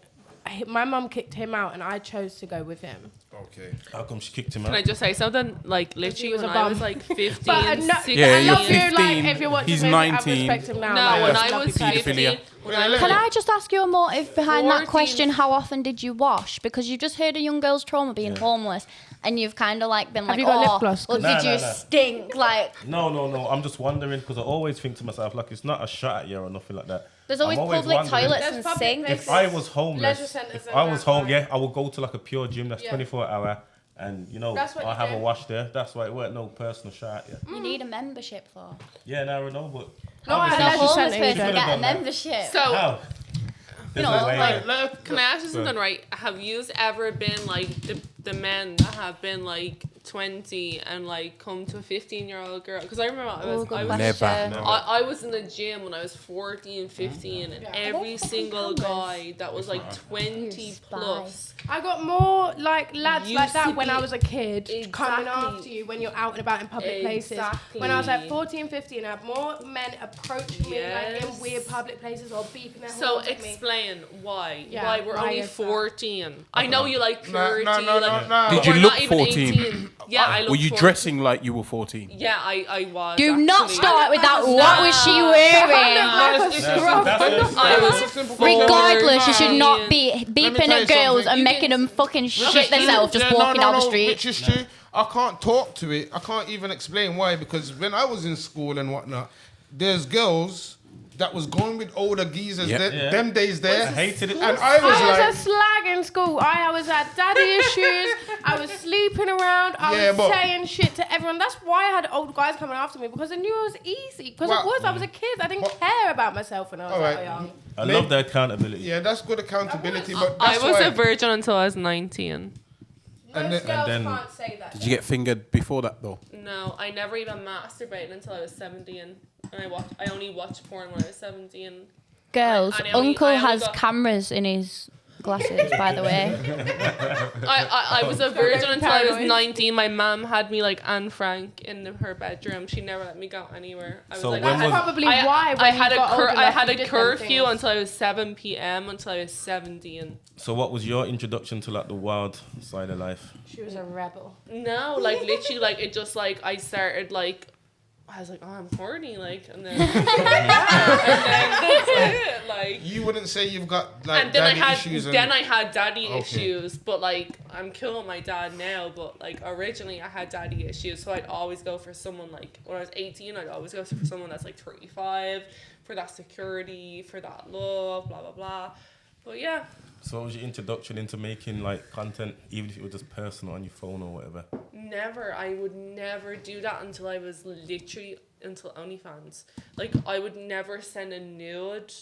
Speaker 7: my mum kicked him out, and I chose to go with him.
Speaker 1: Okay.
Speaker 4: How come she kicked him out?
Speaker 3: Can I just say something? Like, literally,
Speaker 7: was
Speaker 3: when
Speaker 7: a
Speaker 3: I
Speaker 7: bum.
Speaker 3: was like 15,
Speaker 7: But no,
Speaker 3: 16.
Speaker 5: Yeah,
Speaker 7: I
Speaker 5: you're
Speaker 7: love you. Like
Speaker 5: 15,
Speaker 7: if you're watching
Speaker 5: he's
Speaker 7: this,
Speaker 5: 19.
Speaker 7: I respect him now.
Speaker 3: No,
Speaker 7: like,
Speaker 3: when
Speaker 7: that's
Speaker 3: I
Speaker 7: lovely
Speaker 3: was
Speaker 7: person.
Speaker 3: 15, when I was
Speaker 2: Can I just ask you a motive behind that
Speaker 3: 14.
Speaker 2: question? How often did you wash? Because you just heard a young girl's trauma being homeless, and you've kind of like been
Speaker 7: Have
Speaker 2: like,
Speaker 7: you got lip
Speaker 2: oh,
Speaker 7: gloss?
Speaker 2: well,
Speaker 4: Nah,
Speaker 2: did you
Speaker 4: nah.
Speaker 2: stink? Like,
Speaker 4: No. I'm just wondering because I always think to myself, like, it's not a shot at you or nothing like that.
Speaker 2: there's always
Speaker 4: I'm always
Speaker 2: public
Speaker 4: wondering-
Speaker 2: toilets
Speaker 7: There's
Speaker 2: and
Speaker 7: public
Speaker 2: sinks.
Speaker 7: places.
Speaker 4: If I was homeless,
Speaker 7: Leisure centres
Speaker 4: if
Speaker 7: and
Speaker 4: I was
Speaker 7: that,
Speaker 4: home,
Speaker 7: right?
Speaker 4: yeah, I would go to like a pure gym that's
Speaker 7: Yeah.
Speaker 4: 24 hour, and you know,
Speaker 7: That's what
Speaker 4: I'll
Speaker 7: you
Speaker 4: have
Speaker 7: do.
Speaker 4: a wash there. That's why it weren't no personal shot at you.
Speaker 2: You need a membership for.
Speaker 4: Yeah, now I know, but
Speaker 7: No,
Speaker 2: As a
Speaker 7: Leisure
Speaker 2: homeless
Speaker 7: centre, you
Speaker 2: person,
Speaker 7: don't.
Speaker 2: get a
Speaker 4: done that.
Speaker 2: membership.
Speaker 3: So,
Speaker 4: how? There's
Speaker 2: know,
Speaker 4: no way.
Speaker 2: like-
Speaker 3: can I ask you something, right? Have you ever been like the men that have been like 20 and like come to a 15-year-old girl? Because I remember I was
Speaker 2: question.
Speaker 5: Never.
Speaker 3: I was in the gym when I was 14, 15, and every single guy that was like 20 plus.
Speaker 7: I got more like lads
Speaker 3: Used
Speaker 7: like that
Speaker 3: to
Speaker 7: when
Speaker 3: be-
Speaker 7: I was a kid coming
Speaker 3: Exactly.
Speaker 7: after you when you're out and about in public places.
Speaker 3: Exactly.
Speaker 7: When I was like 14, 15, I had more men approach me like in
Speaker 3: Yes.
Speaker 7: weird public places or beeping their
Speaker 3: So
Speaker 7: horns at me.
Speaker 3: explain why.
Speaker 7: Yeah,
Speaker 3: Why we're
Speaker 7: why
Speaker 3: only
Speaker 7: is that?
Speaker 3: 14. I know you like purity.
Speaker 1: No.
Speaker 3: like,
Speaker 5: Did
Speaker 3: but
Speaker 5: you
Speaker 3: we're
Speaker 5: look
Speaker 3: not even
Speaker 5: 14?
Speaker 3: 18. Yeah, I looked
Speaker 5: Were you
Speaker 3: 14.
Speaker 5: dressing like you were 14?
Speaker 3: Yeah, I was.
Speaker 2: Do not
Speaker 3: actually.
Speaker 2: start with that. What was she wearing?
Speaker 3: I was
Speaker 2: Regardless, you should not
Speaker 3: 14.
Speaker 2: be
Speaker 1: me
Speaker 2: beeping
Speaker 1: tell you
Speaker 2: at girls
Speaker 1: something.
Speaker 2: and
Speaker 1: You
Speaker 2: making them fucking shit themselves just walking down the street.
Speaker 1: Which is true. I can't talk to it. I can't even explain why, because when I was in school and whatnot, there's girls that was going with older geezers.
Speaker 5: Yep.
Speaker 1: Them days there.
Speaker 4: I hated it.
Speaker 1: And I was
Speaker 7: I
Speaker 1: like,
Speaker 7: was a slag in school. I was had daddy issues. I was sleeping around. I was saying shit to everyone. That's why I had old guys coming after me, because I knew it was easy. Because I was a kid. I didn't care about myself when I was that young.
Speaker 4: I love the accountability.
Speaker 1: yeah, that's good accountability. But
Speaker 3: I
Speaker 1: that's
Speaker 3: was
Speaker 1: why,
Speaker 3: a virgin until I was 19.
Speaker 7: Most girls
Speaker 4: then-
Speaker 7: can't say that.
Speaker 5: Did you get fingered before that though?
Speaker 3: No, I never even masturbated until I was 17. And I only watched porn when I was 17.
Speaker 2: Girls,
Speaker 3: And I only
Speaker 2: Uncle has
Speaker 3: got-
Speaker 2: cameras in his glasses, by the way.
Speaker 3: I was a virgin until I was
Speaker 7: paranoid.
Speaker 3: 19. My mum had me like Anne Frank in her bedroom. She never let me go anywhere. I was
Speaker 4: So
Speaker 3: like,
Speaker 4: when
Speaker 7: That's
Speaker 4: was-
Speaker 7: probably why.
Speaker 3: I
Speaker 7: When
Speaker 3: had
Speaker 7: you got older,
Speaker 3: I
Speaker 7: like,
Speaker 3: had
Speaker 7: you
Speaker 3: a
Speaker 7: did them
Speaker 3: curfew
Speaker 7: things.
Speaker 3: until I was 7 p.m. until I was 17.
Speaker 4: So what was your introduction to like the wild side of life?
Speaker 7: She was a rebel.
Speaker 3: No, like literally, like it just like I started like I was like, oh, I'm horny, like, and then, and then that's it, like.
Speaker 1: you wouldn't say you've got like
Speaker 3: And then
Speaker 1: daddy
Speaker 3: I had
Speaker 1: issues.
Speaker 3: daddy
Speaker 1: Okay.
Speaker 3: issues, but like I'm cool with my dad now. But like originally I had daddy issues, so I'd always go for someone like when I was 18. I'd always go for someone that's like 35 for that security, for that love, blah blah blah. But yeah.
Speaker 4: So what was your introduction into making like content, even if it was just personal on your phone or whatever?
Speaker 3: Never. I would never do that until I was literally until OnlyFans. Like I would never send a nude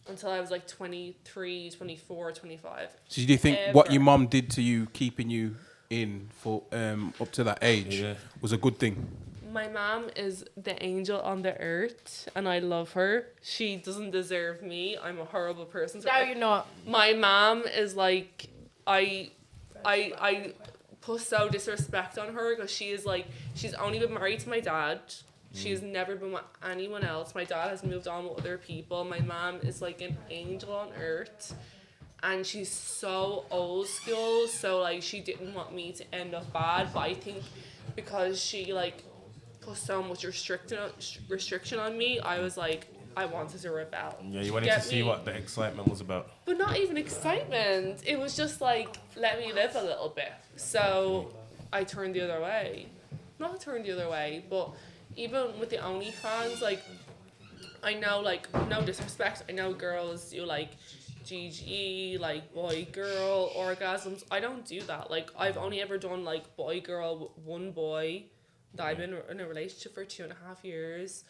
Speaker 3: until I was like 23, 24, 25.
Speaker 5: So do you think
Speaker 3: Ever.
Speaker 5: what your mum did to you, keeping you in for up to that age,
Speaker 4: Yeah.
Speaker 5: was a good thing?
Speaker 3: My mom is the angel on the earth, and I love her. She doesn't deserve me. I'm a horrible person.
Speaker 7: No, you're not.
Speaker 3: My mom is like, I put so disrespect on her because she is like, she's only been married to my dad. She's never been with anyone else. My dad has moved on with other people. My mom is like an angel on earth. And she's so old school, so like she didn't want me to end up bad. But I think because she like put so much restriction on me, I was like, I wanted to rebel.
Speaker 4: Yeah, you wanted to see what the excitement was about.
Speaker 3: But not even excitement. It was just like, let me live a little bit. So I turned the other way. Not turned the other way, but even with the OnlyFans, like, I know, like, no disrespect, I know girls do like GG, like boy girl orgasms. I don't do that. Like, I've only ever done like boy girl with one boy that I've been in a relationship for 2.5 years,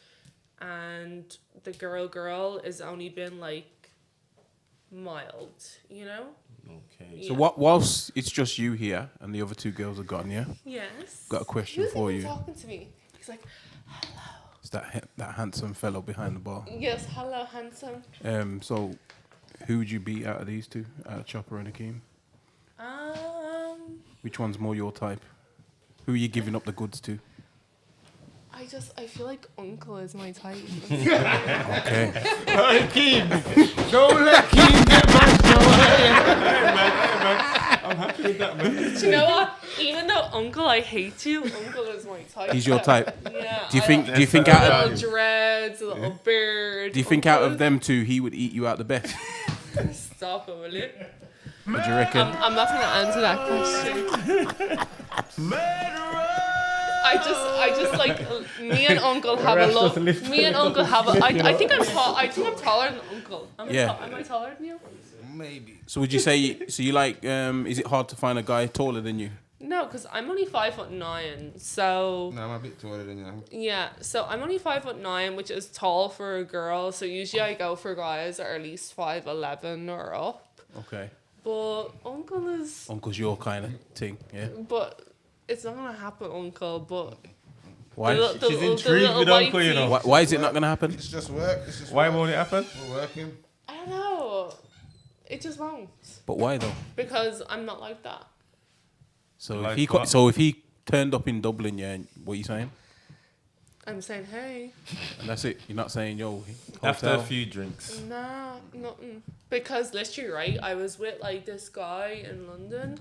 Speaker 3: and the girl has only been like mild, you know.
Speaker 4: Okay.
Speaker 3: Yeah.
Speaker 5: So what? Whilst it's just you here and the other two girls are gone, yeah.
Speaker 3: Yes.
Speaker 5: Got a question
Speaker 3: Who's
Speaker 5: for
Speaker 3: even
Speaker 5: you.
Speaker 3: talking to me? He's like,
Speaker 5: It's that handsome fellow behind the bar.
Speaker 3: yes, hello, handsome.
Speaker 5: So who would you beat out of these two? Out of Chopper and Akeem? Which one's more your type? Who are you giving up the goods to?
Speaker 3: I feel like Uncle is my type.
Speaker 5: Okay.
Speaker 1: Hey, Keem, don't let Keem get back
Speaker 4: I'm happy with that, man.
Speaker 3: Do you know what? Even though Uncle, I hate you, Uncle is my type.
Speaker 5: He's your type.
Speaker 3: Yeah.
Speaker 5: Do you think
Speaker 3: a
Speaker 5: out
Speaker 3: little
Speaker 5: of
Speaker 3: dreads, a little beard.
Speaker 5: do you think out of them two he would eat you out the best?
Speaker 3: Stop it, will you?
Speaker 5: What do you reckon?
Speaker 3: I'm not gonna answer that question. I just like me and Uncle have a lot. Me and Uncle have a. I think I'm tall. I think I'm taller than Uncle.
Speaker 5: Yeah.
Speaker 3: Am I taller than you?
Speaker 1: Maybe.
Speaker 5: So would you say so you like is it hard to find a guy taller than you?
Speaker 3: No, because I'm only 5'9", so
Speaker 1: No, I'm a bit taller than you.
Speaker 3: yeah. So I'm only 5'9", which is tall for a girl. So usually I go for guys that are at least 5'11" or up.
Speaker 5: Okay.
Speaker 3: But Uncle is.
Speaker 5: Uncle's your kind of thing, yeah.
Speaker 3: But it's not gonna happen, Uncle. But
Speaker 5: Why?
Speaker 4: She's intrigued with Uncle, you know.
Speaker 5: Why is it not gonna happen?
Speaker 1: It's just work. It's just
Speaker 4: Why
Speaker 1: work.
Speaker 4: won't it happen?
Speaker 1: We're working.
Speaker 3: I don't know. It just won't.
Speaker 5: But why though?
Speaker 3: Because I'm not like that.
Speaker 5: So
Speaker 4: Like
Speaker 5: if he
Speaker 4: what?
Speaker 5: so if he turned up in Dublin, yeah, what are you saying?
Speaker 3: I'm saying, hey.
Speaker 5: And that's it. You're not saying yo.
Speaker 4: After a
Speaker 5: hotel.
Speaker 4: few drinks.
Speaker 3: Nah, nothing. Because literally, right, I was with like this guy in London.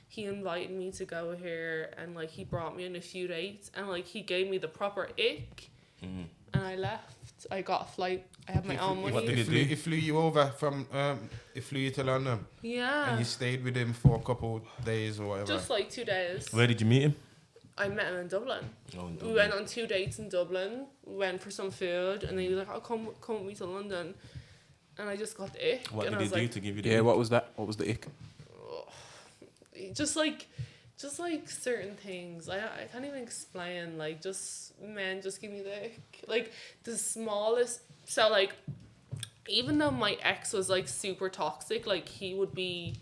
Speaker 3: He invited me to go here, and like he brought me on a few dates, and like he gave me the proper ick, and I left. I got a flight. I had my own
Speaker 4: What
Speaker 3: money.
Speaker 4: did
Speaker 1: He flew you over from. He flew you to London, and
Speaker 3: Yeah,
Speaker 1: you stayed with him for a couple days or whatever.
Speaker 3: just like 2 days.
Speaker 4: Where did you meet him?
Speaker 3: I met him in Dublin.
Speaker 4: Oh, in
Speaker 3: We
Speaker 4: Dublin.
Speaker 3: went on 2 dates in Dublin. went for some food, and then he was like, "Oh, come with me to London," and I just got the ick.
Speaker 4: What
Speaker 3: and
Speaker 4: did
Speaker 3: I
Speaker 4: he
Speaker 3: was
Speaker 4: do
Speaker 3: like,
Speaker 4: to give you the
Speaker 5: Yeah,
Speaker 4: ick?
Speaker 5: what was that? What was the ick?
Speaker 3: just like certain things. I can't even explain. Like, just men just give me the ick. Like the smallest. So like, even though my ex was like super toxic, like he would be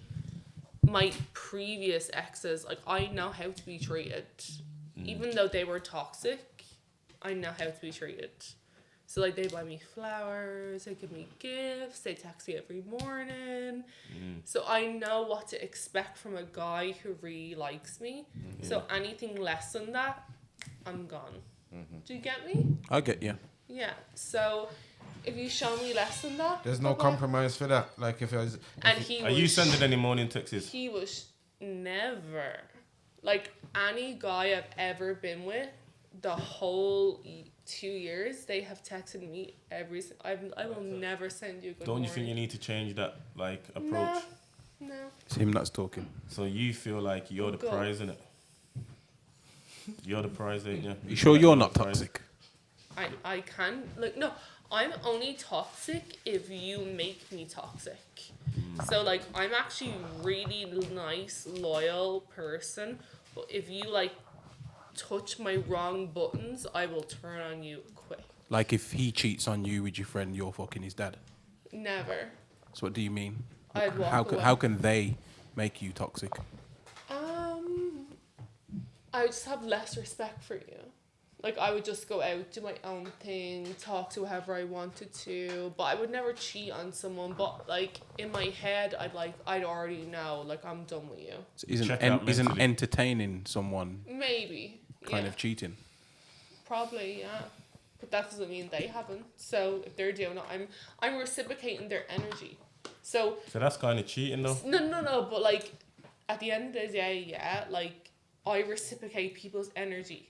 Speaker 3: my previous exes. Like I know how to be treated, even though they were toxic. I know how to be treated. So like they buy me flowers, they give me gifts, they text me every morning. So I know what to expect from a guy who really likes me. So anything less than that, I'm gone. Do you get me?
Speaker 5: I get you.
Speaker 3: Yeah. So if you show me less than that,
Speaker 1: There's no compromise for that. Like if I was,
Speaker 3: and he
Speaker 4: Are
Speaker 3: was,
Speaker 4: you sending any morning texts?
Speaker 3: he was never like any guy I've ever been with. The whole 2 years, they have texted me every. I will never send you a good
Speaker 4: Don't you
Speaker 3: morning.
Speaker 4: think you need to change that like approach?
Speaker 3: No.
Speaker 5: It's him that's talking.
Speaker 4: So you feel like you're the
Speaker 3: Go.
Speaker 4: prize, innit? You're the prize, ain't you?
Speaker 5: You sure
Speaker 4: Like,
Speaker 5: you're
Speaker 4: the
Speaker 5: not
Speaker 4: prize.
Speaker 5: toxic?
Speaker 3: I can like no. I'm only toxic if you make me toxic. So like I'm actually really nice, loyal person, but if you like touch my wrong buttons, I will turn on you quick.
Speaker 5: Like if he cheats on you with your friend, you're fucking his dad.
Speaker 3: Never.
Speaker 5: So what do you mean?
Speaker 3: I'd walk away.
Speaker 5: How can they make you toxic?
Speaker 3: I would just have less respect for you. Like I would just go out, do my own thing, talk to whoever I wanted to, but I would never cheat on someone. But like in my head, I'd already know, like I'm done with you.
Speaker 5: So
Speaker 4: Check out
Speaker 5: isn't
Speaker 4: mentally.
Speaker 5: entertaining someone
Speaker 3: Maybe.
Speaker 5: kind
Speaker 3: Yeah.
Speaker 5: of cheating?
Speaker 3: Probably, yeah. But that doesn't mean they haven't. So if they're doing it, I'm reciprocating their energy. So
Speaker 4: So that's kind of cheating, though.
Speaker 3: no. But like at the end of the day, yeah, like I reciprocate people's energy.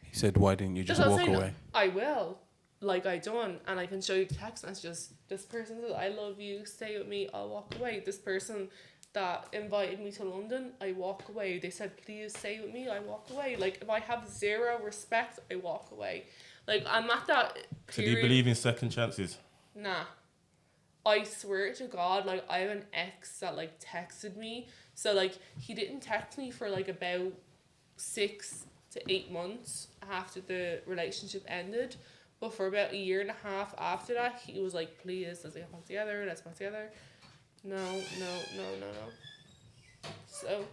Speaker 5: He said, "Why didn't you just
Speaker 3: That's what
Speaker 5: walk
Speaker 3: I'm saying.
Speaker 5: away?"
Speaker 3: I will, like I done, and I can show you the text messages. This person said, "I love you, stay with me." I'll walk away. This person that invited me to London, I walk away. They said, "Please stay with me." I walk away. Like if I have zero respect, I walk away. Like I'm at that
Speaker 4: So do
Speaker 3: period.
Speaker 4: you believe in second chances?
Speaker 3: Nah. I swear to God, like I have an ex that like texted me. So like he didn't text me for like about 6 to 8 months after the relationship ended. But for about 1.5 years after that, he was like, "Please, let's get back together, let's get back together." No. So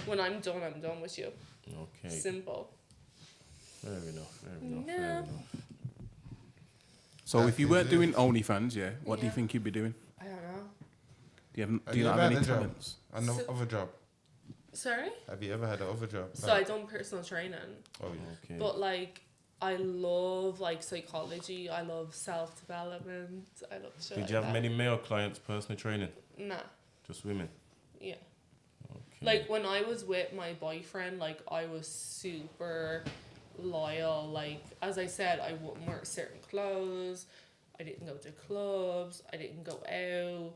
Speaker 3: when I'm done with you.
Speaker 4: Okay.
Speaker 3: Simple.
Speaker 4: Fair enough.
Speaker 3: No.
Speaker 5: So if you weren't doing OnlyFans, what do you think you'd be doing?
Speaker 3: I don't know.
Speaker 5: Do you
Speaker 1: Have
Speaker 5: do you
Speaker 1: you
Speaker 5: not
Speaker 1: ever
Speaker 5: have
Speaker 1: had
Speaker 5: any
Speaker 1: a job?
Speaker 5: talents?
Speaker 1: And no
Speaker 3: So-
Speaker 1: other job.
Speaker 3: Sorry?
Speaker 1: Have you ever had an other job?
Speaker 3: So I done personal training.
Speaker 1: Oh, yeah.
Speaker 4: Okay.
Speaker 3: But like I love like psychology, I love self-development, I love shit.
Speaker 4: Did you have many male clients personal training?
Speaker 3: Nah,
Speaker 4: Just women?
Speaker 3: yeah.
Speaker 4: Okay.
Speaker 3: Like when I was with my boyfriend, like I was super loyal. Like as I said, I wouldn't wear certain clothes. I didn't go to clubs. I didn't go out.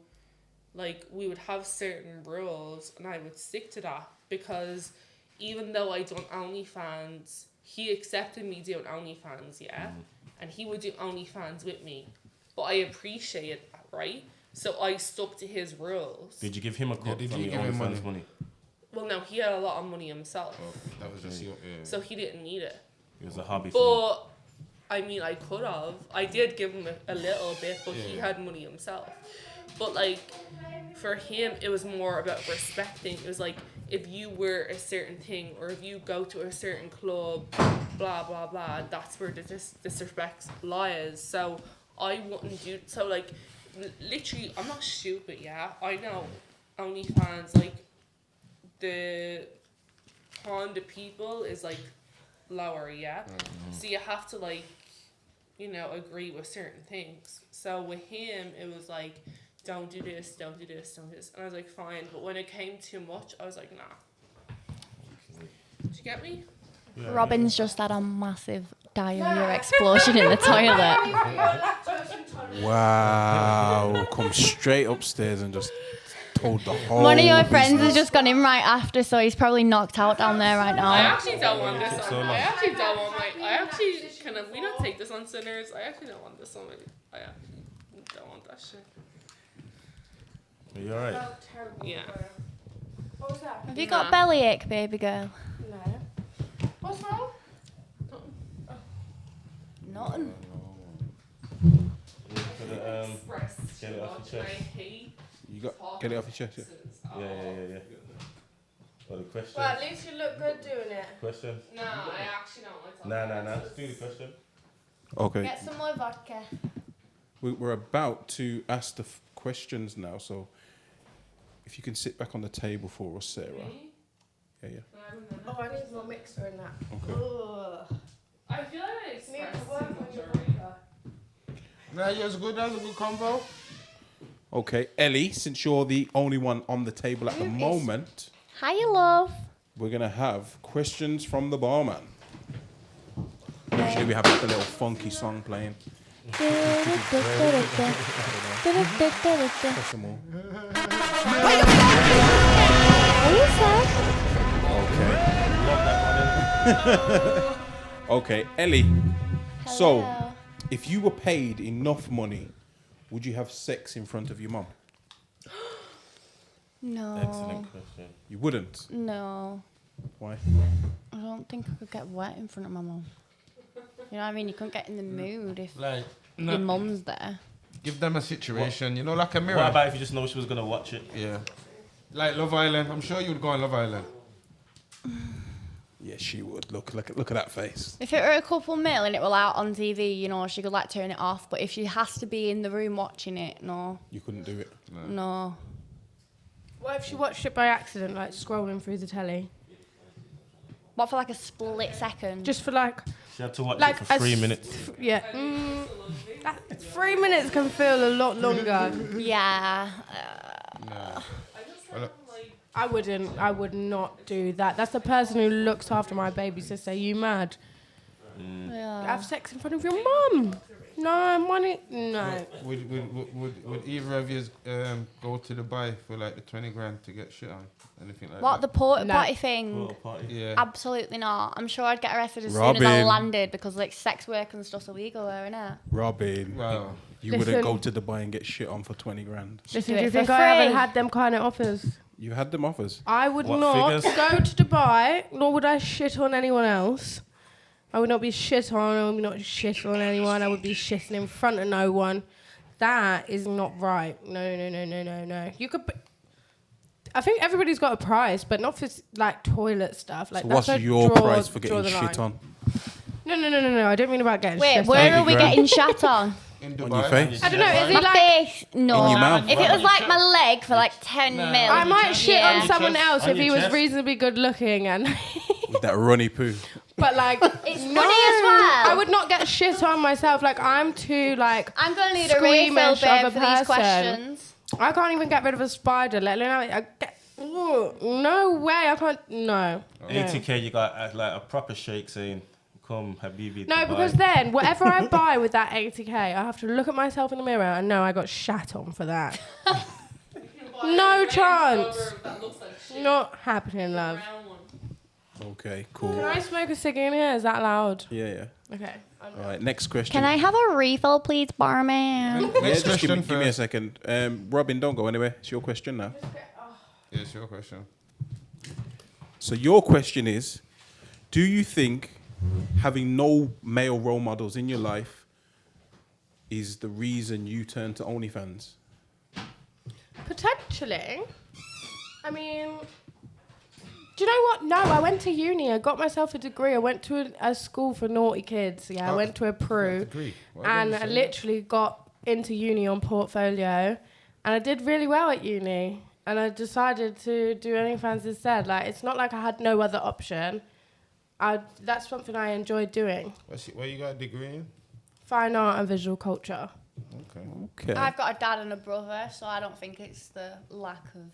Speaker 3: Like we would have certain rules, and I would stick to that because even though I done OnlyFans, he accepted me doing OnlyFans, yeah, and he would do OnlyFans with me, but I appreciate that, right? So I stuck to his rules.
Speaker 4: Did you give him a cut
Speaker 1: did
Speaker 4: from
Speaker 1: you
Speaker 4: your
Speaker 1: give him
Speaker 4: OnlyFans
Speaker 1: money?
Speaker 4: money?
Speaker 3: Well, no, he had a lot of money himself,
Speaker 1: Oh, that was just your. Yeah.
Speaker 3: so he didn't need it.
Speaker 4: It was a hobby for you.
Speaker 3: But I mean, I could have. I did give him a little bit, but he
Speaker 1: Yeah.
Speaker 3: had money himself. But like, for him, it was more about respecting. It was like if you wear a certain thing or if you go to a certain club, blah blah blah. That's where the disrespect lies. So I wouldn't do. So like, literally, I'm not stupid. Yeah, I know. OnlyFans, like the pond of people is like lower, yeah. So you have to like, you know, agree with certain things. So with him, it was like, don't do this, don't do this, don't do this, and I was like, fine. But when it came too much, I was like, nah. Did you get me?
Speaker 4: Yeah,
Speaker 2: Robin's just had a massive diarrhea explosion in the toilet.
Speaker 5: Wow, come straight upstairs and just told the whole
Speaker 2: One of your friends
Speaker 5: business.
Speaker 2: has just gone in right after, so he's probably knocked out down there right
Speaker 3: I
Speaker 2: now.
Speaker 3: actually don't want this on. I actually don't want we don't take this on Sinners. I actually don't want this on. I actually don't want that shit.
Speaker 4: Are you alright?
Speaker 3: Yeah.
Speaker 7: What was that?
Speaker 2: Have you got bellyache, baby girl?
Speaker 7: No. What's wrong?
Speaker 2: Nothing.
Speaker 4: Get it off your chest.
Speaker 5: You got get it off your chest. Yeah.
Speaker 4: Yeah. What the question?
Speaker 7: Well, at least you look good doing it.
Speaker 4: Question?
Speaker 3: No, I actually don't like talking.
Speaker 4: Nah. Let's do the question.
Speaker 5: Okay.
Speaker 2: Get some more vodka.
Speaker 5: We're about to ask the questions now, so if you can sit back on the table for us, Sarah. Yeah.
Speaker 7: Oh, I need more mixer in that.
Speaker 5: Okay.
Speaker 7: Ugh.
Speaker 3: I feel like I expressed
Speaker 7: Need to work
Speaker 3: too
Speaker 7: on
Speaker 3: much
Speaker 7: your
Speaker 3: already.
Speaker 7: vodka.
Speaker 1: Nah, yeah, it's good. That's a good combo.
Speaker 5: Okay, Ellie, since you're the only one on the table at the moment,
Speaker 2: Hiya, love.
Speaker 5: we're gonna have questions from the barman. Usually we have like a little funky song playing. Some more. Okay. Okay, Ellie. So,
Speaker 2: Hello.
Speaker 5: if you were paid enough money, would you have sex in front of your mum?
Speaker 2: No.
Speaker 4: Excellent question.
Speaker 5: You wouldn't.
Speaker 2: No.
Speaker 5: Why?
Speaker 2: I don't think I could get wet in front of my mum. You know what I mean? You couldn't get in the mood if
Speaker 1: Like,
Speaker 2: your mum's there.
Speaker 1: give them a situation, you know, like a mirror.
Speaker 4: What about if you just know she was gonna watch it?
Speaker 1: Yeah. Like Love Island. I'm sure you would go on Love Island.
Speaker 5: Yeah, she would. Look at that face.
Speaker 2: If it were a couple mil and it were out on TV, you know, she could like turn it off. But if she has to be in the room watching it, no.
Speaker 5: You couldn't do it.
Speaker 2: No.
Speaker 7: What if she watched it by accident, like scrolling through the telly?
Speaker 2: What for like a split second?
Speaker 7: Just for like
Speaker 4: She had to watch
Speaker 7: like
Speaker 4: it for 3 minutes.
Speaker 7: Yeah. 3 minutes can feel a lot longer.
Speaker 2: Yeah.
Speaker 7: I would not do that. That's the person who looks after my baby sister. You mad?
Speaker 2: Yeah.
Speaker 7: Have sex in front of your mum? No, money. No.
Speaker 1: Would either of you go to Dubai for like the 20 grand to get shit on? Anything like
Speaker 2: What, the
Speaker 1: that?
Speaker 2: porta
Speaker 7: No.
Speaker 2: potty thing?
Speaker 4: Little party.
Speaker 1: Yeah.
Speaker 2: Absolutely not. I'm sure I'd get arrested as soon as I
Speaker 5: Robin.
Speaker 2: landed because like sex work and stuff's illegal there, innit?
Speaker 5: Robin,
Speaker 1: Wow.
Speaker 5: you
Speaker 7: Listen.
Speaker 5: wouldn't go to Dubai and get shit on for 20 grand.
Speaker 7: Listen,
Speaker 2: Do
Speaker 7: do you
Speaker 2: it for
Speaker 7: think I haven't
Speaker 2: free.
Speaker 7: had them kind of offers?
Speaker 5: You had them offers.
Speaker 7: I would
Speaker 4: What
Speaker 7: not
Speaker 4: figures?
Speaker 7: go to Dubai, nor would I shit on anyone else. I would not be shit on, I would not shit on anyone. I would be shitting in front of no one. That is not right. No. You could. I think everybody's got a price, but not for like toilet stuff. Like
Speaker 5: So
Speaker 7: that's
Speaker 5: what's
Speaker 7: a
Speaker 5: your
Speaker 7: draw-
Speaker 5: price for
Speaker 7: draw
Speaker 5: getting
Speaker 7: the
Speaker 5: shit
Speaker 7: line.
Speaker 5: on?
Speaker 7: No. I don't mean about getting
Speaker 2: Wait,
Speaker 7: shit
Speaker 2: where
Speaker 7: on.
Speaker 2: are we
Speaker 5: 80 grand.
Speaker 2: getting shat on?
Speaker 1: In
Speaker 5: On
Speaker 1: Dubai.
Speaker 5: your face?
Speaker 7: I don't know. Is
Speaker 2: My
Speaker 7: it like
Speaker 2: face? No.
Speaker 5: In your mouth?
Speaker 2: If it was like my leg for like 10 mil.
Speaker 7: I might shit
Speaker 2: yeah.
Speaker 7: on someone else
Speaker 4: On
Speaker 7: if
Speaker 4: your
Speaker 7: he was
Speaker 4: chest?
Speaker 7: reasonably good looking and.
Speaker 5: With that runny poo.
Speaker 7: But like,
Speaker 2: It's funny as well.
Speaker 7: I would not get shit on myself. Like I'm too like.
Speaker 2: I'm going to need a refill,
Speaker 7: squeamish of
Speaker 2: babe,
Speaker 7: a
Speaker 2: for these
Speaker 7: person.
Speaker 2: questions.
Speaker 7: I can't even get rid of a spider. Let alone no way. I can't. No.
Speaker 4: 80k, you got like a proper shake saying, "Come, Habibi."
Speaker 7: No,
Speaker 4: Dubai."
Speaker 7: because then whatever I buy with that 80k, I have to look at myself in the mirror and know I got shat on for that. No chance. Not happening, love.
Speaker 5: Okay,
Speaker 7: Can
Speaker 5: cool.
Speaker 7: I smoke a cig in here? Is that loud?
Speaker 5: Yeah.
Speaker 7: Okay.
Speaker 5: All right, next question.
Speaker 2: Can I have a refill, please, barman?
Speaker 5: Yeah,
Speaker 1: Next
Speaker 5: just give
Speaker 1: question
Speaker 5: me a
Speaker 1: first.
Speaker 5: second. Robin, don't go anywhere. It's your question now.
Speaker 1: Yeah, it's your question.
Speaker 5: So your question is, do you think having no male role models in your life is the reason you turn to OnlyFans?
Speaker 7: Potentially. I mean, do you know what? No, I went to uni. I got myself a degree. I went to a school for naughty kids. Yeah, I went to a Peru.
Speaker 1: Degree. Why
Speaker 7: And
Speaker 1: didn't
Speaker 7: I
Speaker 1: you say
Speaker 7: literally got into uni on portfolio. And I did really well at uni. And I decided to do OnlyFans instead. Like, it's not like I had no other option. That's something I enjoyed doing.
Speaker 1: Where you got a degree in?
Speaker 7: Fine art and visual culture.
Speaker 1: Okay.
Speaker 5: Okay.
Speaker 2: I've got a dad and a brother, so I don't think it's the lack of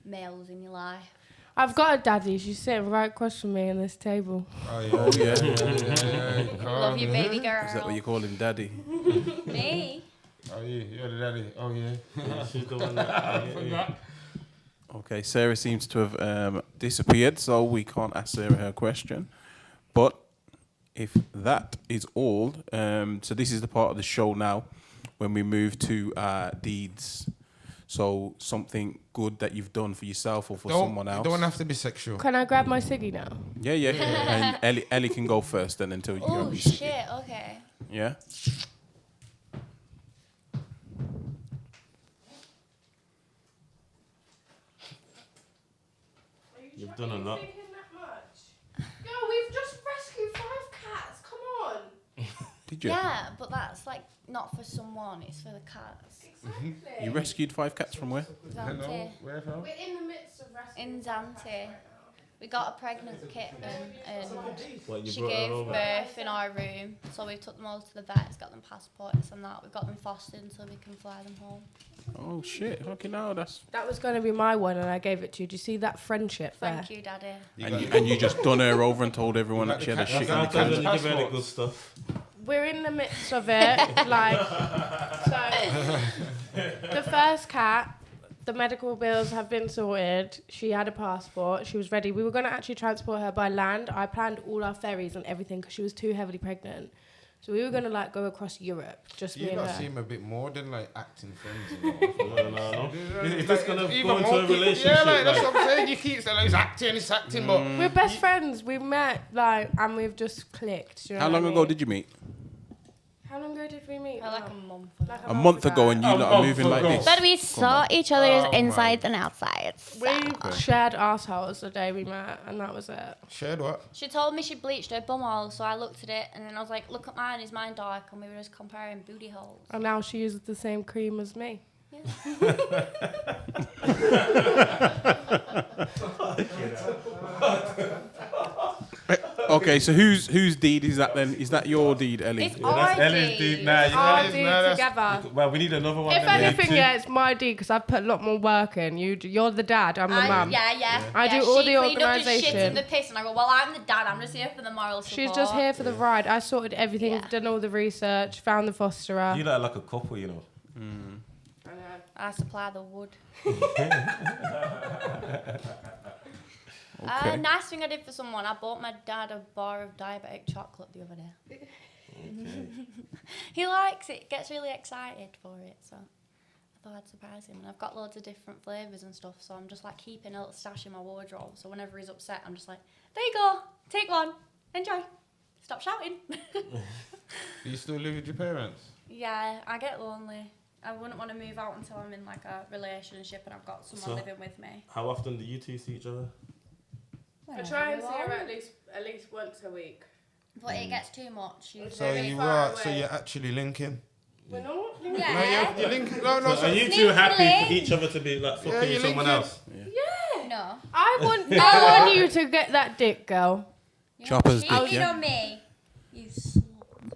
Speaker 2: males in your life.
Speaker 7: I've got a daddy. She's sitting right across from me on this table.
Speaker 1: Oh, yeah.
Speaker 5: Oh, yeah.
Speaker 2: Love you, baby girl.
Speaker 5: Is that what you call him, daddy?
Speaker 2: Me?
Speaker 1: Oh, yeah. You're the daddy. Oh, yeah.
Speaker 4: She's the one that.
Speaker 5: Okay, Sarah seems to have disappeared, so we can't ask Sarah her question. But if that is all, so this is the part of the show now when we move to deeds. So something good that you've done for yourself or for someone else.
Speaker 1: Don't have to be sexual.
Speaker 7: Can I grab my ciggy now?
Speaker 5: Yeah. And Ellie can go first then until you grab
Speaker 2: Oh
Speaker 5: your
Speaker 2: shit!
Speaker 5: ciggy.
Speaker 2: Okay.
Speaker 5: Yeah?
Speaker 4: You've done a lot.
Speaker 7: Yo, we've just rescued 5 cats. Come on.
Speaker 5: Did you?
Speaker 2: Yeah, but that's like not for someone. It's for the cats.
Speaker 7: Exactly.
Speaker 5: You rescued 5 cats from where?
Speaker 2: Zante.
Speaker 1: Where from?
Speaker 7: We're in the midst of rescuing.
Speaker 2: In Zante. We got a pregnant kitten and
Speaker 4: What, you
Speaker 2: she
Speaker 4: brought her
Speaker 2: gave
Speaker 4: over?
Speaker 2: birth in our room. So we took them all to the vets, got them passports and that. We got them fostered so we can fly them home.
Speaker 5: Oh shit! Okay, now that's
Speaker 7: That was going to be my one, and I gave it to you. Do you see that friendship there?
Speaker 2: Thank you, Daddy.
Speaker 5: and you just done her over and told everyone that she had a shit on the
Speaker 4: Can't
Speaker 5: cat.
Speaker 4: give her the good stuff.
Speaker 7: We're in the midst of it. So the first cat, the medical bills have been sorted. She had a passport. She was ready. We were going to actually transport her by land. I planned all our ferries and everything because she was too heavily pregnant. So we were going to like go across Europe, just me
Speaker 1: You
Speaker 7: and
Speaker 1: lot
Speaker 7: her.
Speaker 1: seem a bit more than like acting friends. You know?
Speaker 4: No. It's just gonna
Speaker 1: Even
Speaker 4: go into
Speaker 1: more
Speaker 4: a relationship.
Speaker 1: Yeah, like, that's what I'm saying. You keep saying like, it's acting, but
Speaker 7: We're best friends. We met and we've just clicked. Do you know
Speaker 5: How
Speaker 7: what
Speaker 5: long
Speaker 7: I
Speaker 5: ago
Speaker 7: mean?
Speaker 5: did you meet?
Speaker 7: How long ago did we meet?
Speaker 2: Like a month.
Speaker 7: Like
Speaker 5: A month ago, and you lot are moving like this.
Speaker 2: But we saw each other's insides and outsides.
Speaker 7: We shared arseholes the day we met, and that was it.
Speaker 1: shared what?
Speaker 2: She told me she bleached her bumhole, so I looked at it and then I was like, look at mine, is mine dark? And we were just comparing booty holes.
Speaker 7: And now she uses the same cream as me.
Speaker 5: Okay, so whose deed is that then? Is that your deed, Ellie?
Speaker 2: It's
Speaker 4: That's
Speaker 2: our
Speaker 4: Ellie's
Speaker 2: deed.
Speaker 4: deed. Nah,
Speaker 7: Our
Speaker 4: you
Speaker 7: deed together.
Speaker 4: well, we need another one.
Speaker 7: If
Speaker 4: then.
Speaker 7: anything,
Speaker 4: Two.
Speaker 7: yeah, it's my deed because I've put a lot more work in. You're the dad, I'm the mum.
Speaker 2: Yeah.
Speaker 7: I do all
Speaker 2: she
Speaker 7: the
Speaker 2: cleaned up the shit
Speaker 7: organisation.
Speaker 2: and the piss, and I go, well, I'm the dad. I'm just here for the moral support.
Speaker 7: She's just here for the ride. I sorted everything,
Speaker 2: Yeah.
Speaker 7: done all the research, found the fosterer.
Speaker 4: You look like a couple, you know.
Speaker 2: I supply the wood.
Speaker 5: Okay.
Speaker 2: Nice thing I did for someone. I bought my dad a bar of diabetic chocolate the other day. He likes it. Gets really excited for it. So I thought I'd surprise him. And I've got loads of different flavours and stuff. So I'm just like keeping a little stash in my wardrobe. So whenever he's upset, I'm just like, there you go. Take one. Enjoy. Stop shouting.
Speaker 1: Do you still live with your parents?
Speaker 2: Yeah, I get lonely. I wouldn't want to move out until I'm in like a relationship and I've got someone
Speaker 4: So-
Speaker 2: living with me.
Speaker 4: How often do you two see each other?
Speaker 7: I try and see her at least once a week.
Speaker 2: But it gets too much. She's
Speaker 1: So
Speaker 2: very
Speaker 1: you
Speaker 7: far
Speaker 1: are.
Speaker 7: away.
Speaker 1: So you're actually linking.
Speaker 7: We're not.
Speaker 2: Yeah.
Speaker 1: You're linking. No.
Speaker 4: So are you two happy for each other to be like fucking
Speaker 1: Yeah,
Speaker 4: with
Speaker 1: you
Speaker 4: someone
Speaker 1: link
Speaker 4: else?
Speaker 2: No.
Speaker 7: I want you to get that dick, girl.
Speaker 5: Chopper's
Speaker 2: Cheating
Speaker 5: dick, yeah?
Speaker 2: on me. You slut.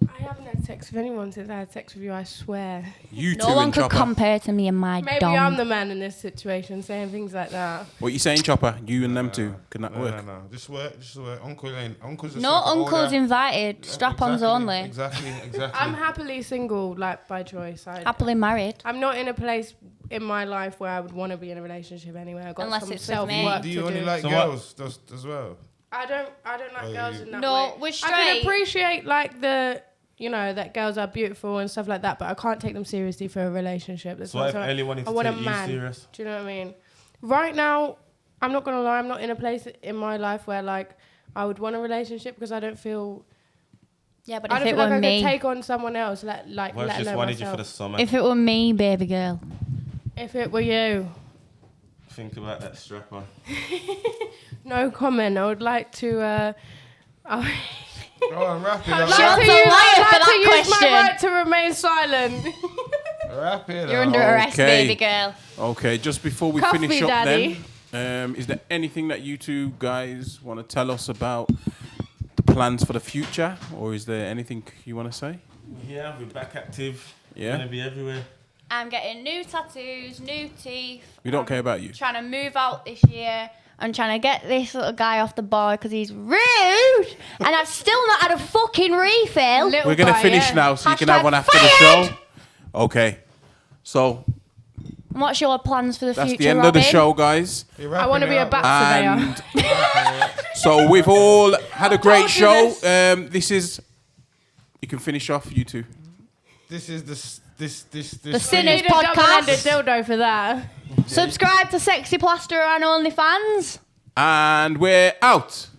Speaker 7: I haven't had sex with anyone since I had sex with you, I swear.
Speaker 5: You two
Speaker 2: No one
Speaker 5: and
Speaker 2: could
Speaker 5: Chopper.
Speaker 2: compare to me and my
Speaker 7: Maybe
Speaker 2: dong.
Speaker 7: I'm the man in this situation saying things like that.
Speaker 5: What you saying, Chopper? You and them two? Can that work?
Speaker 1: No. Just work. Uncle's just
Speaker 2: No
Speaker 1: like an
Speaker 2: uncles
Speaker 1: older-
Speaker 2: invited. Strap-ons only.
Speaker 1: Exactly.
Speaker 7: I'm happily single, like by choice.
Speaker 2: Happily married.
Speaker 7: I'm not in a place in my life where I would want to be in a relationship anyway. I've got
Speaker 2: Unless
Speaker 7: some
Speaker 2: it's with me.
Speaker 7: self-work
Speaker 1: Do you
Speaker 7: to
Speaker 1: only
Speaker 7: do.
Speaker 1: like
Speaker 4: So what-
Speaker 1: girls as well?
Speaker 7: I don't like
Speaker 1: Oh,
Speaker 7: girls
Speaker 1: you-
Speaker 7: in that
Speaker 2: No,
Speaker 7: way.
Speaker 2: we're
Speaker 7: I
Speaker 2: straight.
Speaker 7: can appreciate like that girls are beautiful and stuff like that, but I can't take them seriously for a relationship. That's
Speaker 4: So what if
Speaker 7: not
Speaker 4: Ellie wanted
Speaker 7: I
Speaker 4: to
Speaker 7: want a
Speaker 4: take you
Speaker 7: man.
Speaker 4: serious?
Speaker 7: Do you know what I mean? Right now, I'm not gonna lie, I'm not in a place in my life where like I would want a relationship because I don't feel
Speaker 2: Yeah, but
Speaker 7: I
Speaker 2: if
Speaker 7: don't
Speaker 2: it
Speaker 7: feel like
Speaker 2: were
Speaker 7: I
Speaker 2: me,
Speaker 7: could take on someone else,
Speaker 4: What if
Speaker 7: let
Speaker 4: she just
Speaker 7: alone
Speaker 4: wanted you for the
Speaker 7: myself.
Speaker 4: summer?
Speaker 2: if it were me, baby girl.
Speaker 7: If it were you,
Speaker 4: Think about that strap on.
Speaker 7: no comment. I would like to.
Speaker 1: Go on, wrap it
Speaker 7: I'd
Speaker 1: up.
Speaker 2: She
Speaker 7: like
Speaker 2: wants
Speaker 7: to
Speaker 2: a
Speaker 7: use,
Speaker 2: liar
Speaker 7: I'd
Speaker 2: for
Speaker 7: like to
Speaker 2: that
Speaker 7: use
Speaker 2: question.
Speaker 7: my right to remain silent.
Speaker 1: Wrap it
Speaker 2: You're
Speaker 1: up.
Speaker 2: under arrest,
Speaker 5: Okay.
Speaker 2: baby girl.
Speaker 5: Okay, just before we
Speaker 7: Cuff
Speaker 5: finish
Speaker 7: me,
Speaker 5: up
Speaker 7: Daddy.
Speaker 5: then, is there anything that you two guys want to tell us about the plans for the future? Or is there anything you want to say?
Speaker 4: Yeah, we're back active.
Speaker 5: Yeah?
Speaker 4: Gonna be everywhere.
Speaker 2: I'm getting new tattoos, new teeth.
Speaker 5: We don't
Speaker 2: I'm
Speaker 5: care about you.
Speaker 2: Trying to move out this year. I'm trying to get this little guy off the bar because he's rude. And I've still not had a fucking refill.
Speaker 7: Little
Speaker 5: We're going to
Speaker 7: guy,
Speaker 5: finish
Speaker 7: yeah.
Speaker 5: now so you can have
Speaker 2: Hashtag
Speaker 5: one after the
Speaker 2: fired.
Speaker 5: show. Okay. So,
Speaker 2: And what's your plans for the
Speaker 5: That's
Speaker 2: future,
Speaker 5: the end
Speaker 2: Robin?
Speaker 5: of the show, guys.
Speaker 7: I want to be a bat surveyor.
Speaker 5: And so we've all had a great show. This is. You can finish off, you two.
Speaker 1: This is
Speaker 2: The Sinners
Speaker 7: Need a double-ended
Speaker 2: podcast.
Speaker 7: dildo for that.
Speaker 2: Subscribe to Sexy Plasterer on OnlyFans.
Speaker 5: And we're out.